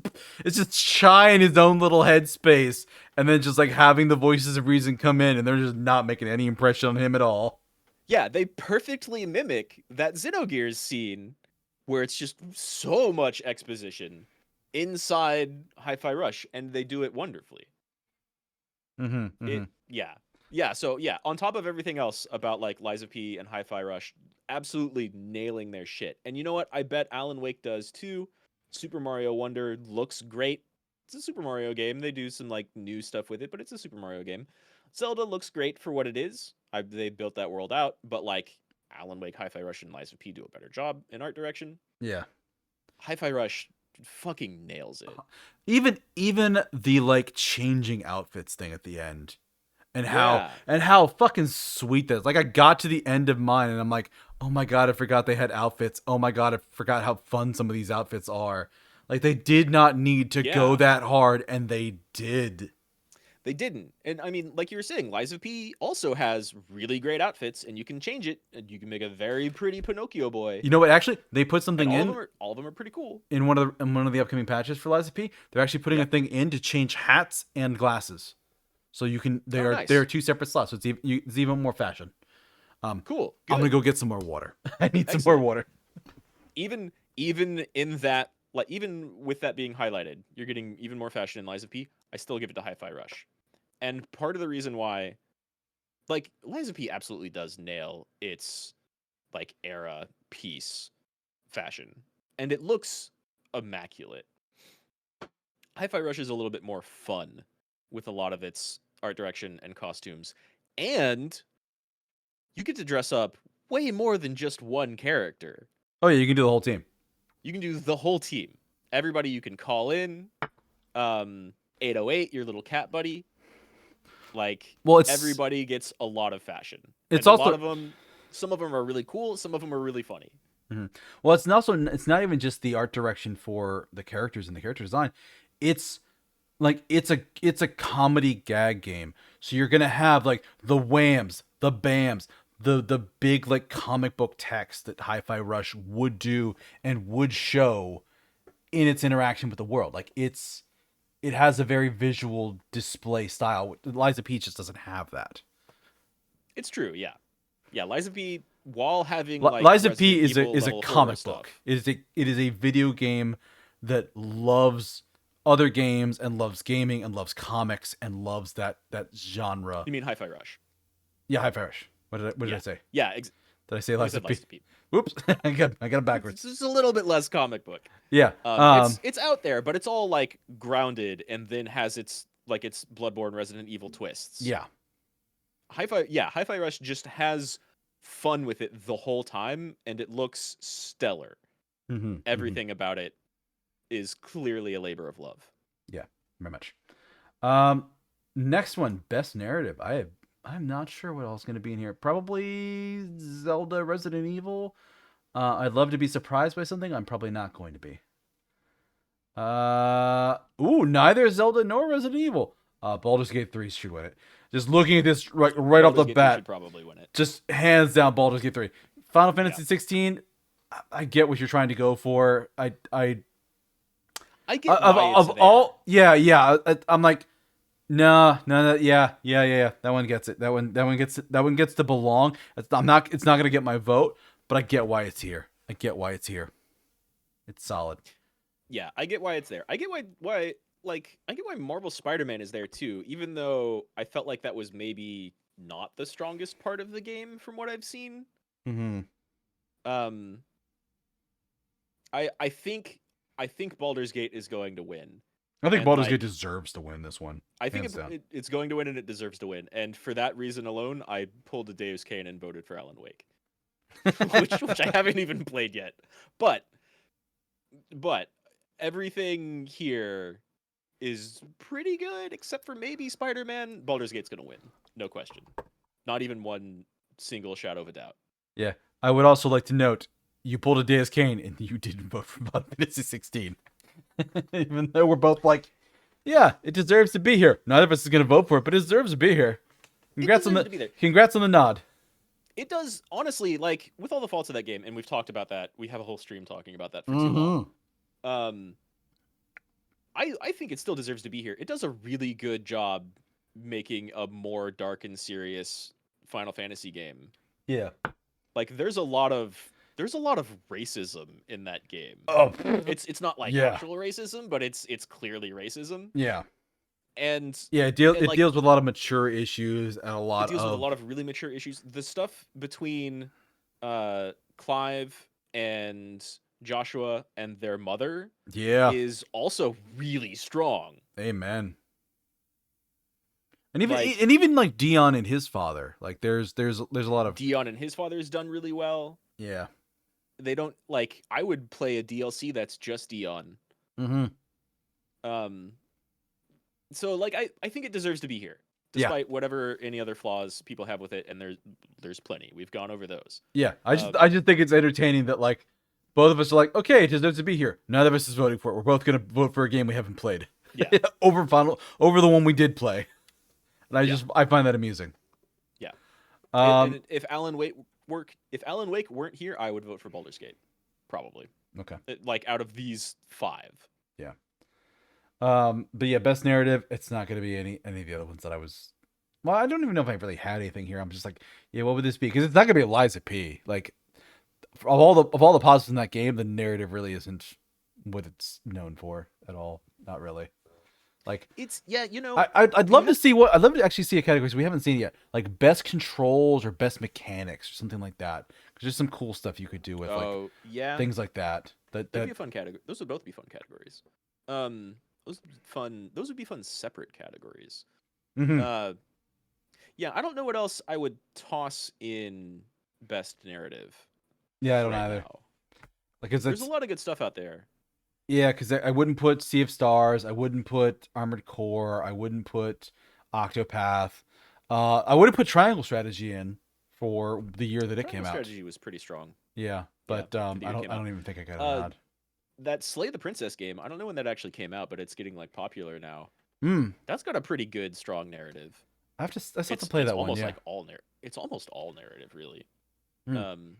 just shy in his own little headspace, and then just like having the voices of reason come in, and they're just not making any impression on him at all. Yeah, they perfectly mimic that Xenogears scene where it's just so much exposition inside Hi-Fi Rush, and they do it wonderfully. Mm-hmm, So on top of everything else about like Lies of P and Hi-Fi Rush, absolutely nailing their shit. And you know what? I bet Alan Wake does too. Super Mario Wonder looks great. It's a Super Mario game. They do some like new stuff with it, but it's a Super Mario game. Zelda looks great for what it is. They built that world out, but like Alan Wake, Hi-Fi Rush, and Lies of P do a better job in art direction. Yeah. Hi-Fi Rush fucking nails it. Even the like changing outfits thing at the end, and how fucking sweet that is. Like I got to the end of mine and I'm like, oh my god, I forgot they had outfits. Oh my god, I forgot how fun some of these outfits are. Like they did not need to go that hard, and they did. They didn't. And I mean, like you were saying, Lies of P also has really great outfits, and you can change it, and you can make a very pretty Pinocchio boy. You know what? Actually, they put something and in. all of them are pretty cool. In one of the upcoming patches for Lies of P, they're actually putting a thing in to change hats and glasses, so you can. They are two separate slots, so it's even more fashion. Cool. Good. I'm gonna go get some more water. I need some more water. Even in that, like even with that being highlighted, you're getting even more fashion in Lies of P. I still give it to Hi-Fi Rush. And part of the reason why, like, Lies of P absolutely does nail its, like, era piece fashion. And it looks immaculate. Hi-Fi Rush is a little bit more fun with a lot of its art direction and costumes. And you get to dress up way more than just one character. Oh yeah, you can do the whole team. You can do the whole team. Everybody you can call in. 808, your little cat buddy. Like, everybody gets a lot of fashion. It's and also a lot of them. Some of them are really cool. Some of them are really funny. Mm-hmm. Well, it's not even just the art direction for the characters and the character design. It's like it's a comedy gag game. So you're gonna have like the whams, the bams, the big like comic book text that Hi-Fi Rush would do and would show in its interaction with the world. Like it has a very visual display style. Liza P just doesn't have that. It's true, yeah. Yeah, Liza P, while having Liza P Resident is a Evil level horror comic stuff, book. It is a video game that loves other games and loves gaming and loves comics and loves that genre. You mean Hi-Fi Rush? Yeah, Hi-Fi Rush. What did I say? Yeah, Did I say I Liza said P? Liza P. Whoops, I got it backwards. It's just a little bit less comic book. Yeah. It's out there, but it's all like grounded, and then has its Bloodborne Resident Evil twists. Yeah. Hi-Fi Rush just has fun with it the whole time, and it looks stellar. Mm-hmm. Everything about it is clearly a labor of love. Yeah, very much. Next one, best narrative. I'm not sure what else is going to be in here. Probably Zelda Resident Evil. I'd love to be surprised by something. I'm probably not going to be. Neither Zelda nor Resident Evil. Baldur's Gate 3 should win it. Just looking at this right off the Gate 3 bat, should probably win it. just hands down Baldur's Gate 3. Final Fantasy 16. I get what you're trying to go for. I get of all, yeah. I'm like, no, yeah. That one gets it. That one gets to belong. It's not gonna get my vote, but I get why it's here. It's solid. Yeah, I get why it's there. I get why Marvel Spider-Man is there too, even though I felt like that was maybe not the strongest part of the game from what I've seen. Mm-hmm. I think Baldur's Gate is going to win. I think Baldur's Gate deserves to win this one. I think it's going to win, and it deserves to win. And for that reason alone, I pulled a Deuscain and voted for Alan Wake, which I haven't even played yet. But everything here is pretty good, except for maybe Spider-Man. Baldur's Gate's going to win, no question. Not even one single shadow of a doubt. Yeah, I would also like to note you pulled a Deuscain and you didn't vote for Final Fantasy 16. Even though we're both like, yeah, it deserves to be here. Neither of us is going to vote for it, but it deserves to be here. Congrats on the nod. It does, honestly, like, with all the faults of that game, and we've talked about that. We have a whole stream talking about that for too long. I think it still deserves to be here. It does a really good job making a more dark and serious Final Fantasy game. Yeah. Like, there's a lot of racism in that game. Oh, it's not like actual racism, but it's clearly racism. Yeah. And it deals with a lot of mature issues and with a lot of really mature issues. The stuff between Clive and Joshua and their mother is also really strong. Amen. And even like Dion and his father, like there's a lot of Dion and his father is done really well. Yeah. They don't like. I would play a DLC that's just Dion. Mm-hmm. So like I think it deserves to be here, despite whatever any other flaws people have with it, and there's plenty. We've gone over those. Yeah, I just think it's entertaining that like both of us are like, okay, it deserves to be here. Neither of us is voting for it. We're both gonna vote for a game we haven't played. Yeah. over the one we did play. And I find that amusing. Yeah. And if Alan Wake weren't here, I would vote for Baldur's Gate, probably. Okay. Like out of these 5. Yeah. But yeah, best narrative. It's not going to be any of the other ones that I was. Well, I don't even know if I really had anything here. I'm just like, yeah, what would this be? Because it's not going to be Liza P. Like, of all the positives in that game, the narrative really isn't what it's known for at all. Not really. Like it's I'd love to actually see a category we haven't seen yet, like best controls or best mechanics or something like that. Because there's some cool stuff you could do with things like that. That'd be a fun category. Those would both be fun categories. Those would be fun separate categories. Mm-hmm. I don't know what else I would toss in best narrative. Yeah, I don't either. Now. Like there's a lot of good stuff out there. Yeah, because I wouldn't put Sea of Stars. I wouldn't put Armored Core. I wouldn't put Octopath. I would have put Triangle Strategy in for the year that it came out. Strategy was pretty strong. Yeah, but I don't even think I got a nod. That Slay the Princess game, I don't know when that actually came out, but it's getting like popular now. That's got a pretty good, strong narrative. I still have to play that one. Almost Yeah. like it's almost all narrative, really. Mm.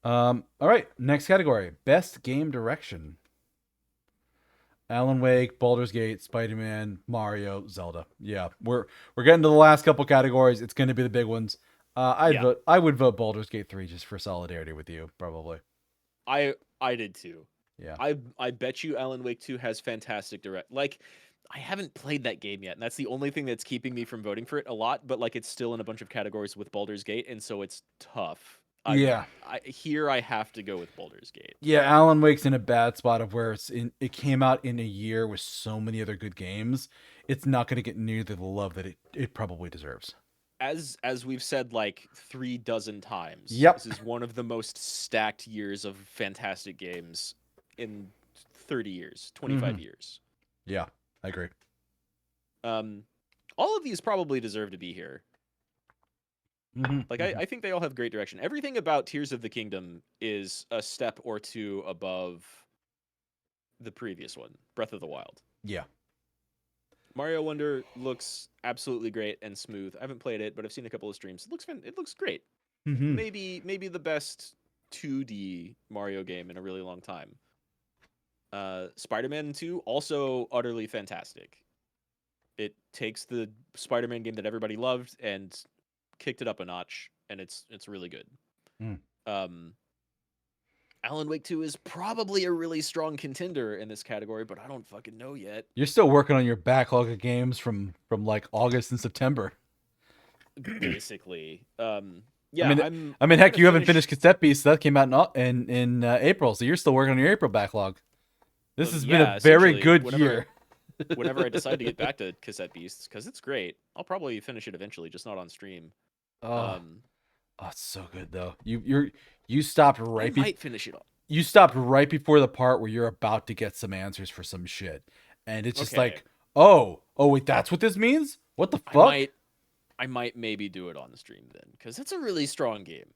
All right. Next category: best game direction. Alan Wake, Baldur's Gate, Spider-Man, Mario, Zelda. Yeah, we're getting to the last couple categories. It's going to be the big ones. I would vote Baldur's Gate 3 just for solidarity with you, probably. I did too. Yeah. I bet you Alan Wake 2 has fantastic direct. Like, I haven't played that game yet, and that's the only thing that's keeping me from voting for it a lot. But like, it's still in a bunch of categories with Baldur's Gate, and so it's tough. Yeah. I have to go with Baldur's Gate. Yeah, Alan Wake's in a bad spot of where it came out in a year with so many other good games. It's not going to get near the love that it probably deserves. As we've said like 36 times. Yep. This is one of the most stacked years of fantastic games in 30 years, 25 years. Yeah, I agree. All of these probably deserve to be here. Like, I think they all have great direction. Everything about Tears of the Kingdom is a step or two above the previous one, Breath of the Wild. Yeah. Mario Wonder looks absolutely great and smooth. I haven't played it, but I've seen a couple of streams. It looks great. Maybe the best 2D Mario game in a really long time. Spider-Man 2 also utterly fantastic. It takes the Spider-Man game that everybody loved and kicked it up a notch, and it's really good. Alan Wake 2 is probably a really strong contender in this category, but I don't fucking know yet. You're still working on your backlog of games from like August and September. Basically. Yeah, I mean, heck, you haven't finished Cassette Beast. That came out in April, so you're still working on your April backlog. This has been a very good year. Whenever I decide to get back to Cassette Beasts, because it's great, I'll probably finish it eventually, just not on stream. It's so good though. You stopped right. I might finish it all. You stopped right before the part where you're about to get some answers for some shit, and it's just like, oh wait, that's what this means? What the fuck? I might maybe do it on the stream then, because it's a really strong game.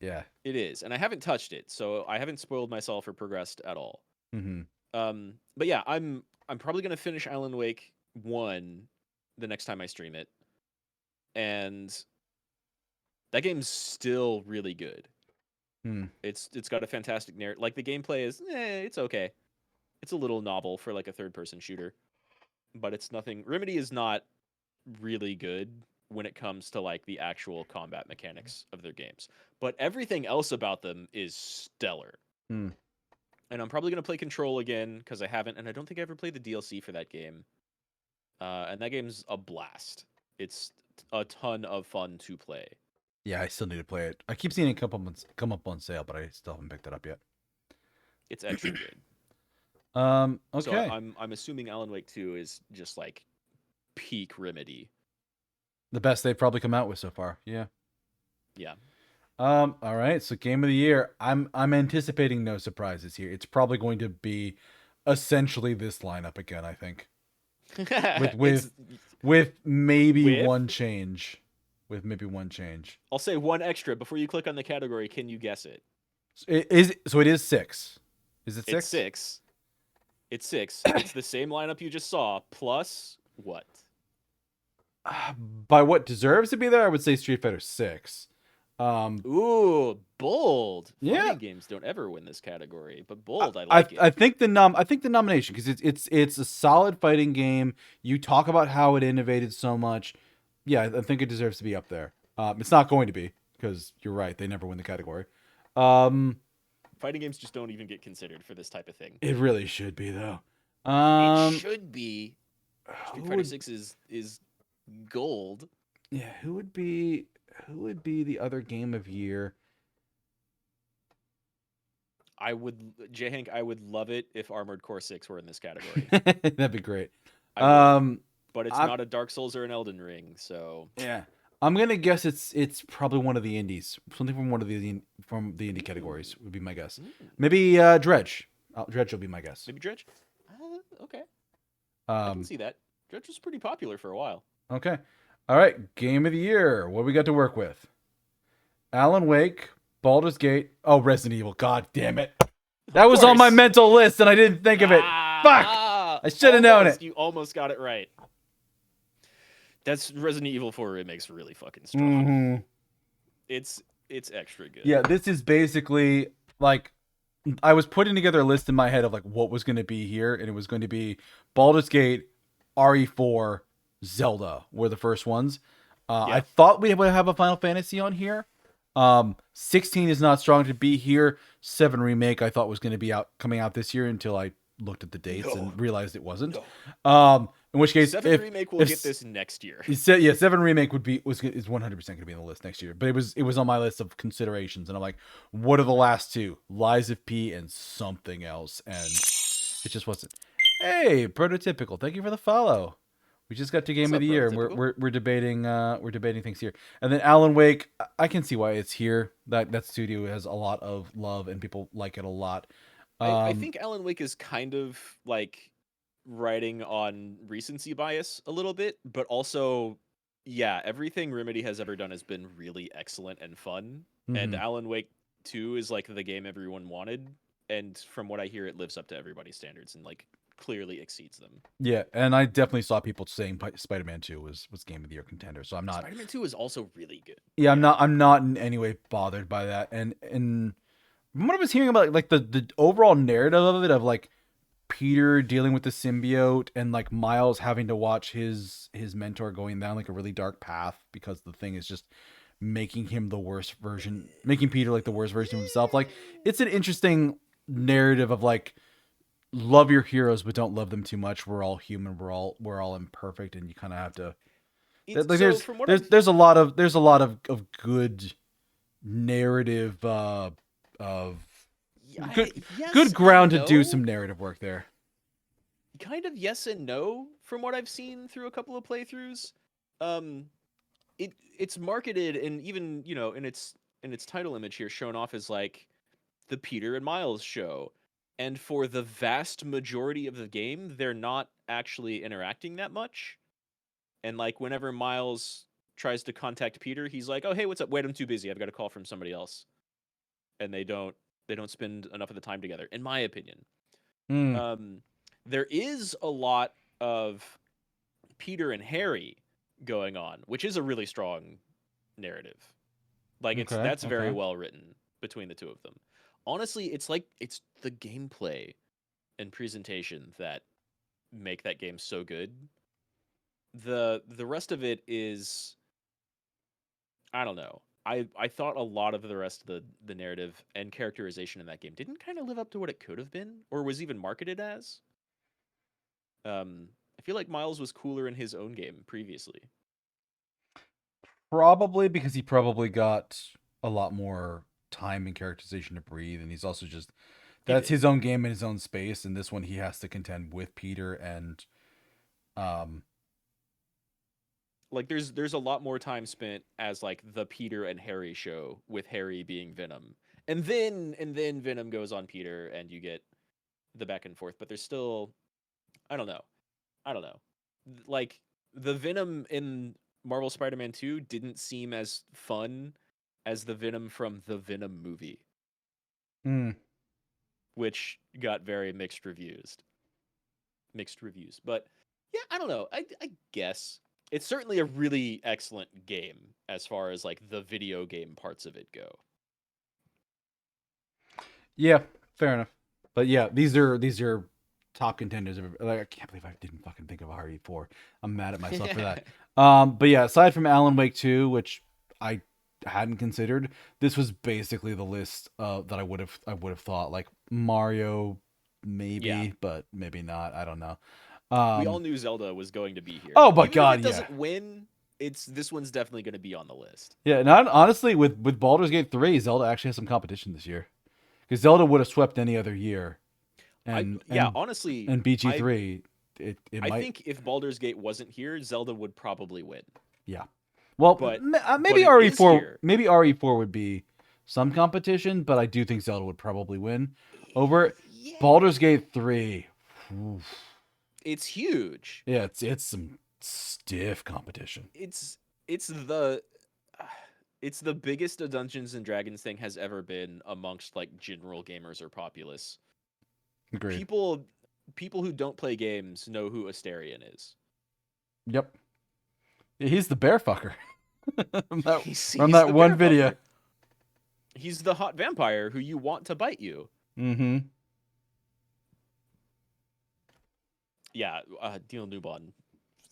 Yeah, it is, and I haven't touched it, so I haven't spoiled myself or progressed at all. But yeah, I'm probably gonna finish Alan Wake 1 the next time I stream it, and that game's still really good. It's got a fantastic narrative. Like, the gameplay is, it's okay. It's a little novel for like a third-person shooter, but it's nothing. Remedy is not really good when it comes to like the actual combat mechanics of their games, but everything else about them is stellar. And I'm probably gonna play Control again because I haven't, and I don't think I ever played the DLC for that game. And that game's a blast. It's a ton of fun to play. Yeah, I still need to play it. I keep seeing it come up on sale, but I still haven't picked it up yet. It's extra good. Okay. So I'm assuming Alan Wake 2 is just like peak Remedy. The best they've probably come out with so far. Yeah. Yeah. All right. So game of the year. I'm anticipating no surprises here. It's probably going to be essentially this lineup again, I think. with maybe one change. With maybe one change. I'll say one extra before you click on the category. Can you guess it? It is 6. Is it 6? It's 6. It's 6. It's the same lineup you just saw, plus what? By what deserves to be there, I would say Street Fighter 6. Ooh, bold. Yeah. Fighting games don't ever win this category, but bold. I like it. I think the nomination, because it's a solid fighting game. You talk about how it innovated so much. Yeah, I think it deserves to be up there. It's not going to be, because you're right, they never win the category. Fighting games just don't even get considered for this type of thing. It really should be, though. It should be. Street Fighter 6 is gold. Yeah, who would be the other game of year? J. Hank, I would love it if Armored Core 6 were in this category. That'd be great. But it's not a Dark Souls or an Elden Ring, so yeah. I'm gonna guess it's probably one of the indies. Something from one of the indie categories would be my guess. Maybe Dredge. Dredge will be my guess. Maybe Dredge. Okay. I can see that. Dredge was pretty popular for a while. Okay. All right. Game of the year. What we got to work with? Alan Wake, Baldur's Gate. Oh, Resident Evil. God damn it. That was on my mental list and I didn't think of it. Fuck. I should have known it. You almost got it right. That's Resident Evil 4 remake's really fucking strong. Mm-hmm. It's extra good. Yeah, this is basically like I was putting together a list in my head of like what was going to be here, and it was going to be Baldur's Gate, RE4, Zelda were the first ones. I thought we would have a Final Fantasy on here. 16 is not strong to be here. 7 Remake I thought was going to be coming out this year until I looked at the dates and realized it wasn't. In which case, 7 Remake will get this next year. 7 Remake is 100% going to be on the list next year. But it was on my list of considerations, and I'm like, what are the last two? Lies of P and something else, and it just wasn't. Hey, Prototypical, thank you for the follow. We just got to Game of the Year, and we're debating things here. And then Alan Wake, I can see why it's here. That studio has a lot of love, and people like it a lot. I think Alan Wake is kind of like riding on recency bias a little bit, but also, yeah, everything Remedy has ever done has been really excellent and fun. Mm-hmm. And Alan Wake 2 is like the game everyone wanted, and from what I hear, it lives up to everybody's standards and like clearly exceeds them. Yeah, and I definitely saw people saying Spider-Man 2 was Game of the Year contender, so I'm not. Spider-Man 2 is also really good. Yeah, I'm not in any way bothered by that. And from what I was hearing about like the overall narrative of it, of like Peter dealing with the symbiote and like Miles having to watch his mentor going down like a really dark path because the thing is just making him the worst version, making Peter like the worst version of himself. Like, it's an interesting narrative of like, love your heroes but don't love them too much. We're all human. We're all imperfect, and you kind of have to. Like, there's a lot of good narrative good ground to do some narrative work there. Kind of yes and no from what I've seen through a couple of playthroughs. It's marketed, and even, you know, in its title image here, shown off as like the Peter and Miles show. And for the vast majority of the game, they're not actually interacting that much. And like whenever Miles tries to contact Peter, he's like, "Oh, hey, what's up? Wait, I'm too busy. I've got a call from somebody else." And they don't spend enough of the time together, in my opinion. There is a lot of Peter and Harry going on, which is a really strong narrative. Like, that's very well written between the two of them. Honestly, it's the gameplay and presentation that make that game so good. The rest of it is, I don't know. I thought a lot of the rest of the narrative and characterization in that game didn't kind of live up to what it could have been, or was even marketed as. I feel like Miles was cooler in his own game previously. Probably because he probably got a lot more time and characterization to breathe, and he's also just that's his own game in his own space, and this one he has to contend with Peter and like there's a lot more time spent as like the Peter and Harry show, with Harry being Venom. And then Venom goes on Peter and you get the back and forth, but there's still I don't know. Like, the Venom in Marvel Spider-Man 2 didn't seem as fun as the Venom from the Venom movie. Which got very mixed reviews. But yeah, I don't know. I guess it's certainly a really excellent game as far as like the video game parts of it go. Yeah, fair enough. But yeah, these are top contenders. Like, I can't believe I didn't fucking think of RE4. I'm mad at myself for that. But yeah, aside from Alan Wake 2, which I hadn't considered, this was basically the list that I would have thought. Like Mario, maybe, but maybe not. I don't know. We all knew Zelda was going to be here. Oh my Even god, if it doesn't win, this one's definitely going to be on the list. Yeah, and honestly, with Baldur's Gate 3, Zelda actually has some competition this year, because Zelda would have swept any other year. Honestly, and BG3, I think if Baldur's Gate wasn't here, Zelda would probably win. Yeah, well, but maybe RE4, maybe RE4 would be some competition, but I do think Zelda would probably win over Baldur's Gate 3. Oof. It's huge. Yeah, it's some stiff competition. It's the biggest a Dungeons and Dragons thing has ever been amongst like general gamers or populace. Agreed. people who don't play games know who Asterion is. Yep. He's the bear fucker. He's from that the one bear video. fucker. He's the hot vampire who you want to bite you. Mm-hmm. Yeah, Deal Nubon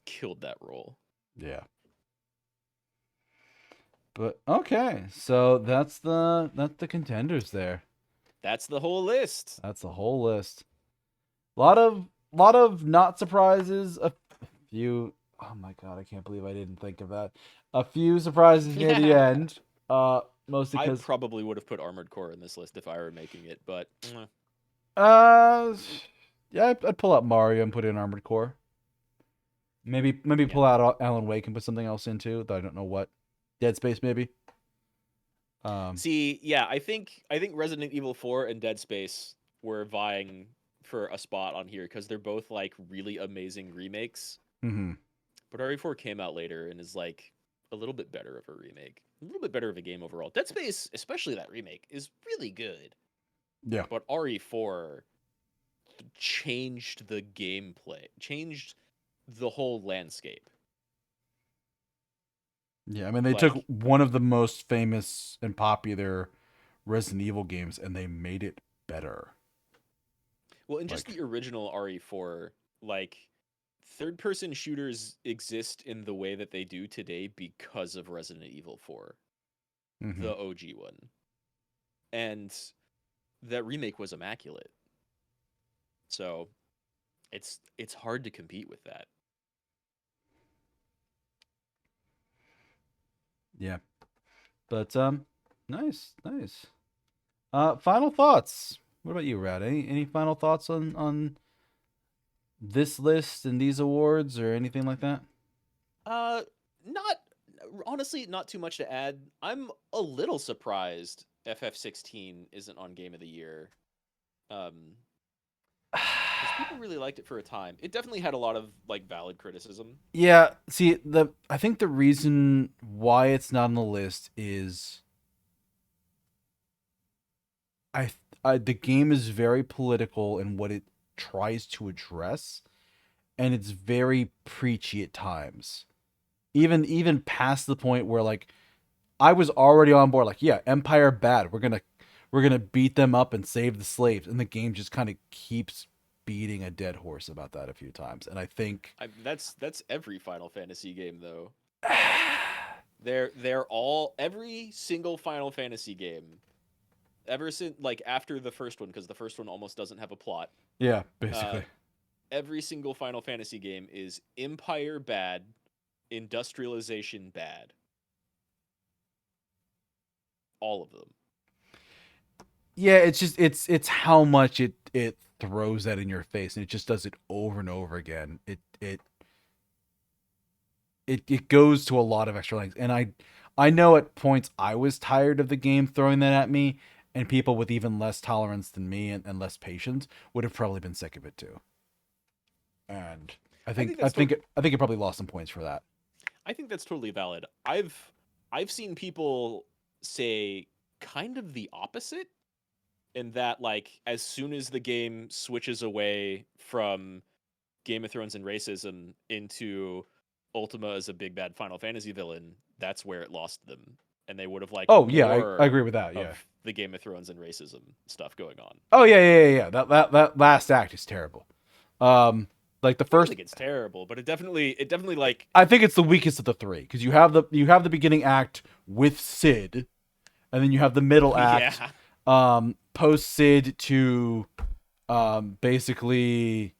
killed that role. Yeah. But okay, so that's the contenders there. That's the whole list. That's the whole list. Lot of not surprises. A few. Oh my god, I can't believe I didn't think of that. A few surprises near the end. Mostly I because probably would have put Armored Core in this list if I were making it, but yeah, I'd pull out Mario and put in Armored Core. Maybe pull out Alan Wake and put something else into, though I don't know what. Dead Space maybe. See, yeah, I think Resident Evil 4 and Dead Space were vying for a spot on here because they're both like really amazing remakes. Mm-hmm. But RE4 came out later and is like a little bit better of a remake, a little bit better of a game overall. Dead Space, especially that remake, is really good. Yeah. But RE4 changed the gameplay, changed the whole landscape. Yeah, I mean, they took one of the most famous and popular Resident Evil games and they made it better. Well, in just the original RE4, like, third-person shooters exist in the way that they do today because of Resident Evil 4, the OG one. And that remake was immaculate. So, it's hard to compete with that. Yeah. But nice. Final thoughts. What about you, Rad? Any final thoughts on this list and these awards or anything like that? Honestly, not too much to add. I'm a little surprised FF16 isn't on Game of the Year. Because people really liked it for a time. It definitely had a lot of like valid criticism. Yeah, see, I think the reason why it's not on the list is the game is very political in what it tries to address, and it's very preachy at times. Even past the point where like I was already on board, like, yeah, Empire bad. We're gonna beat them up and save the slaves, and the game just kind of keeps beating a dead horse about that a few times. And I think that's every Final Fantasy game though. They're all every single Final Fantasy game ever since like after the first one, because the first one almost doesn't have a plot. Yeah, basically. Every single Final Fantasy game is Empire bad, industrialization bad. All of them. Yeah, it's just it's how much it throws that in your face, and it just does it over and over again. It goes to a lot of extra lengths, and I know at points I was tired of the game throwing that at me, and people with even less tolerance than me and less patience would have probably been sick of it too. And I think it probably lost some points for that. I think that's totally valid. I've seen people say kind of the opposite, in that like as soon as the game switches away from Game of Thrones and racism into Ultima as a big bad Final Fantasy villain, that's where it lost them, and they would have liked. Oh yeah, I agree with that. Yeah, the Game of Thrones and racism stuff going on. Oh yeah. That last act is terrible. Like the first, I think it's terrible, but it definitely like I think it's the weakest of the three, because you have the beginning act with Sid, and then you have the middle act, post Sid to, basically,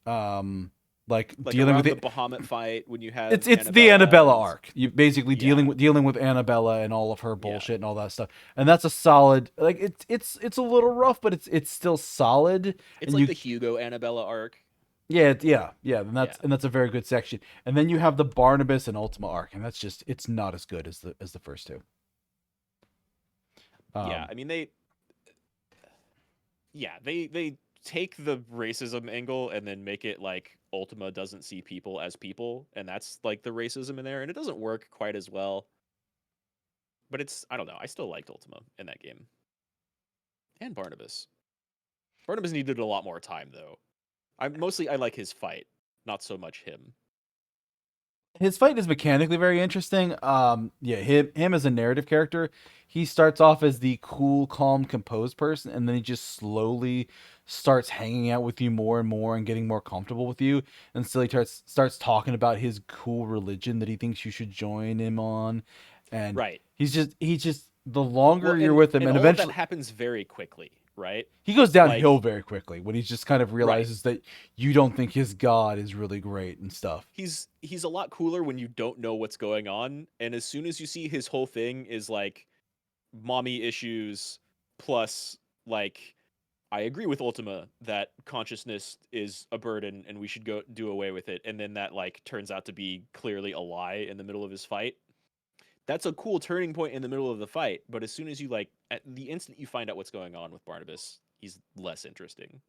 like dealing with the Bahamut fight when you have it's the Annabella arc. You basically dealing with Annabella and all of her bullshit and all that stuff, and that's a solid. Like it's a little rough, but it's still solid. It's like the Hugo Annabella arc. Yeah. And that's a very good section. And then you have the Barnabas and Ultima arc, and it's not as good as the first two. Yeah, I mean they take the racism angle and then make it like Ultima doesn't see people as people, and that's like the racism in there, and it doesn't work quite as well. But I don't know. I still liked Ultima in that game. And Barnabas. Barnabas needed a lot more time though. I like his fight, not so much him. His fight is mechanically very interesting. Yeah, him as a narrative character, he starts off as the cool, calm, composed person, and then he just slowly starts hanging out with you more and more and getting more comfortable with you. And so he starts talking about his cool religion that he thinks you should join him on. And Right. he's just the longer Well, you're with him, and and all of that eventually happens very quickly, right? he goes Like, downhill very quickly when he just kind of realizes that you don't think his god is really great and stuff. he's a lot cooler when you don't know what's going on, and as soon as you see his whole thing is like mommy issues plus like I agree with Ultima that consciousness is a burden and we should go do away with it, and then that like turns out to be clearly a lie in the middle of his fight. That's a cool turning point in the middle of the fight, but as soon as you like at the instant you find out what's going on with Barnabas, he's less interesting.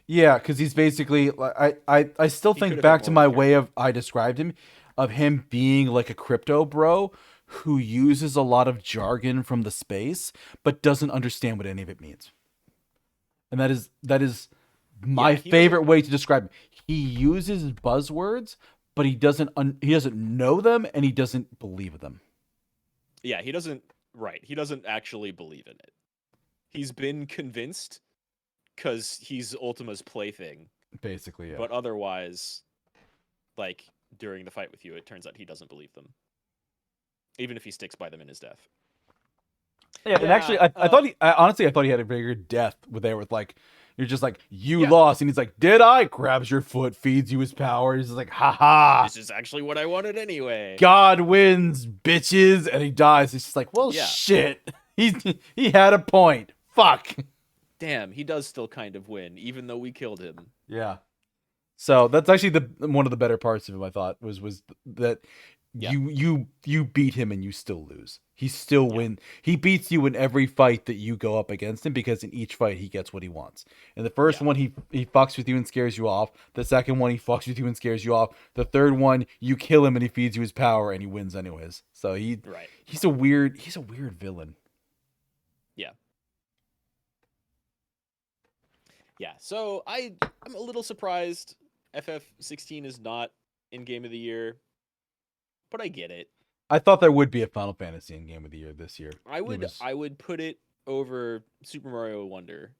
Yeah, because he's basically I still He could think have back had to more my character. way of I described him, of him being like a crypto bro who uses a lot of jargon from the space but doesn't understand what any of it means. And that is my Yeah, he doesn't. favorite way to describe him. He uses buzzwords, but he doesn't know them and he doesn't believe them. Yeah, he doesn't. Right, he doesn't actually believe in it. He's been convinced because he's Ultima's plaything, Basically, yeah. but otherwise, like during the fight with you, it turns out he doesn't believe them, even if he sticks by them in his death. Yeah, and actually, I thought honestly, I thought he had a very good death with like, you're just like, you Yeah. lost, and he's like, did I? Grabs your foot, feeds you his power. He's like, haha, This is actually what I wanted anyway. God wins, bitches, and he dies. It's just like, well, Yeah. shit, he had a point. Fuck. Damn, he does still kind of win, even though we killed him. Yeah. So that's actually one of the better parts of him. I thought was that Yeah. you beat him and you still lose. He still win. He beats you in every fight that you go up against him because in each fight he gets what he wants. In the first one he fucks with you and scares you off. The second one he fucks with you and scares you off. The third one you kill him and he feeds you his power and he wins anyways. So he's a weird villain. Yeah. Yeah. So I'm a little surprised FF16 is not in Game of the Year, but I get it. I thought there would be a Final Fantasy in Game of the Year this year. I would put it over Super Mario Wonder.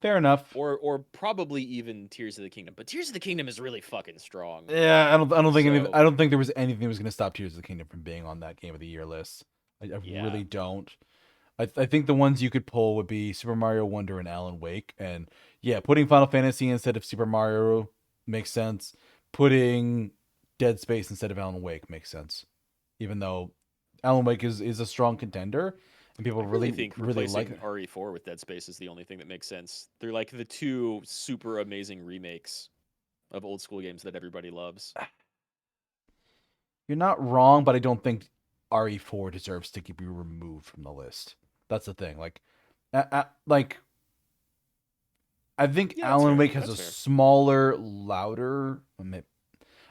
Fair enough. Or probably even Tears of the Kingdom. But Tears of the Kingdom is really fucking strong. Yeah, I don't think there was anything that was going to stop Tears of the Kingdom from being on that Game of the Year list. I really don't. I think the ones you could pull would be Super Mario Wonder and Alan Wake, and yeah, putting Final Fantasy instead of Super Mario makes sense. Putting Dead Space instead of Alan Wake makes sense, even though Alan Wake is a strong contender. And people really think really replacing like it. RE4 with Dead Space is the only thing that makes sense. They're like the two super amazing remakes of old school games that everybody loves. You're not wrong, but I don't think RE4 deserves to be removed from the list. That's the thing. Like I think Alan Wake has a smaller, louder.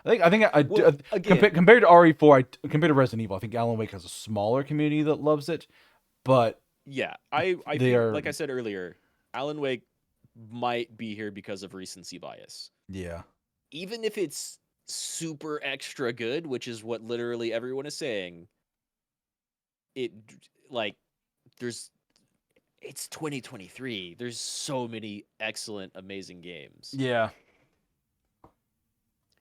Compared to RE4, compared to Resident Evil, I think Alan Wake has a smaller community that loves it. But yeah, I think, like I said earlier, Alan Wake might be here because of recency bias. Yeah. Even if it's super extra good, which is what literally everyone is saying, it's 2023. There's so many excellent, amazing games. Yeah.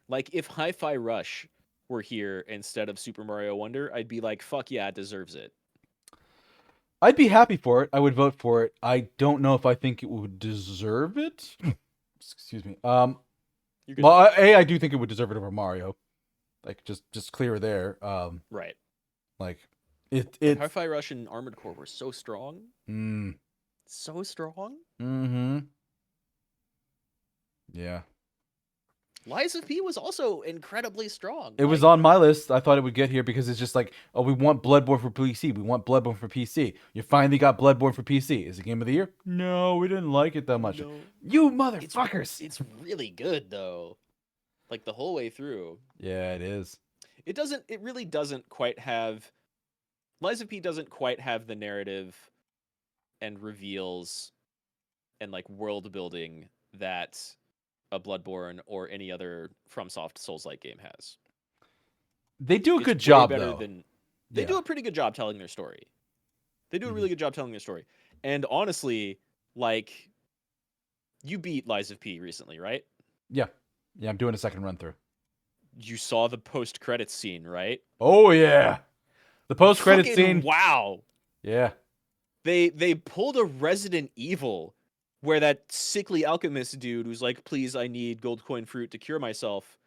Like if Hi-Fi Rush were here instead of Super Mario Wonder, I'd be like, fuck yeah, it deserves it. I'd be happy for it. I would vote for it. I don't know if I think it would deserve it. Excuse me. Well, I do think it would deserve it over Mario. Like just clear there. Right. Like Hi-Fi Rush and Armored Core were so strong. So strong. Mm-hmm. Yeah. Lies of P was also incredibly strong. It was on my list. I thought it would get here because it's just like, oh, we want Bloodborne for PC. We want Bloodborne for PC. You finally got Bloodborne for PC. Is it Game of the Year? No, we didn't like it that much. No. You motherfuckers! It's really good though, like the whole way through. Yeah, it is. It really doesn't quite have. Lies of P doesn't quite have the narrative and reveals and like world building that a Bloodborne or any other FromSoft Souls-like game has. They do a It's good way job, better though. than they Yeah. do a pretty good job telling their story. They do a really good job telling their story. And honestly, like, you beat Lies of P recently, right? Yeah. Yeah, I'm doing a second run through. You saw the post-credits scene, right? Oh, yeah. The post-credit Fucking scene. wow. Yeah. They pulled a Resident Evil where that sickly alchemist dude who's like, please, I need gold coin fruit to cure myself,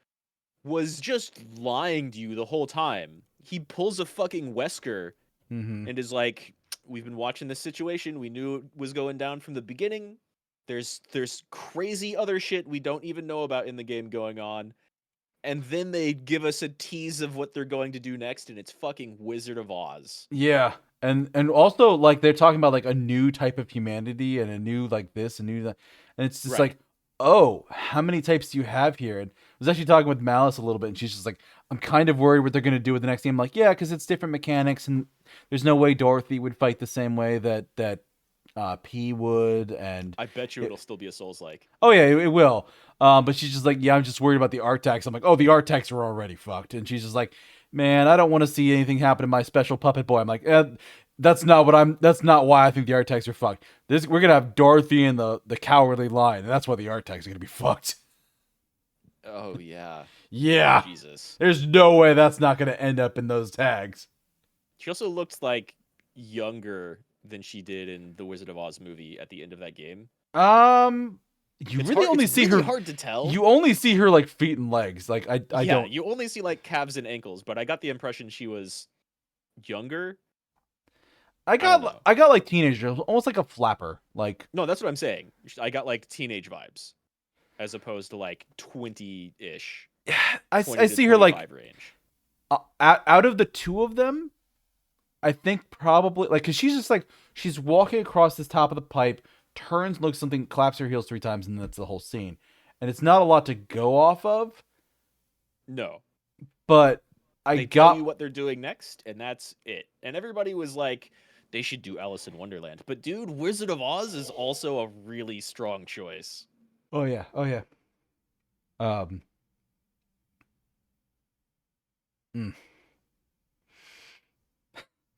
was just lying to you the whole time. He pulls a fucking Wesker Mm-hmm. and is like, we've been watching this situation. We knew it was going down from the beginning. There's crazy other shit we don't even know about in the game going on. And then they give us a tease of what they're going to do next, and it's fucking Wizard of Oz. Yeah. And also, like, they're talking about, like, a new type of humanity and a new, like, this and new that. And it's just Right. like, oh, how many types do you have here? And I was actually talking with Malice a little bit, and she's just like, I'm kind of worried what they're going to do with the next game. I'm like, yeah, because it's different mechanics, and there's no way Dorothy would fight the same way that P would. And I bet you it'll still be a Souls-like. oh, yeah, it will. But she's just like, yeah, I'm just worried about the art tags. I'm like, oh, the art tags are already fucked. And she's just like, man, I don't want to see anything happen to my special puppet boy. I'm like, that's not why I think the art tags are fucked. We're gonna have Dorothy and the cowardly lion, and that's why the art tags are gonna be fucked. Oh, yeah. Yeah. Jesus. There's no way that's not gonna end up in those tags. She also looked like younger than she did in the Wizard of Oz movie at the end of that game. You It's really hard, only it's see really her. hard to tell. You only see her like feet and legs. Like I yeah, don't. you only see like calves and ankles, but I got the impression she was younger. I don't know. got like teenager, almost like a flapper. Like No, that's what I'm saying. I got like teenage vibes, as opposed to like 20-ish. I 20 to see her like 25 range. out of the two of them, I think probably like because she's just like she's walking across this top of the pipe, turns, looks something, claps her heels 3 times, and that's the whole scene. And it's not a lot to go off of. No, But they tell you what they're doing next, and that's it. And everybody was like, they should do Alice in Wonderland. But dude, Wizard of Oz is also a really strong choice. Oh yeah, oh yeah. Mm.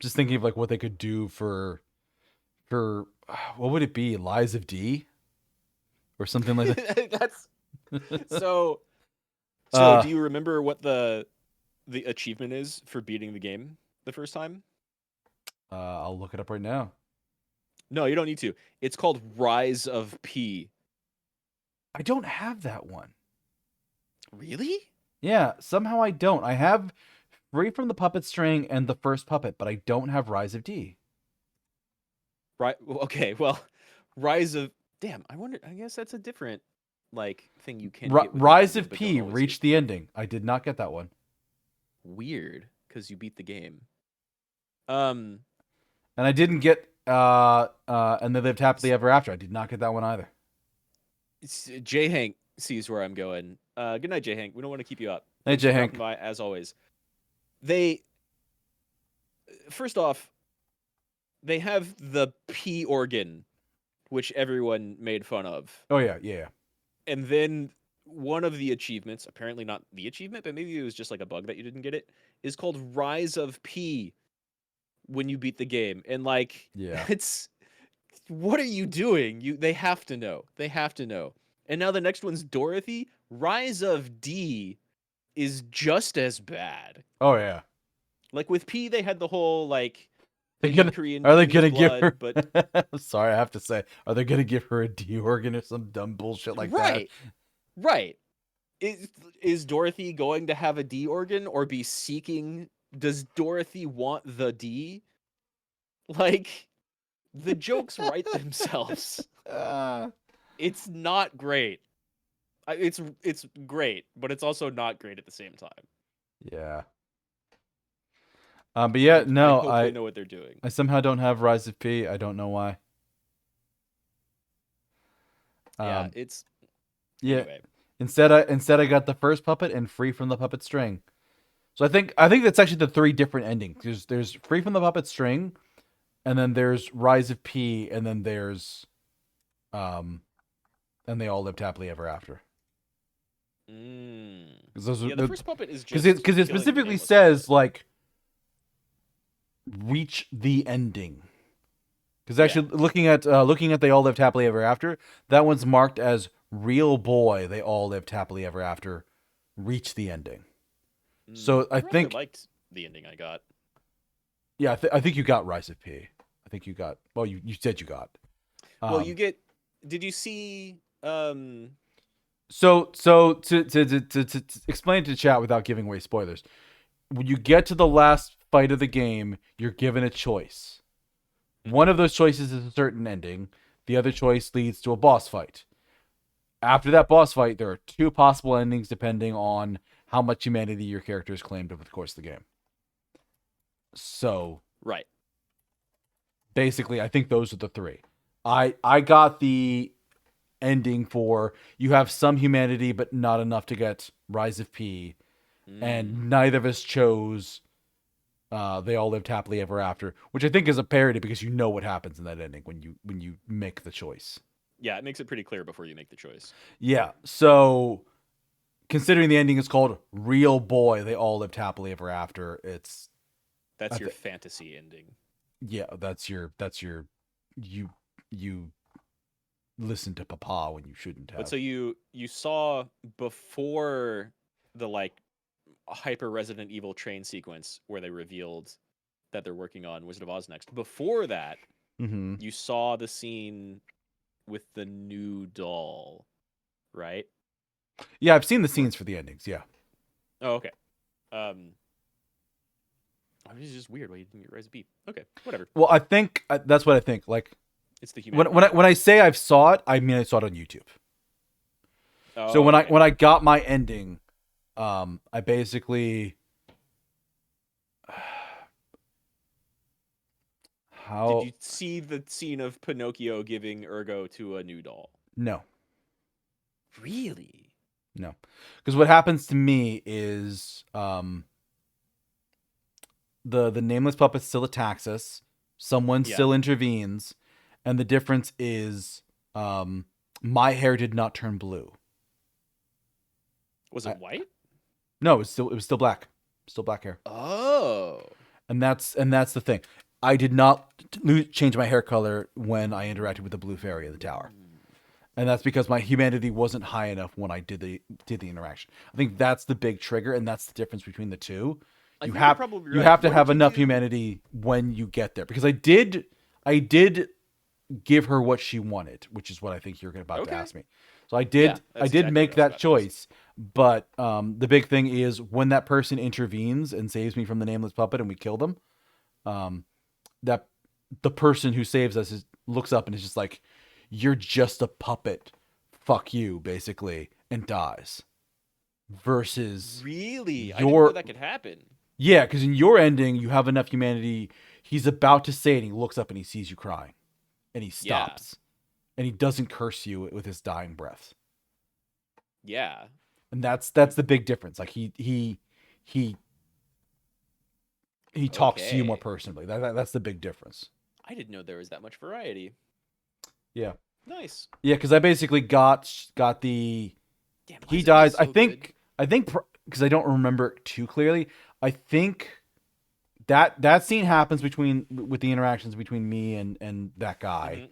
Just thinking of like what they could do for what would it be? Lies of D or something like that. That's so. Uh, Do you remember what the achievement is for beating the game the first time? I'll look it up right now. No, you don't need to. It's called Rise of P. I don't have that one. Really? Yeah, somehow I don't. I have Free from the Puppet String and the first puppet, but I don't have Rise of D. Right. Okay. Well, Rise of. Damn. I wonder. I guess that's a different like thing you can get. With Rise the of game, but P don't always reached the ending. I did not get that one. get. Weird, because you beat the game. And I didn't get and they lived happily ever after. I did not get that one either. J Hank sees where I'm going. Good night, J Hank. We don't want to keep you up. Hey, Thanks for J. dropping Hank. by, as always. They first off, they have the P organ, which everyone made fun of. Oh yeah, yeah. And then one of the achievements, apparently not the achievement, but maybe it was just like a bug that you didn't get it, is called Rise of P when you beat the game. And like, Yeah. it's what are you doing? They have to know. They have to know. And now the next one's Dorothy. Rise of D is just as bad. Oh yeah. Like with P, they had the whole like Are they Korean gonna eating his give her? blood, but Sorry, I have to say, are they gonna give her a D organ or some dumb bullshit like right, right. Is Dorothy going to have a D organ or be seeking? Does Dorothy want the D? Like, the jokes write themselves. that? It's not great. It's great, but it's also not great at the same time. Yeah. But yeah, no, I hope they know what they're doing. I somehow don't have Rise of P. I don't know why. Yeah, it's yeah. anyway. Instead I got the first puppet and Free from the Puppet String. So I think that's actually the 3 different endings. There's Free from the Puppet String, and then there's Rise of P, and then there's and they all lived happily ever after. Yeah, the first puppet is just because it killing the specifically nameless says puppet. like reach the ending. Because Yeah. actually, looking at They All Lived Happily Ever After, that one's marked as real boy. They all lived happily ever after. Reach the ending. So I I rather think, liked the ending I got. yeah, I think you got Rise of P. I think you got. Well, you said you got. Well, you get. Did you see? So to explain to chat without giving away spoilers, when you get to the last fight of the game, you're given a choice. One of those choices is a certain ending. The other choice leads to a boss fight. After that boss fight, there are two possible endings depending on how much humanity your character has claimed over the course of the game. So, Right. basically, I think those are the three. I got the ending for you have some humanity, but not enough to get Rise of P, and neither of us chose They All Lived Happily Ever After, which I think is a parody because you know what happens in that ending when you make the choice. Yeah, it makes it pretty clear before you make the choice. Yeah, so considering the ending is called Real Boy, They All Lived Happily Ever After, That's your fantasy ending. Yeah, that's your you listen to Papa when you shouldn't have. But so you saw before the like hyper Resident Evil train sequence where they revealed that they're working on Wizard of Oz next. Before that, you saw the scene with the new doll, right? Yeah, I've seen the scenes for the endings. Yeah. Oh, okay. It's just weird why you didn't get Rise of P. Okay, whatever. Well, I think that's what I think. Like, It's the humanity. when I say I've saw it, I mean I saw it on YouTube. Oh, So when okay. I got my ending, I basically how Did you see the scene of Pinocchio giving Ergo to a new doll? no. Really? No, because what happens to me is the nameless puppet still attacks us. Someone Yeah. still intervenes, and the difference is my hair did not turn blue. Was it white? No, it was still black, still black hair. Oh. And that's the thing. I did not change my hair color when I interacted with the blue fairy of the tower. And that's because my humanity wasn't high enough when I did the interaction. I think that's the big trigger, and that's the difference between the two. You have to have enough humanity when you get there. Because I did give her what she wanted, which is what I think you're about to ask me. So I did make that choice. But the big thing is when that person intervenes and saves me from the nameless puppet and we kill them, that the person who saves us looks up and is just like, you're just a puppet. Fuck you, basically, and dies. Versus really, I didn't know that could happen. Yeah, because in your ending, you have enough humanity. He's about to say it, and he looks up and he sees you crying, and he stops, and he doesn't curse you with his dying breath. Yeah, and that's the big difference. Like he talks to you more personally. That's the big difference. I didn't know there was that much variety. Yeah. Nice. Yeah, because I basically got the. Damn, he dies. So I think because I don't remember it too clearly. I think that scene happens with the interactions between me and that guy.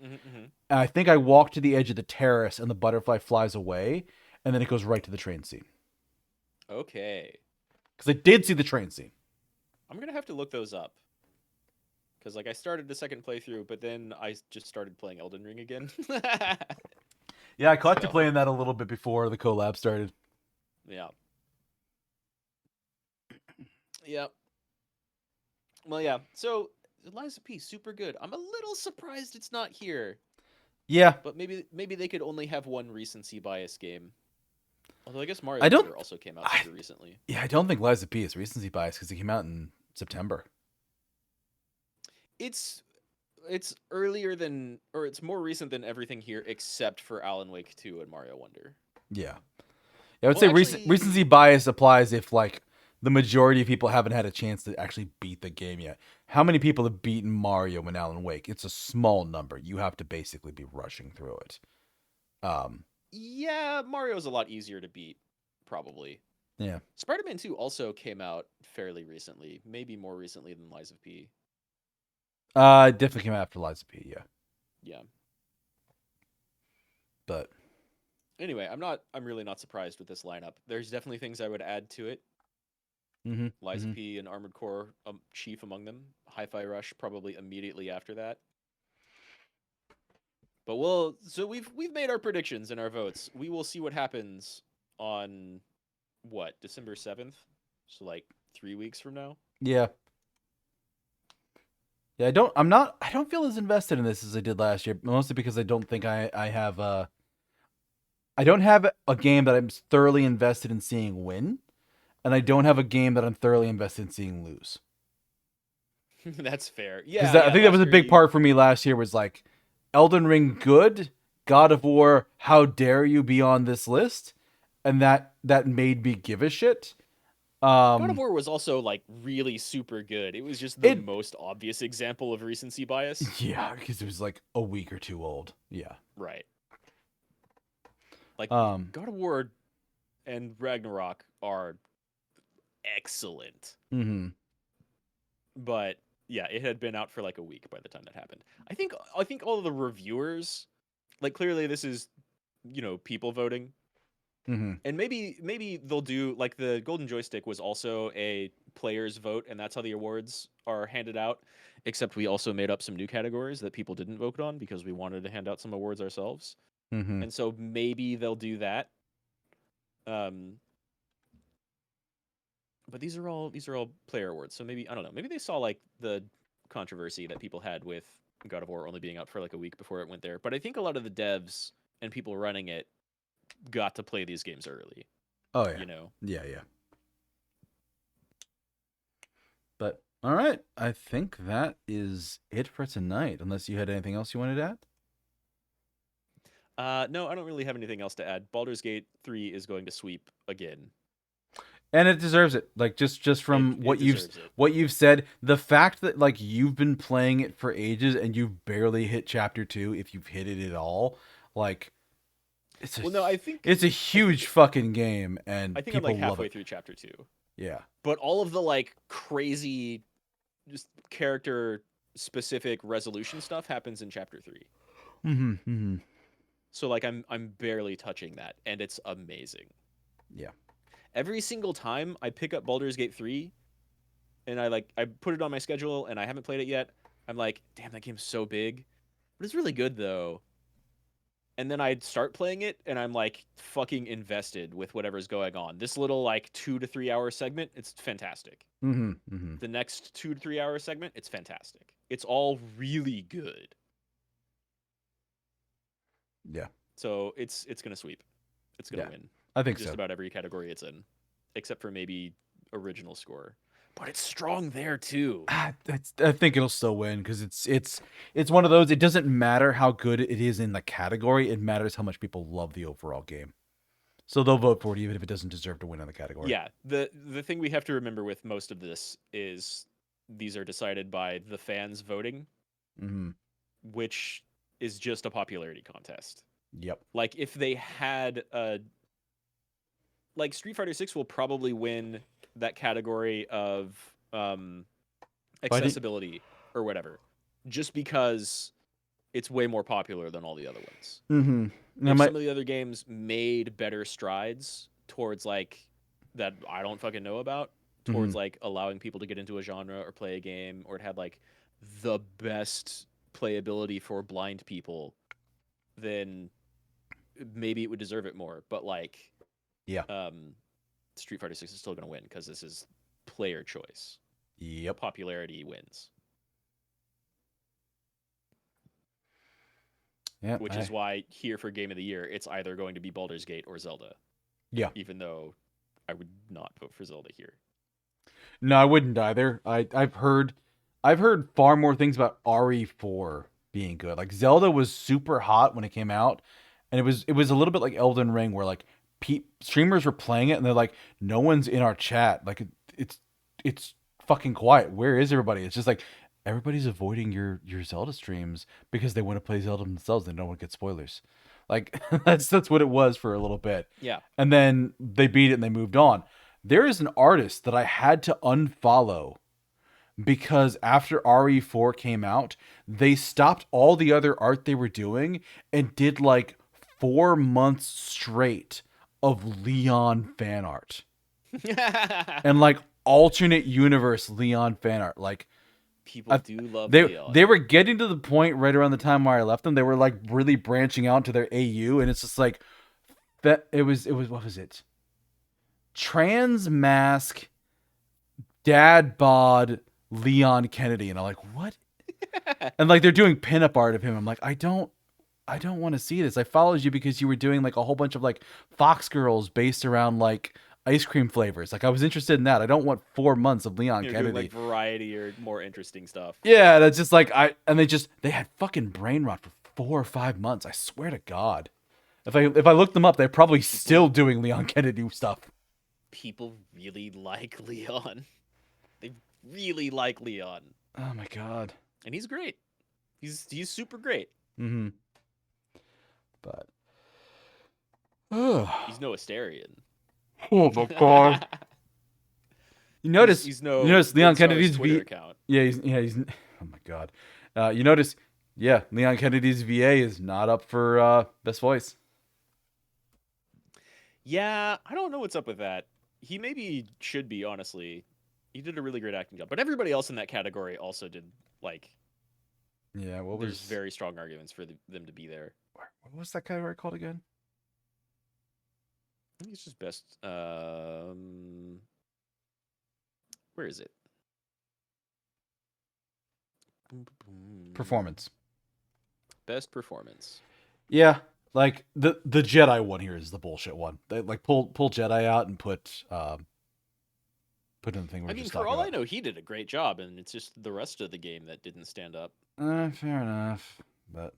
And I think I walk to the edge of the terrace and the butterfly flies away, and then it goes right to the train scene. Okay. Because I did see the train scene. I'm gonna have to look those up. Because like I started the second playthrough, but then I just started playing Elden Ring again. Yeah, I caught you playing that a little bit before the collab started. Yeah. Yeah. Well, yeah. So Lies of P, super good. I'm a little surprised it's not here. Yeah. But maybe they could only have one recency bias game. Although I guess Mario Wonder also came out super recently. Yeah, I don't think Lies of P is recency bias because it came out in September. It's earlier than, or it's more recent than everything here except for Alan Wake 2 and Mario Wonder. Yeah. I would say recency bias applies if like the majority of people haven't had a chance to actually beat the game yet. How many people have beaten Mario and Alan Wake? It's a small number. You have to basically be rushing through it. Yeah, Mario's a lot easier to beat, probably. Yeah. Spider-Man 2 also came out fairly recently, maybe more recently than Lies of P. It definitely came out after Lies of P, yeah. Yeah. But Anyway, I'm really not surprised with this lineup. There's definitely things I would add to it. Lies of P and Armored Core chief among them. Hi-Fi Rush probably immediately after that. But we've made our predictions and our votes. We will see what happens on December 7th? So like 3 weeks from now. yeah. Yeah, I don't feel as invested in this as I did last year, mostly because I don't think I have I don't have a game that I'm thoroughly invested in seeing win, and I don't have a game that I'm thoroughly invested in seeing lose. That's fair. Because Yeah, I think that was a big part for me last year was like Elden Ring good, God of War, how dare you be on this list? And that made me give a shit. God of War was also like really super good. It was just the most obvious example of recency bias. Yeah, because it was like a week or two old. Yeah. Right. Like God of War and Ragnarok are excellent. Mm-hmm. But yeah, it had been out for like a week by the time that happened. I think all of the reviewers, like clearly this is, people voting. Mm-hmm. And maybe they'll do like the Golden Joystick was also a player's vote, and that's how the awards are handed out. Except we also made up some new categories that people didn't vote on because we wanted to hand out some awards ourselves. Mm-hmm. And so maybe they'll do that. But these are all player awards. So maybe I don't know. Maybe they saw like the controversy that people had with God of War only being out for like a week before it went there. But I think a lot of the devs and people running it got to play these games early. Oh yeah. Yeah. But all right, I think that is it for tonight. Unless you had anything else you wanted to add. No, I don't really have anything else to add. Baldur's Gate 3 is going to sweep again. And it deserves it. Like just from what you've said, the fact that like you've been playing it for ages and you've barely hit chapter 2, if you've hit it at all, like it's a huge fucking game, and I think I'm like halfway through chapter 2. Yeah. But all of the like crazy just character specific resolution stuff happens in chapter 3. Mm-hmm. So like I'm barely touching that, and it's amazing. Yeah. Every single time I pick up Baldur's Gate 3 and I put it on my schedule and I haven't played it yet, I'm like, damn, that game's so big. But it's really good though. And then I'd start playing it and I'm like fucking invested with whatever's going on. This little like 2 to 3 hour segment, it's fantastic. Mm-hmm. The next 2 to 3 hour segment, it's fantastic. It's all really good. Yeah. So it's gonna sweep. It's gonna win. I think just about every category it's in, except for maybe original score. But it's strong there too. I think it'll still win because it's one of those. It doesn't matter how good it is in the category. It matters how much people love the overall game. So they'll vote for it even if it doesn't deserve to win in the category. Yeah. The thing we have to remember with most of this is these are decided by the fans voting, which is just a popularity contest. Yep. Like if they had like Street Fighter 6 will probably win that category of accessibility or whatever, just because it's way more popular than all the other ones. If some of the other games made better strides towards like that I don't fucking know about, towards like allowing people to get into a genre or play a game, or it had like the best playability for blind people, then maybe it would deserve it more. But like, Street Fighter 6 is still going to win because this is player choice. Yep. Popularity wins. Yeah. Which is why here for Game of the Year, it's either going to be Baldur's Gate or Zelda. Yeah. Even though I would not vote for Zelda here. No, I wouldn't either. I've heard far more things about RE4 being good. Like Zelda was super hot when it came out, and it was a little bit like Elden Ring, where like streamers were playing it and they're like, no one's in our chat. Like it's fucking quiet. Where is everybody? It's just like everybody's avoiding your Zelda streams because they want to play Zelda themselves. They don't want to get spoilers. Like that's what it was for a little bit. Yeah. And then they beat it and they moved on. There is an artist that I had to unfollow because after RE4 came out, they stopped all the other art they were doing and did like 4 months straight of Leon fan art. And like alternate universe Leon fan art. Like People do love they Leon. they were getting to the point right around the time where I left them. They were like really branching out to their AU, and it's just like that. It was what was it? Trans mask, dad bod, Leon Kennedy, and I'm like, what? And like they're doing pinup art of him. I'm like, I don't want to see this. I followed you because you were doing like a whole bunch of like Fox girls based around like ice cream flavors. Like I was interested in that. I don't want 4 months of Leon You're Kennedy. doing like variety or more interesting stuff. Yeah, that's just like they had fucking brain rot for 4 or 5 months. I swear to God. If I look them up, they're probably still doing Leon Kennedy stuff. People really like Leon. They really like Leon. Oh my God. And he's great. He's super great. Mm-hmm. But He's no Asterion. oh my God. You notice he's no you notice Leon Red Star's Kennedy's Twitter V. account. Yeah, he's oh my God. You notice, yeah, Leon Kennedy's VA is not up for best voice. Yeah, I don't know what's up with that. He maybe should be, honestly. He did a really great acting job, but everybody else in that category also did like. Yeah, There's very strong arguments for them to be there. what was that category called again? I think it's just best. Where is it? Performance. Best performance. Yeah, like the Jedi one here is the bullshit one. They like pull Jedi out and put in the thing. I mean, for all I know, he did a great job, and it's just the rest of the game that didn't stand up. Fair enough, but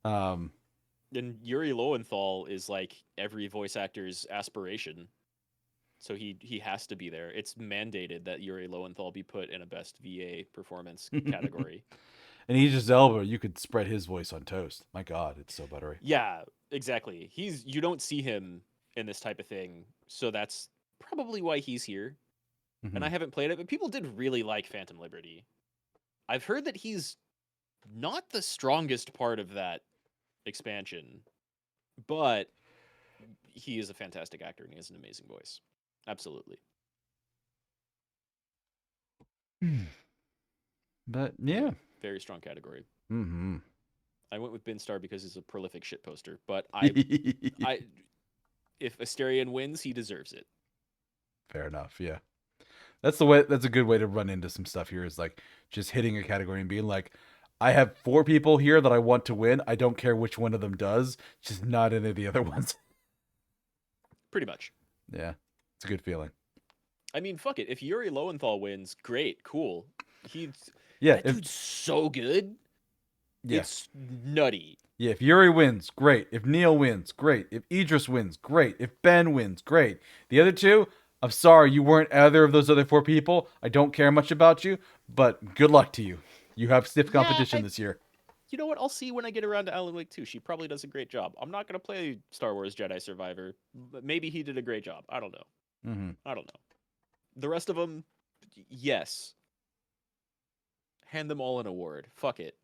And Yuri Lowenthal is like every voice actor's aspiration, so he has to be there. It's mandated that Yuri Lowenthal be put in a best VA performance category. And Idris Elba, you could spread his voice on toast. My God, it's so buttery. Yeah, exactly. You don't see him in this type of thing, so that's probably why he's here. Mm-hmm. And I haven't played it, but people did really like Phantom Liberty. I've heard that he's not the strongest part of that expansion, but he is a fantastic actor and he has an amazing voice. Absolutely. But yeah, very strong category. Mm-hmm. I went with Ben Starr because he's a prolific shit poster, but I if Asterion wins, he deserves it. Fair enough. Yeah. That's the way. That's a good way to run into some stuff here. Is like just hitting a category and being like, I have 4 people here that I want to win. I don't care which one of them does. Just not any of the other ones. Pretty much. Yeah, it's a good feeling. I mean, fuck it. If Yuri Lowenthal wins, great, cool. That dude's so good. Yeah. It's nutty. Yeah, if Yuri wins, great. If Neil wins, great. If Idris wins, great. If Ben wins, great. The other 2, I'm sorry you weren't either of those other 4 people. I don't care much about you, but good luck to you. You have stiff competition this year. You know what? I'll see when I get around to Alan Wake 2. She probably does a great job. I'm not going to play Star Wars Jedi Survivor, but maybe he did a great job. I don't know. Mm-hmm. I don't know. The rest of them, yes. Hand them all an award. Fuck it.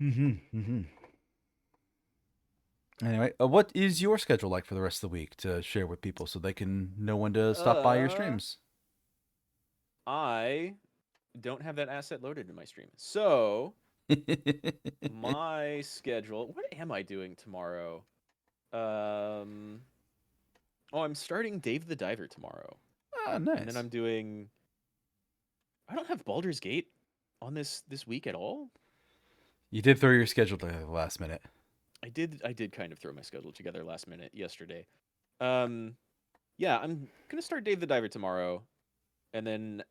Mm-hmm. Mm-hmm. Anyway, what is your schedule like for the rest of the week to share with people so they can know when to stop by your streams? I don't have that asset loaded in my stream. So, my schedule... What am I doing tomorrow? I'm starting Dave the Diver tomorrow. Ah, nice. And then I'm doing... I don't have Baldur's Gate on this week at all. You did throw your schedule together at the last minute. I did kind of throw my schedule together last minute yesterday. Yeah, I'm gonna start Dave the Diver tomorrow, and then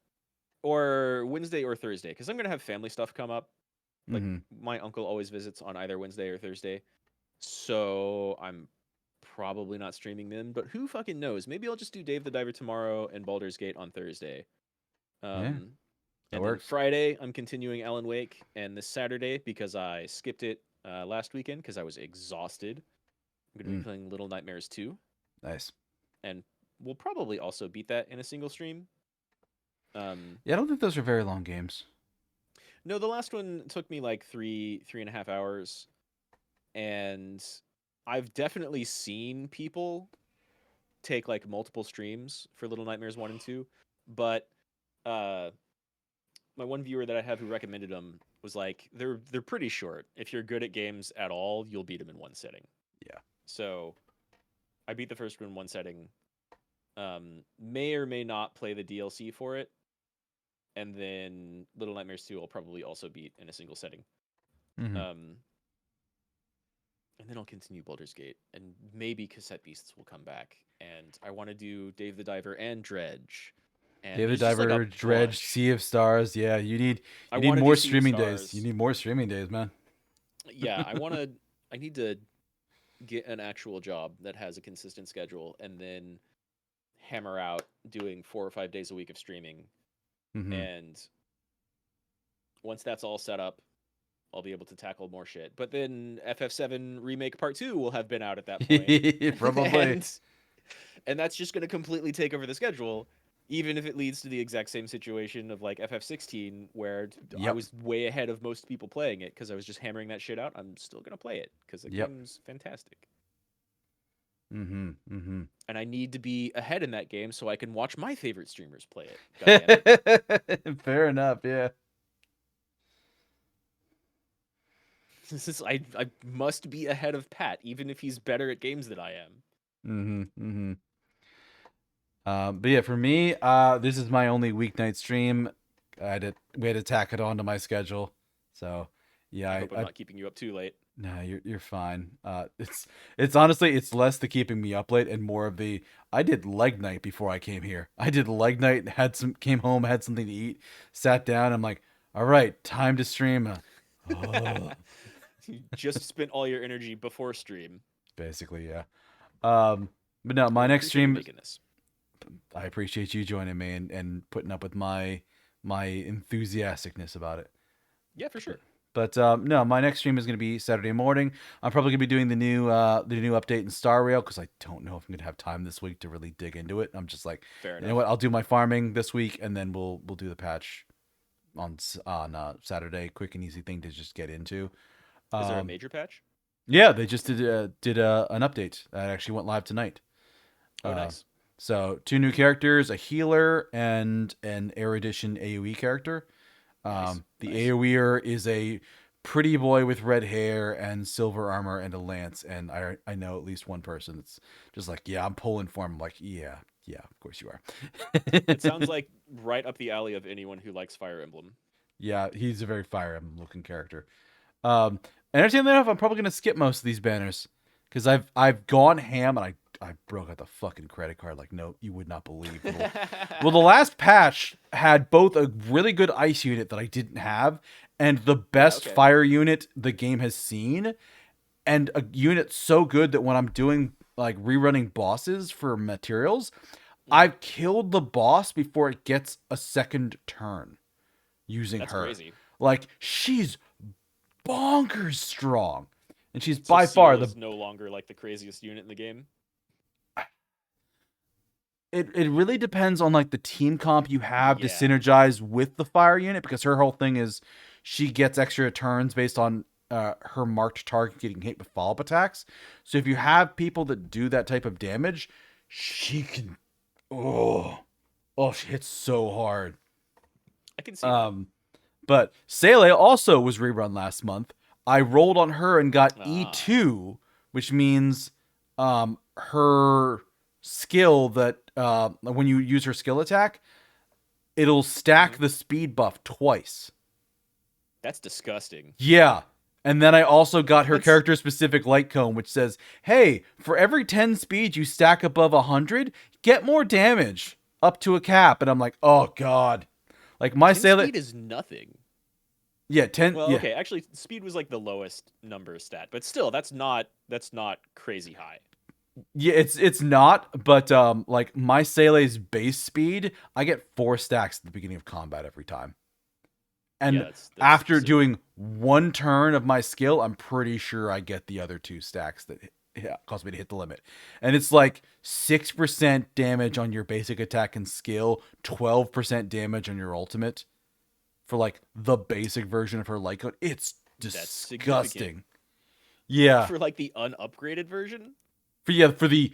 or Wednesday or Thursday, because I'm gonna have family stuff come up. Like my uncle always visits on either Wednesday or Thursday, so I'm probably not streaming then. But who fucking knows? Maybe I'll just do Dave the Diver tomorrow and Baldur's Gate on Thursday. That and works. Friday, I'm continuing Alan Wake, and this Saturday, because I skipped it last weekend because I was exhausted. I'm going to be playing Little Nightmares 2, Nice. and we'll probably also beat that in a single stream. Yeah, I don't think those are very long games. No, the last one took me like 3.5 hours, and I've definitely seen people take like multiple streams for Little Nightmares 1 and 2, but uh my one viewer that I have who recommended them was like they're pretty short. If you're good at games at all, you'll beat them in one setting. Yeah. So I beat the first one in one setting. May or may not play the DLC for it, and then Little Nightmares 2 I'll probably also beat in a single setting. Mm-hmm. And then I'll continue Baldur's Gate, and maybe Cassette Beasts will come back. And I want to do Dave the Diver and Dredge. And David there's just, like, Diver, a Dredge, bunch. Sea of Stars. Yeah, you need I wanna do more Sea of streaming days. Stars. You need more streaming days, man. Yeah, I need to get an actual job that has a consistent schedule, and then hammer out doing 4 or 5 days a week of streaming. Mm-hmm. And once that's all set up, I'll be able to tackle more shit. But then FF7 Remake Part 2 will have been out at that point. Probably. and that's just going to completely take over the schedule, even if it leads to the exact same situation of like FF16, where I Yep. was way ahead of most people playing it because I was just hammering that shit out. I'm still going to play it because the game's fantastic. Mm-hmm. Mm-hmm. And I need to be ahead in that game so I can watch my favorite streamers play it. Goddammit. Fair enough. Yeah. I must be ahead of Pat, even if he's better at games than I am. Mm-hmm. Mm-hmm. But yeah, for me, this is my only weeknight stream. We had to tack it onto my schedule. So yeah, I hope I'm not keeping you up too late. Nah, you're fine. It's honestly it's less the keeping me up late and more of the I did leg night before I came here. I did leg night, came home, had something to eat, sat down. I'm like, all right, time to stream. You just spent all your energy before stream. Basically, yeah. But no, my next stream. I appreciate you joining me and putting up with my enthusiasticness about it. Yeah, for sure. But no, my next stream is going to be Saturday morning. I'm probably going to be doing the new update in Star Rail because I don't know if I'm going to have time this week to really dig into it. I'm just like, fair enough. You know what? I'll do my farming this week, and then we'll do the patch on Saturday. Quick and easy thing to just get into. Is there a major patch? Yeah, they just did an update that actually went live tonight. Oh, nice. So 2 new characters, a healer and an erudition AoE character. Nice. The AoEer is a pretty boy with red hair and silver armor and a lance, and I know at least one person that's just like, yeah, I'm pulling for him. I'm like, yeah, of course you are. It sounds like right up the alley of anyone who likes Fire Emblem. Yeah, he's a very Fire Emblem looking character. And entertainingly enough, I'm probably gonna skip most of these banners because I've gone ham and I broke out the fucking credit card like no, you would not believe. Well, the last patch had both a really good ice unit that I didn't have and the best fire unit the game has seen, and a unit so good that when I'm doing like rerunning bosses for materials, I've killed the boss before it gets a second turn using That's her. Crazy. Like she's bonkers strong, and she's so by far the no longer like the craziest unit in the game. It really depends on like the team comp you have to synergize with the fire unit, because her whole thing is she gets extra turns based on her marked target getting hit with follow-up attacks. So if you have people that do that type of damage, she can she hits so hard. I can see that. But Sele also was rerun last month. I rolled on her and got E2, which means her skill that when you use her skill attack, it'll stack the speed buff twice. That's disgusting. Yeah. And then I also got her character specific light cone, which says, hey, for every 10 speed you stack above 100, get more damage up to a cap. And I'm like, oh god. Like my speed is nothing. Yeah, 10. Well, yeah. Okay, actually speed was like the lowest number stat, but still that's not crazy high. Yeah, it's not, but like my Sele's base speed, I get 4 stacks at the beginning of combat every time. And that's after absurd. doing one turn of my skill, I'm pretty sure I get the other 2 stacks that cause me to hit the limit. And it's like 6% damage on your basic attack and skill, 12% damage on your ultimate for like the basic version of her light cone. It's That's disgusting. significant. Yeah. For like the unupgraded version? For the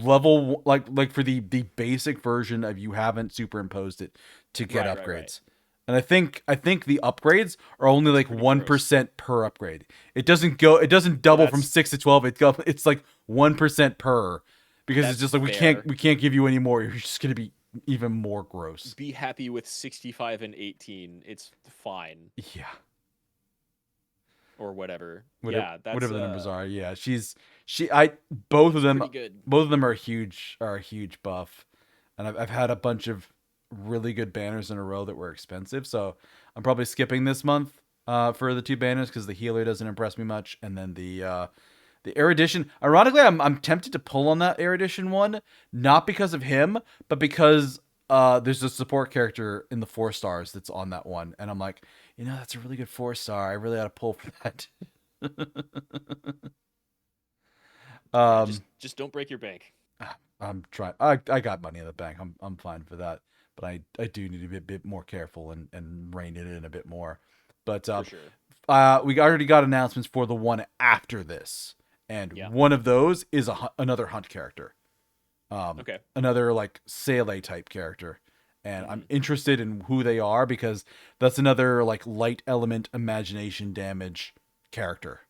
level like for the basic version of you haven't superimposed it to get Right, upgrades. right. And I think the upgrades are only like pretty 1% per upgrade. It doesn't double from that's- 6 to 12. It's like 1% per, because it's That's just like fair. we can't give you any more. You're just going to be even more gross. Be happy with 65 and 18. It's fine. Yeah. Or whatever. Whatever, Yeah, that's whatever the numbers are. Yeah, both of them pretty good. both of them are a huge buff. And I've had a bunch of really good banners in a row that were expensive, so I'm probably skipping this month for the 2 banners because the healer doesn't impress me much, and then the erudition. Ironically, I'm tempted to pull on that erudition one, not because of him, but because there's a support character in the 4 stars that's on that one, and I'm like, that's a really good 4-star. I really ought to pull for that. Just don't break your bank. I'm trying. I got money in the bank. I'm fine for that. But I do need to be a bit more careful and rein it in a bit more. But For sure. we already got announcements for the one after this, and one of those is another hunt character. Okay. Another like Sele type character, and I'm interested in who they are because that's another like light element imagination damage character.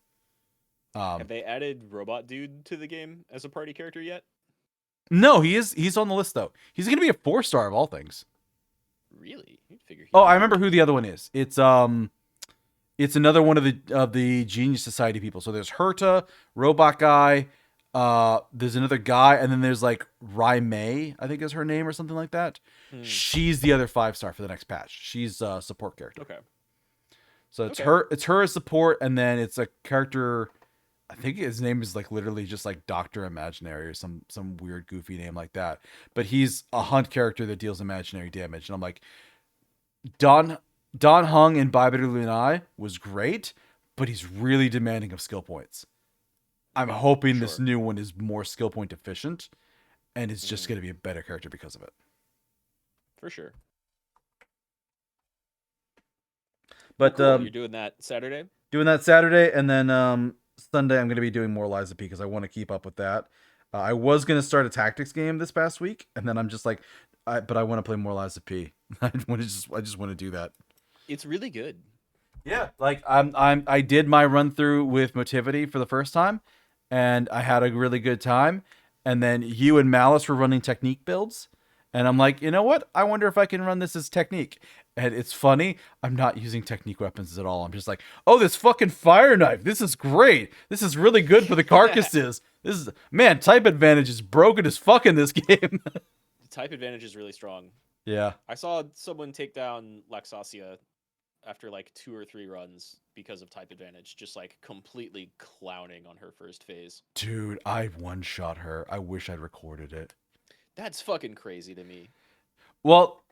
Have they added Robot Dude to the game as a party character yet? No, he's on the list though. He's gonna be a 4-star of all things. Really? You'd figure. I remember who the other one is. It's another one of the Genius Society people. So there's Herta, Robot Guy. There's another guy, and then there's like Rai Mei, I think is her name or something like that. She's the other 5-star for the next patch. She's a support character. Okay. So it's her as support, and then it's a character. I think his name is like literally just like Dr. Imaginary or some weird goofy name like that. But he's a hunt character that deals imaginary damage. And I'm like, Don Hung in Baibaru Lunai was great, but he's really demanding of skill points. I'm hoping this new one is more skill point efficient, and it's just going to be a better character because of it. For sure. But cool. You're doing that Saturday? Doing that Saturday, and then Sunday I'm going to be doing more Lies of P because I want to keep up with that. I was going to start a tactics game this past week, and then I'm just like, but I want to play more Lies of P. I just want to do that. It's really good. Yeah, like I did my run through with Motivity for the first time, and I had a really good time. And then you and Malice were running technique builds, and I'm like, you know what? I wonder if I can run this as technique. And it's funny, I'm not using technique weapons at all. I'm just like, oh, this fucking fire knife. This is great. This is really good for the carcasses. Type advantage is broken as fuck in this game. The type advantage is really strong. Yeah. I saw someone take down Laxasia after like 2 or 3 runs because of type advantage, just like completely clowning on her first phase. Dude, I one-shot her. I wish I'd recorded it. That's fucking crazy to me. Well,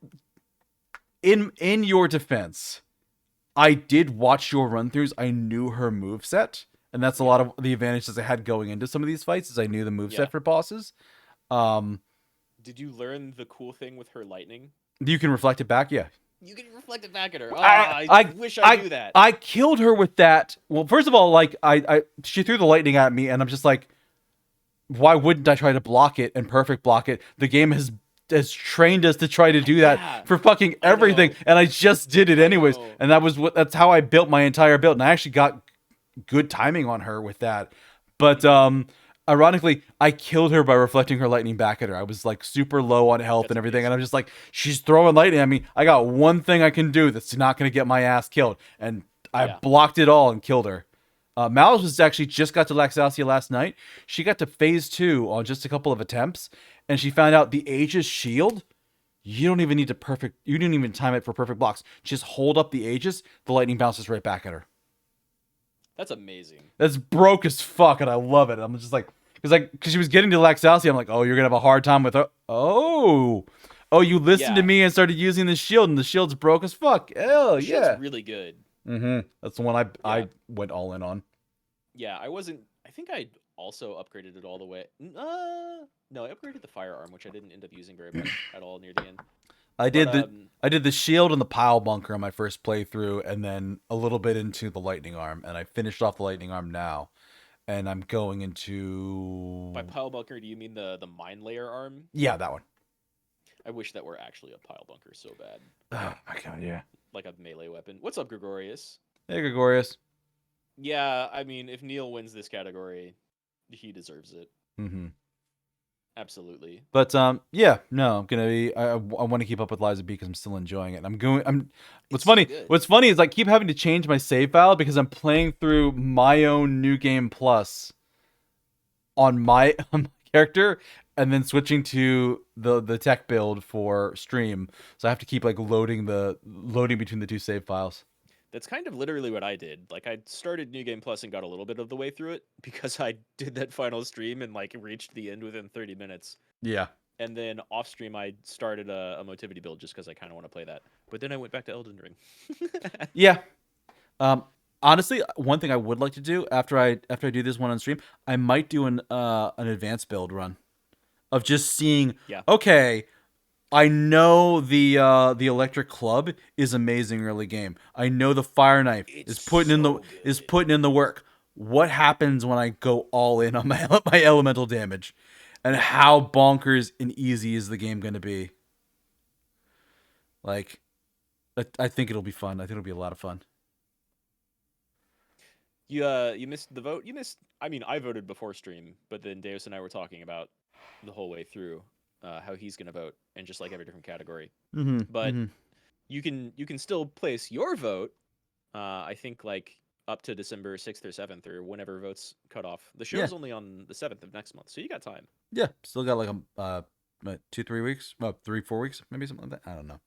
in your defense, I did watch your run-throughs. I knew her moveset, and that's a lot of the advantages I had going into some of these fights, is I knew the moveset for bosses. Did you learn the cool thing with her lightning? You can reflect it back, yeah. You can reflect it back at her. I wish I knew that. I killed her with that. Well, first of all, like she threw the lightning at me, and I'm just like, why wouldn't I try to block it and perfect block it? The game has trained us to try to do that for fucking everything, and I just did it anyways. And that's how I built my entire build, and I actually got good timing on her with that. But ironically, I killed her by reflecting her lightning back at her. I was like super low on health and everything, and I'm just like, she's throwing lightning at me. I got one thing I can do that's not going to get my ass killed, and I blocked it all and killed her. Malice was actually just got to Laxasia last night. She got to phase 2 on just a couple of attempts, and she found out the Aegis shield, you don't even time it for perfect blocks. Just hold up the Aegis, the lightning bounces right back at her. That's amazing. That's broke as fuck, and I love it. I'm just like, because she was getting to Laxasia, I'm like, oh, you're gonna have a hard time with her. Oh, Oh, you listened to Yeah. me and started using the shield, and the shield's broke as fuck. Hell The shield's yeah. really good. That's the one I Yeah. went all in on. Yeah, I think I also upgraded it all the way. No, I upgraded the firearm, which I didn't end up using very much at all near the end. I did But the shield and the pile bunker on my first playthrough, and then a little bit into the lightning arm, and I finished off the lightning arm now, and I'm going into by pile bunker, do you mean the mine layer arm? yeah, that one. I wish that were actually a pile bunker so bad. Oh my god, yeah. Like a melee weapon. What's up, Gregorius? Hey, Gregorius. Yeah, I mean, if Neil wins this category, he deserves it. Absolutely. But yeah, no, I'm gonna be. I want to keep up with Liza B because I'm still enjoying it. What's It's so funny? good. What's funny is I keep having to change my save file because I'm playing through my own New Game Plus on my character, and then switching to the tech build for stream. So I have to keep like loading between the two save files. That's kind of literally what I did. Like, I started New Game Plus and got a little bit of the way through it because I did that final stream and like reached the end within 30 minutes. Yeah. And then off stream, I started a Motivity build just because I kind of want to play that. But then I went back to Elden Ring. Yeah. Honestly, one thing I would like to do after I do this one on stream, I might do an advanced build run of just seeing. Yeah. Okay, I know the electric club is amazing early game. I know the fire knife is putting in the work. What happens when I go all in on my elemental damage, and how bonkers and easy is the game going to be? Like, I think it'll be fun. I think it'll be a lot of fun. You missed the vote. I mean, I voted before stream, but then Deus and I were talking about the whole way through how he's gonna vote and just like every different category. But you can still place your vote. I think like up to December 6th or 7th or whenever votes cut off. The show's only on the 7th of next month, so you got time. Yeah, still got like 2-3 weeks, 3-4 weeks, maybe something like that. I don't know.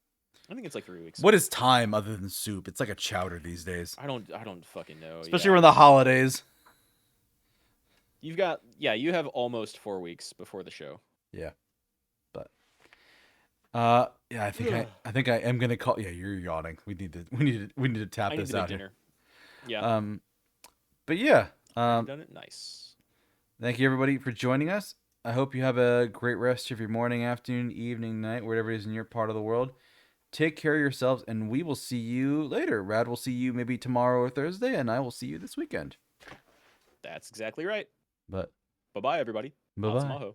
I think it's like 3 weeks. What is time other than soup? It's like a chowder these days. I don't fucking know. Especially around the holidays. You have almost 4 weeks before the show. Yeah. But yeah, I think I am gonna call. Yeah, you're yawning. We need to tap this out here. Yeah. But yeah. Done it nice. Thank you everybody for joining us. I hope you have a great rest of your morning, afternoon, evening, night, wherever it is in your part of the world. Take care of yourselves, and we will see you later. Rad will see you maybe tomorrow or Thursday, and I will see you this weekend. That's exactly right. But bye-bye, everybody. Bye-bye.